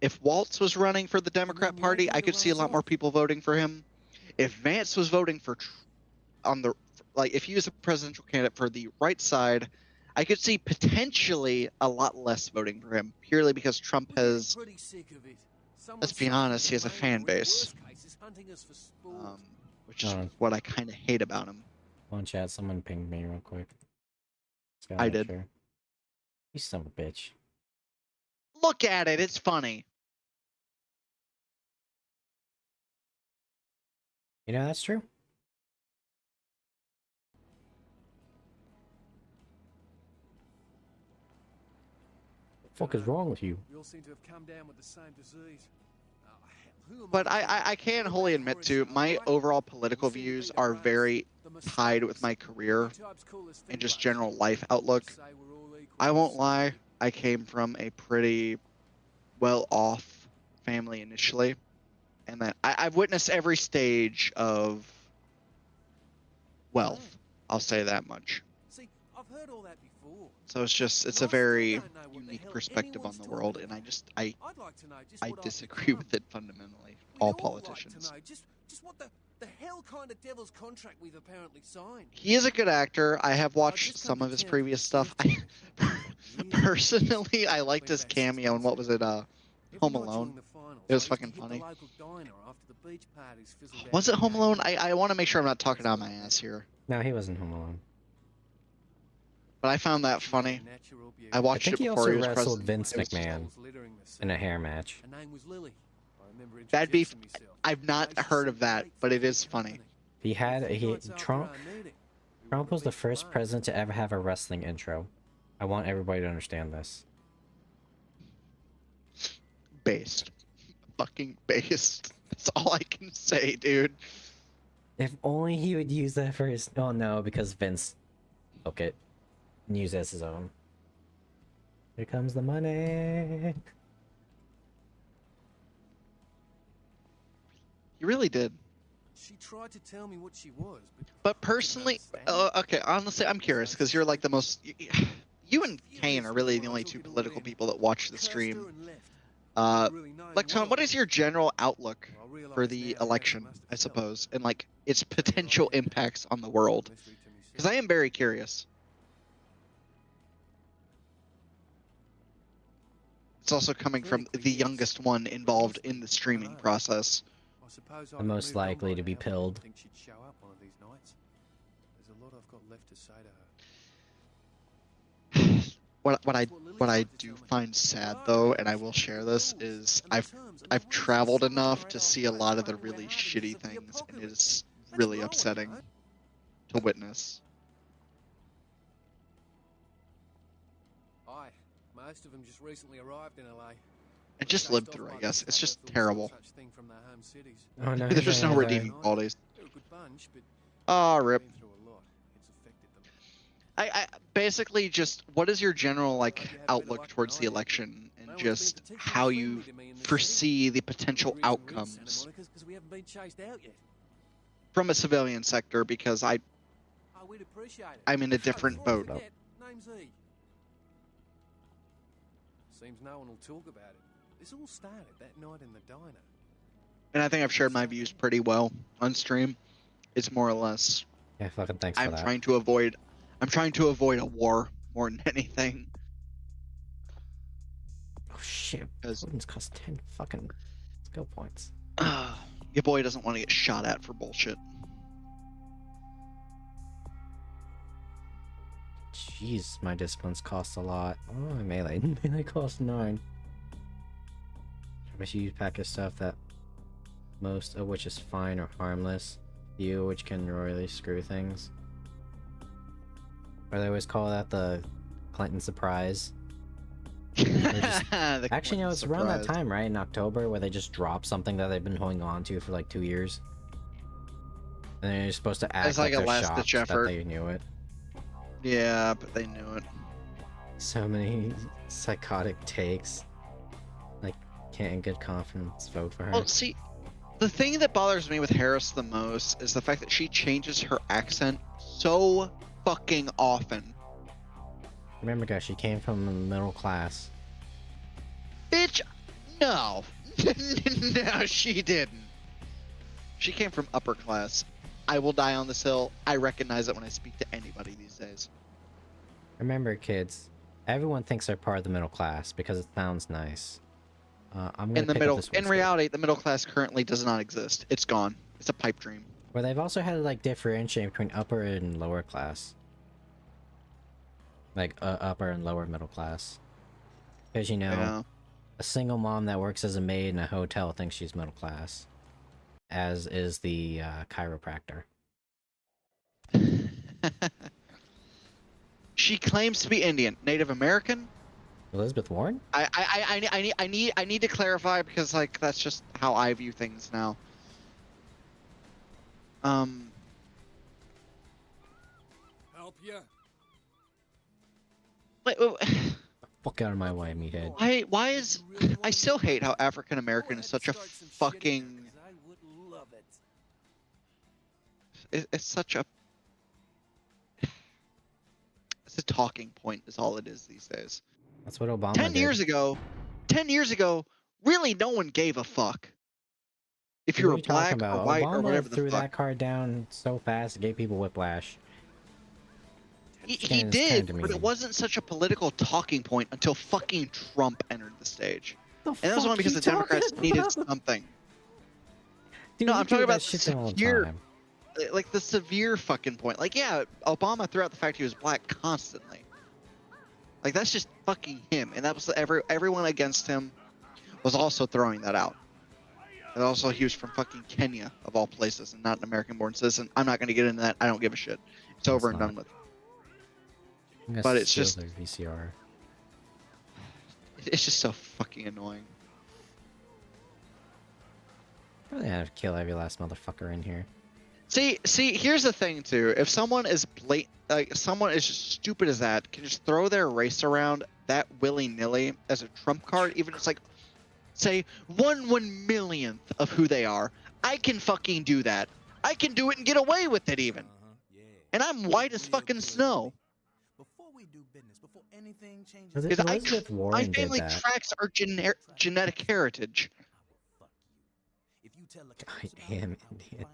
If Waltz was running for the Democrat Party, I could see a lot more people voting for him. If Vance was voting for if he was a presidential candidate for the right side, I could see potentially a lot less voting for him, purely because Trump has, let's be honest, he has a fan base, which is what I kind of hate about him. Come on, chat. Someone pinged me real quick. I did. Sure. You son of a bitch. Look at it. It's funny. You know, that's true. What the fuck is wrong with you? We all seem to have come down with the same disease. But I can wholly admit to, my overall political views are very tied with my career and just general life outlook. I won't lie, I came from a pretty well-off family initially, and that I've witnessed every stage of wealth. I'll say that much. See, I've heard all that before. So it's a very unique perspective on the world, and I disagree with it fundamentally. All politicians. Like just what the hell kind of devil's contract we've apparently signed. He is a good actor. I have watched some of his previous stuff. Personally, I liked his cameo in what was it, Home Alone. It was fucking funny. Was it Home Alone? I want to make sure I'm not talking out my ass here. No, he wasn't Home Alone. But I found that funny. I I watched think it he before also he was wrestled president. Vince McMahon in a hair match. Her name was Lily. I remember That'd be. introducing myself. I've not heard of that, but it is funny. Trump was the first president to ever have a wrestling intro. I want everybody to understand this. Based. Fucking based. That's all I can say, dude. If only he would use that for his... Oh no, because Vince took it and used it as his own. Here comes the money. He really did. She tried to tell me what she was, But personally, okay, honestly, I'm curious because you're like the most. You and Kane are really the only two political people that watch the stream. Lexon, what is your general outlook for the election, I suppose, and like its potential impacts on the world? Because I am very curious. It's also coming from the youngest one involved in the streaming process. The most likely to be pilled. Think she'd show up one of these nights. There's a lot I've got left to say to her. What I do find sad though, and I will share this, is I've traveled enough to see a lot of the really shitty things, and it is really upsetting to witness. Aye, most of them just recently arrived in LA. And just lived through, I guess. It's just terrible. Oh no, There's just no redeeming qualities. good bunch, but Ah, they've rip. been through a lot. It's affected them. I basically just, what is your general like Glad you had a bit of outlook luck towards the tonight. election No and one's been just particularly how you friendly to me in this foresee the city. potential Only reason we're in outcomes Santa Monica's 'cause we haven't been chased out yet. from a civilian sector? Because Oh, we'd appreciate it. I'm in a Oh, different before I boat. forget, name's E. Seems no one will talk about it. This all started that night in the diner. And I think I've shared my views pretty well on stream. It's more or less Yeah, fucking thanks for I'm that. trying to avoid a war more than anything. Oh shit. Because Wounds cost 10 fucking skill points. your boy doesn't want to get shot at for bullshit. Jeez, my disciplines cost a lot. Oh, melee. Melee costs 9. I wish you use pack of stuff that most of which is fine or harmless. Few of which can royally screw things. Or they always call that the Clinton surprise. Actually, no, it's around that time, right? In October, where they just drop something that they've been holding on to for like 2 years. And then you're supposed to act It's like a they're last-ditch shocked effort. that they knew it. Yeah, but they knew it. So many psychotic takes. Like, can't in good confidence vote for her. Well, see, the thing that bothers me with Harris the most is the fact that she changes her accent so fucking often. Remember, guys, she came from the middle class. Bitch, no. No, she didn't. She came from upper class. I will die on this hill. I recognize it when I speak to anybody these days. Remember, kids, everyone thinks they're part of the middle class because it sounds nice. I'm gonna pick up this in reality, the middle class currently does not exist. It's gone. It's a pipe dream. Where they've also had to like differentiate between upper and lower class. Like upper and lower middle class. Because you know, Yeah. a single mom that works as a maid in a hotel thinks she's middle class. As is the chiropractor. She claims to be Indian, Native American. Elizabeth Warren? I need to clarify because like that's just how I view things now. Help you? Wait, Fuck out of my way, meathead. why is I still hate how African American is such a fucking it's such a it's a talking point is all it is these days. That's what Obama 10 did. years ago, really no one gave a fuck. If you were black or white Obama or whatever the threw fuck. that card down so fast it gave people whiplash. He did, but it wasn't such a political talking point until fucking Trump entered the stage. And that was only because the Democrats needed something. Dude, No, I'm talking about shit the all the severe, time. like the severe fucking point. Like, yeah, Obama threw out the fact he was black constantly. Like, that's just fucking him. And that was everyone against him was also throwing that out. And also, he was from fucking Kenya, of all places, and not an American-born citizen. I'm not going to get into that. I don't give a shit. It's over and done with. But it's just VCR. It's just so fucking annoying. Probably have to kill every last motherfucker in here. See, here's the thing too. If someone is someone is just stupid as that, can just throw their race around that willy-nilly as a trump card, even if it's like, say, 1/1,000,000th of who they are, I can fucking do that. I can do it and get away with it even. And I'm white as fucking snow. Because my family tracks our genetic heritage. I am Indian.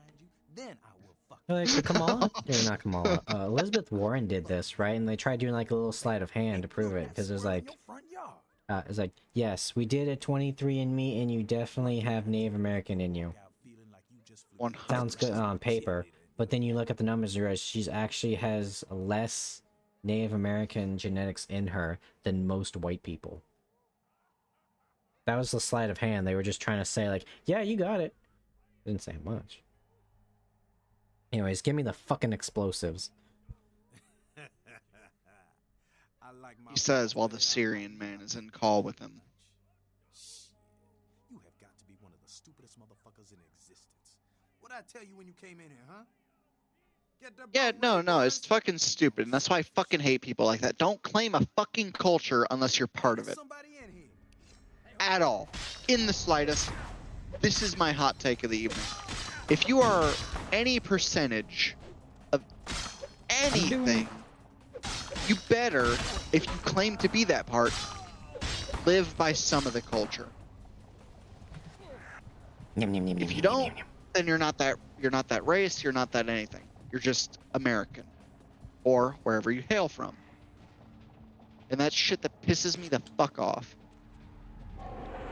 Like Kamala, not Kamala. Elizabeth Warren did this, right? And they tried doing like a little sleight of hand to prove it, because it was like, yes, we did a 23andMe, and you definitely have Native American in you. 100%. Sounds good on paper, but then you look at the numbers, you realize she's actually has less Native American genetics in her than most white people. That was the sleight of hand. They were just trying to say like, yeah, you got it. Didn't say much. Anyways, give me the fucking explosives. He says while the Syrian man is in call with him. You have got to be one of the stupidest motherfuckers in existence. What'd I tell you when you came in here, huh? Get the Yeah, boat no, ready, no, boys. it's fucking stupid, and that's why I fucking hate people like that. Don't claim a fucking culture unless you're part of There's it. somebody in here. At all. In the slightest. This is my hot take of the evening. If you are any percentage of anything, you better, if you claim to be that part, live by some of the culture. If you don't, then you're not that race, you're not that anything. You're just American. Or wherever you hail from. And that's shit that pisses me the fuck off.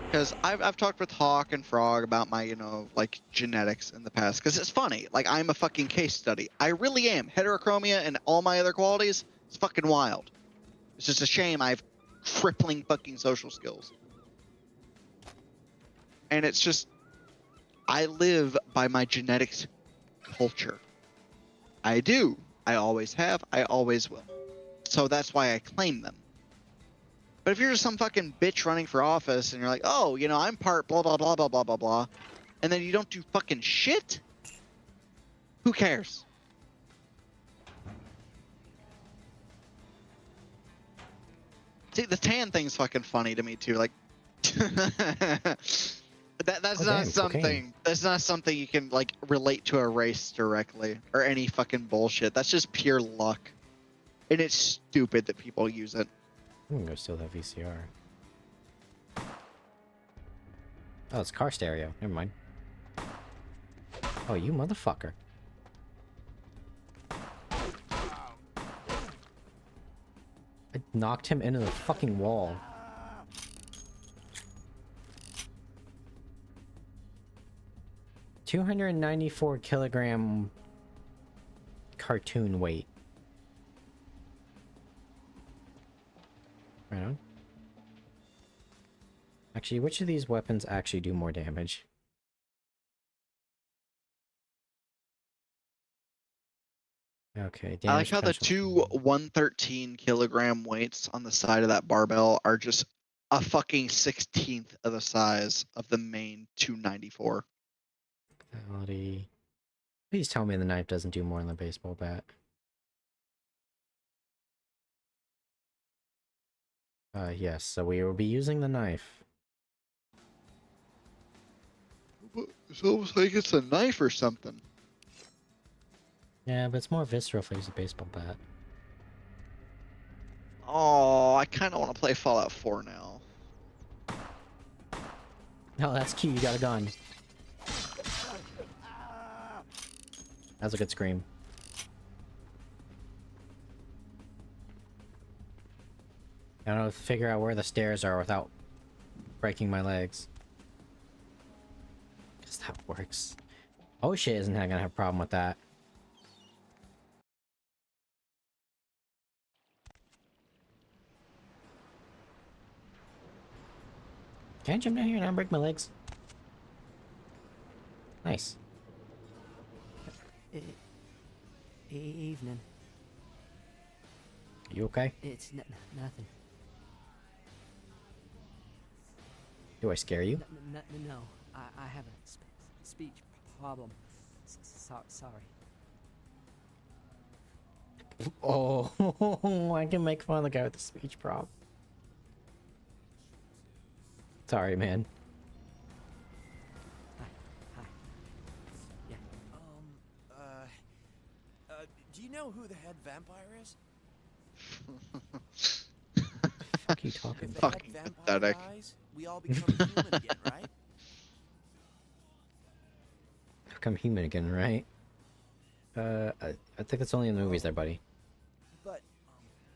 Because I've talked with Hawk and Frog about my, like, genetics in the past. Because it's funny. Like, I'm a fucking case study. I really am. Heterochromia and all my other qualities, it's fucking wild. It's just a shame I have crippling fucking social skills. And it's just, I live by my genetics culture. I do. I always have. I always will. So that's why I claim them. But if you're just some fucking bitch running for office and you're like, oh, I'm part blah, blah, blah, blah, blah, blah, blah, and then you don't do fucking shit, who cares? See, the tan thing's fucking funny to me too. Like, that's not something. Cocaine. That's not something you can like relate to a race directly or any fucking bullshit. That's just pure luck, and it's stupid that people use it. I'm gonna go steal that VCR. Oh, it's car stereo. Never mind. Oh, you motherfucker. I knocked him into the fucking wall. $294 kilogram cartoon weight. Right on. Actually, which of these weapons actually do more damage? Okay, I like damage how the potential. two 113 kilogram weights on the side of that barbell are just a fucking 16th of the size of the main 294. Quality. Please tell me the knife doesn't do more than the baseball bat. Yes, so we will be using the knife. It's almost like it's a knife or something. Yeah, but it's more visceral if I use a baseball bat. Oh, I kind of want to play Fallout 4 now. Oh, that's cute, you got a gun. That's a good scream. I don't know, figure out where the stairs are without breaking my legs. Guess that works. Oh shit, isn't gonna have a problem with that. Can I jump down here and not break my legs? Nice. Evening. You okay? It's nothing. Do I scare you? No, I have a speech problem. Sorry. Oh, I can make fun of the guy with the speech problem. Sorry, man. Hi. Yeah. Do you know who the head vampire is? Fuck you talking? If the Fucking head vampire pathetic. dies, we all become human again, right? Become human again, right? I think it's only in the movies there, buddy. But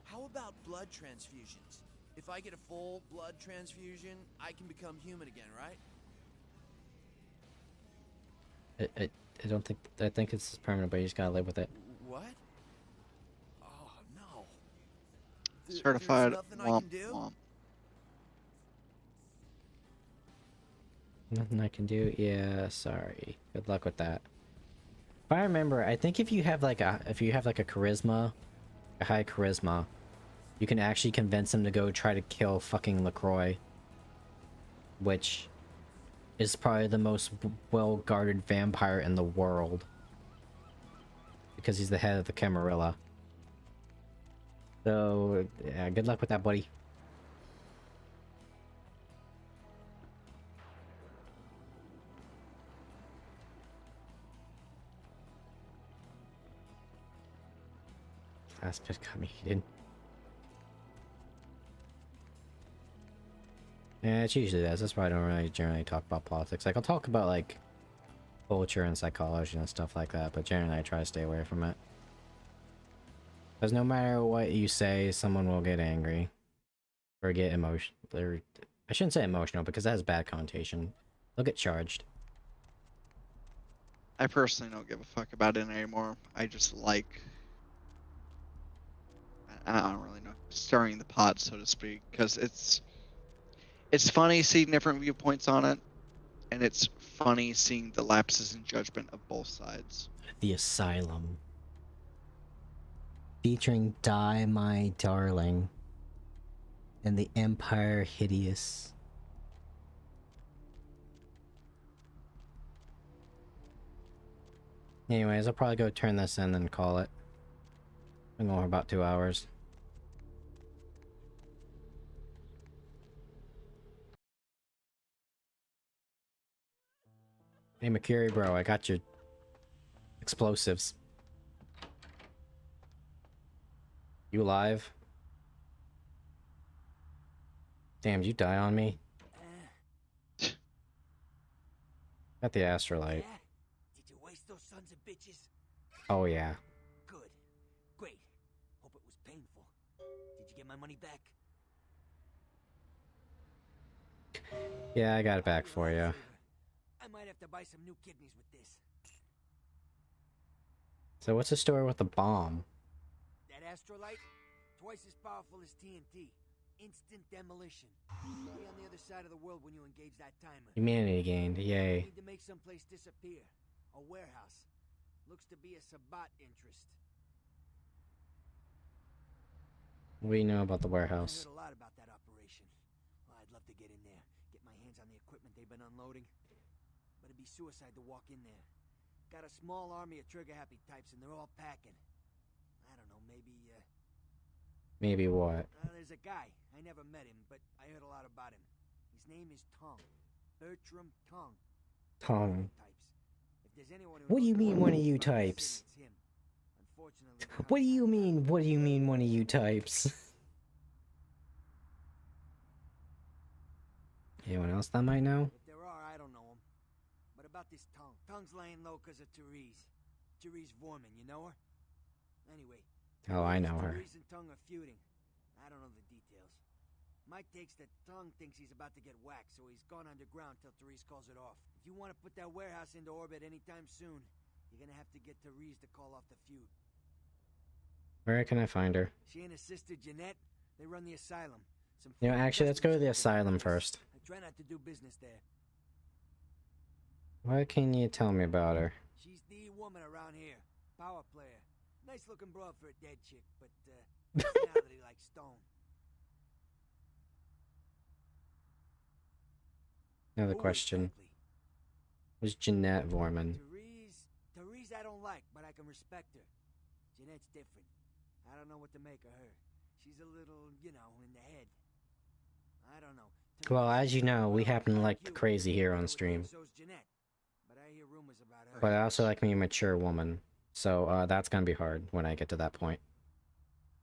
how about blood transfusions? If I get a full blood transfusion, I can become human again, right? I don't think... I think it's permanent, but you just gotta live with it. What? Oh, no. Certified There's nothing I womp can do? womp. Nothing I can do? Yeah, sorry. Good luck with that. If I remember, I think if you have like a charisma, a high charisma, you can actually convince him to go try to kill fucking LaCroix. Which is probably the most well-guarded vampire in the world. Because he's the head of the Camarilla. So, yeah, good luck with that, buddy. Last bit got me heated. Yeah, it usually does. That's why I don't really generally talk about politics. Like, I'll talk about, like, culture and psychology and stuff like that, but generally I try to stay away from it. Because no matter what you say, someone will get angry. Or get emotional. I shouldn't say emotional, because that has bad connotation. They'll get charged. I personally don't give a fuck about it anymore. I just like... I don't really know. Stirring the pot, so to speak. Because it's funny seeing different viewpoints on it. And it's funny seeing the lapses in judgment of both sides. The Asylum. Featuring Die My Darling. And the Empire Hideous. Anyways, I'll probably go turn this in and call it. Been going for about 2 hours. Hey, Mercury bro, I got your explosives. You alive? Damn, did you die on me? Got the astrolite. Yeah? Did you waste those sons of bitches? Oh yeah. Good. Great. Hope it was painful. Did you get my money back? Yeah, I got it back for you. I might have to buy some new kidneys with this. So what's the story with the bomb? That astrolite? Twice as powerful as TNT. Instant demolition. Be on the other side of the world when you engage that timer. Humanity gained, yay. Need to make someplace disappear. A warehouse. Looks to be a Sabbat interest. What do you know about the warehouse? I heard a lot about that operation. Well, I'd love to get in there, get my hands on the equipment they've been unloading. But it'd be suicide to walk in there. Got a small army of trigger-happy types, and they're all packing. I don't know, maybe, Maybe what? there's a guy. I never met him, but I heard a lot about him. His name is Tong. Bertram Tong. Tong. If there's anyone who What do you knows mean more one of you about the city, types? it's him. Unfortunately, What do you mean, what do you mean one of you types? Anyone else that might know? If there are, I don't know him. But about this Tong. Tong's laying low because of Therese. Therese Vorman, you know her? Anyway. Oh, I know her. Therese and Tong are feuding. I don't know the details. Mike takes that Tong thinks he's about to get whacked, so he's gone underground till Therese calls it off. If you want to put that warehouse into orbit anytime soon, you're gonna have to get Therese to call off the feud. Where can I find her? She and her sister Jeanette, they run the asylum. You know, actually, let's go to the asylum first. I try not to do business there. What can you tell me about her? She's the woman around here. Power player. Nice looking broad for a dead chick, but personality like stone. Another question. Who's Jeanette Vorman? Therese I don't like, but I can respect her. Jeanette's different. I don't know what to make of her. She's a little, you know, in the head. I don't know. Well, as you know, we happen to like the crazy here on stream. So's Jeanette, but I hear rumors about her. But I also like me a mature woman. So, that's gonna be hard when I get to that point.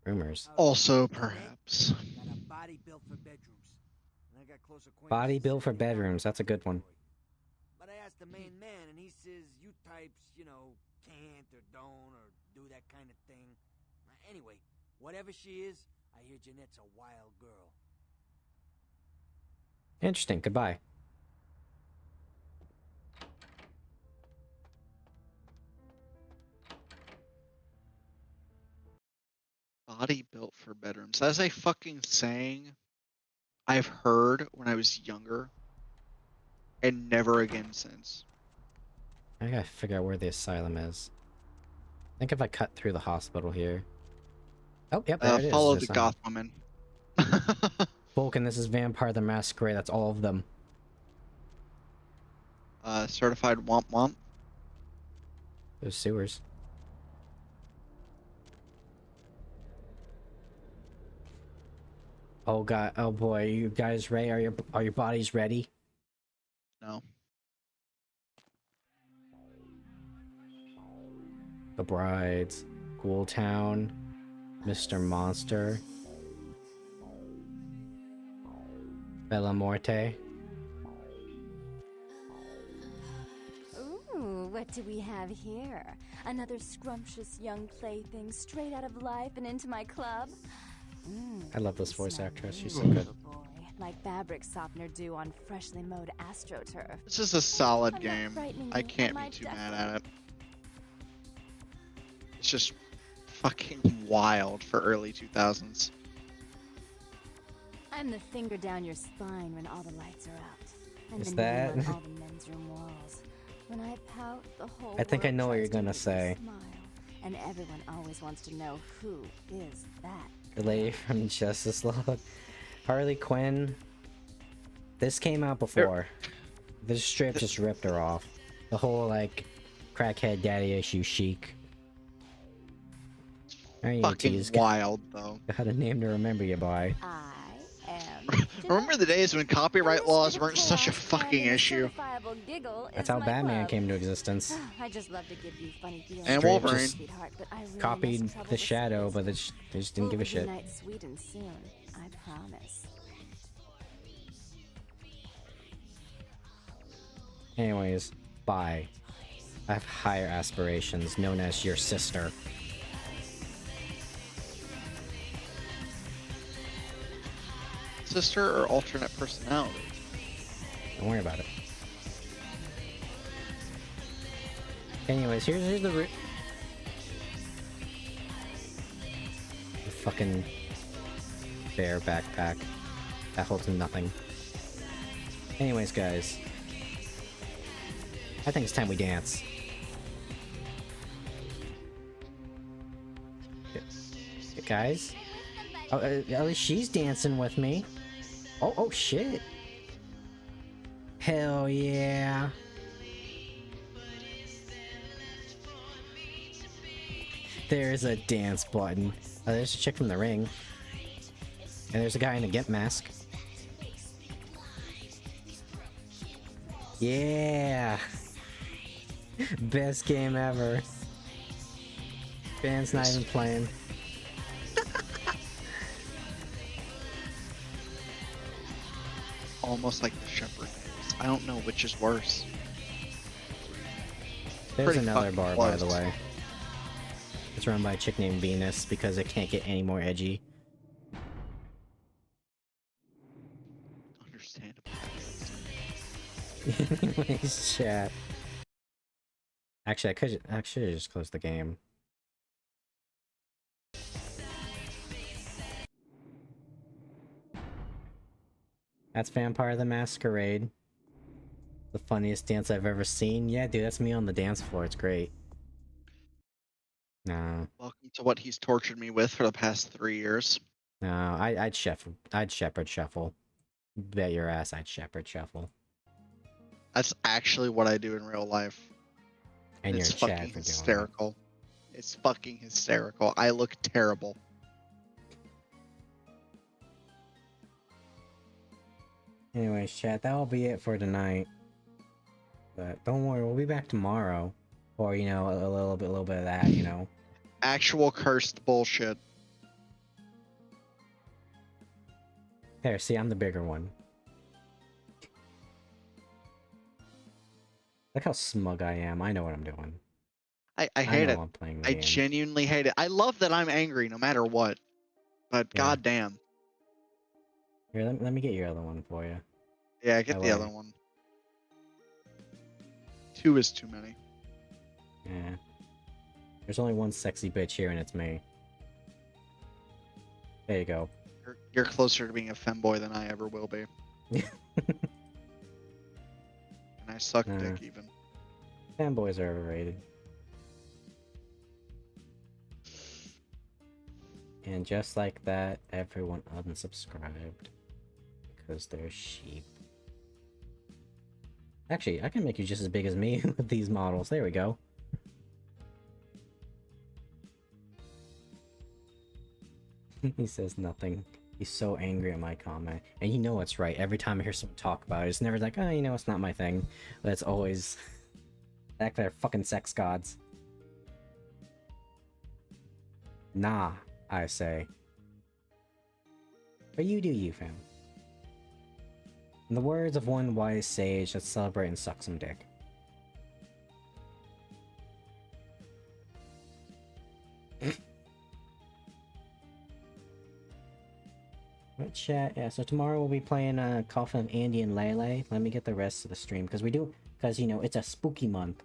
Rumors. Also, perhaps. Got a body built for bedrooms. And I got close acquaintances. Body built for bedrooms, that's a good one. But I asked the main man, and he says you types, you know, can't or don't or do that kind of thing. Anyway, whatever she is, I hear Jeanette's a wild girl. Interesting, goodbye. Body built for bedrooms. That's a fucking saying I've heard when I was younger and never again since. I gotta figure out where the asylum is. I think if I cut through the hospital here. Oh, yep, there it is. Follow the the asylum. goth woman. Vulcan, this is Vampire the Masquerade, that's all of them. certified womp womp. Those sewers. Oh god, oh boy, you guys ready? Are your bodies ready? No. The Brides, Ghoul Town, Mr. Monster, Bella Morte. Ooh, what do we have here? Another scrumptious young plaything straight out of life and into my club? I love this voice actress, she's so Ooh, good. boy, like fabric softener do on freshly mowed AstroTurf. This is a solid I'm not game. frightening I you, can't am be I, too mad Duckling? at it. It's just fucking wild for early 2000s. I'm the finger down your spine when all the lights are out. I'm Is the that- name on all the men's room walls. When I pout, the whole I think I world know what tries you're to gonna make me say. smile. And everyone always wants to know who is that. The lady from Justice League. Harley Quinn. This came out before. This strip just ripped her off. The whole, like, crackhead daddy issue chic. Alright, Fucking you wild, though. got a name to remember you by. I am. Remember the days when copyright And this laws bit of weren't such a chaos planned fucking in a issue? certifiable giggle That's is how my Batman club. came to existence. I just love to give you funny feelings. And Straight Wolverine. just Sweetheart, but I really copied must trouble the Shadow, seas. but they just didn't give a We'll shit. reunite sweet and soon, I promise. Anyways, bye. I have higher aspirations, known as your sister. Sister or alternate personality? Don't worry about it. Anyways, here's the the fucking bear backpack that holds nothing. Anyways, guys, I think it's time we dance. Guys, oh, at least she's dancing with me. Oh shit! Hell yeah! There's a dance button. Oh, there's a chick from the ring. And there's a guy in a Gimp mask. Yeah! Best game ever. Band's not even playing. Almost like the Shepherd days. I don't know which is worse. There's Pretty another fucking bar, by close. the way. It's run by a chick named Venus because it can't get any more edgy. Understandable. Anyways, chat. Actually, I should have just closed the game. That's Vampire the Masquerade. The funniest dance I've ever seen. Yeah, dude, that's me on the dance floor. It's great. No, Welcome to what he's tortured me with for the past 3 years. no, I'd shepherd shuffle. Bet your ass I'd shepherd shuffle. That's actually what I do in real life. And you're It's Chad fucking for doing it. hysterical. It's fucking hysterical. I look terrible. Anyways, chat, that'll be it for tonight. But don't worry, we'll be back tomorrow. Or, you know, a little bit of that, you know. Actual cursed bullshit. There, see, I'm the bigger one. Look how smug I am. I know what I'm doing. I hate know it. I'm playing the I game. genuinely hate it. I love that I'm angry no matter what. But Yeah. goddamn. Here, let me get your other one for you. Yeah, get That the way. other one. 2 is too many. Yeah. There's only one sexy bitch here, and it's me. There you go. You're closer to being a femboy than I ever will be. And I suck Nah. dick even. Fanboys are overrated. And just like that, everyone unsubscribed. Because they're sheep. Actually, I can make you just as big as me with these models. There we go. He says nothing. He's so angry at my comment. And you know it's right. Every time I hear someone talk about it, it's never like, oh, you know, it's not my thing. But it's always... Act like they're fucking sex gods. Nah, I say. But you do you, fam. In the words of one wise sage, let's celebrate and suck some dick. What chat? Yeah, so tomorrow we'll be playing Coffin of Andy and Lele. Let me get the rest of the stream, because you know, it's a spooky month.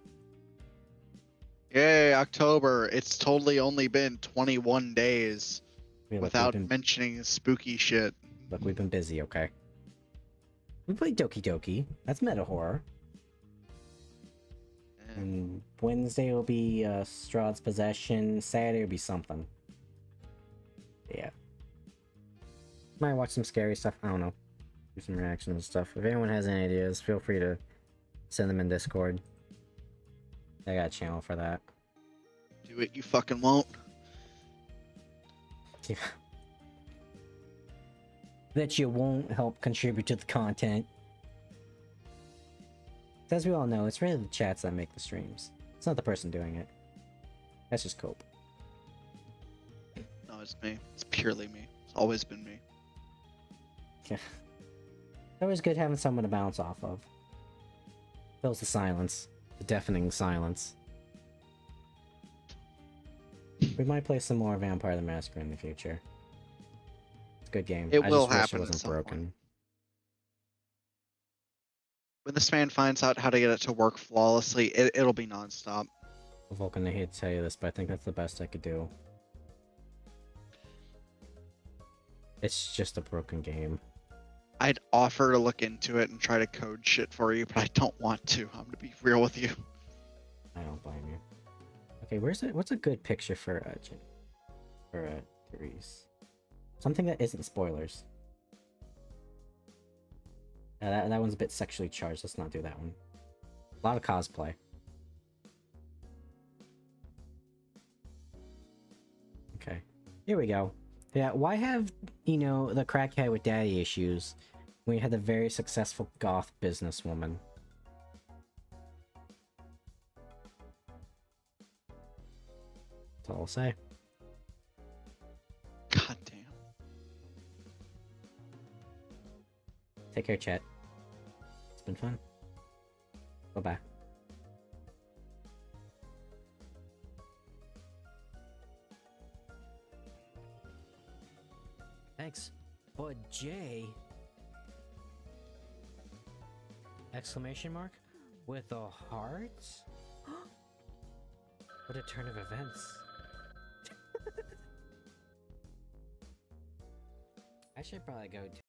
Yay, October. It's totally only been 21 days Yeah, without mentioning spooky shit. Look, we've been busy, okay? We played Doki Doki. That's meta horror. And Wednesday will be Strahd's Possession. Saturday will be something. Yeah. Might watch some scary stuff. I don't know. Do some reactions and stuff. If anyone has any ideas, feel free to send them in Discord. I got a channel for that. Do it, you fucking won't. Yeah. That you won't help contribute to the content. As we all know, it's really the chats that make the streams. It's not the person doing it. That's just cope. No, it's me. It's purely me. It's always been me. Yeah. It's always good having someone to bounce off of. Fills the silence. The deafening silence. We might play some more Vampire the Masquerade in the future. It's a good game. It will just wish happen it at wasn't some broken. point. When this man finds out how to get it to work flawlessly, it'll be nonstop. Vulcan, I hate to tell you this, but I think that's the best I could do. It's just a broken game. I'd offer to look into it and try to code shit for you, but I don't want to. I'm gonna be real with you. I don't blame you. Okay, what's a good picture for Therese? Something that isn't spoilers. That one's a bit sexually charged. Let's not do that one. A lot of cosplay. Okay, here we go. Yeah, why have, you know, the crackhead with daddy issues when you had the very successful goth businesswoman? That's all I'll say. God damn. Take care, chat. It's been fun. Bye-bye. Thanks. But Jay... Exclamation mark? With a heart? What a turn of events. I should probably go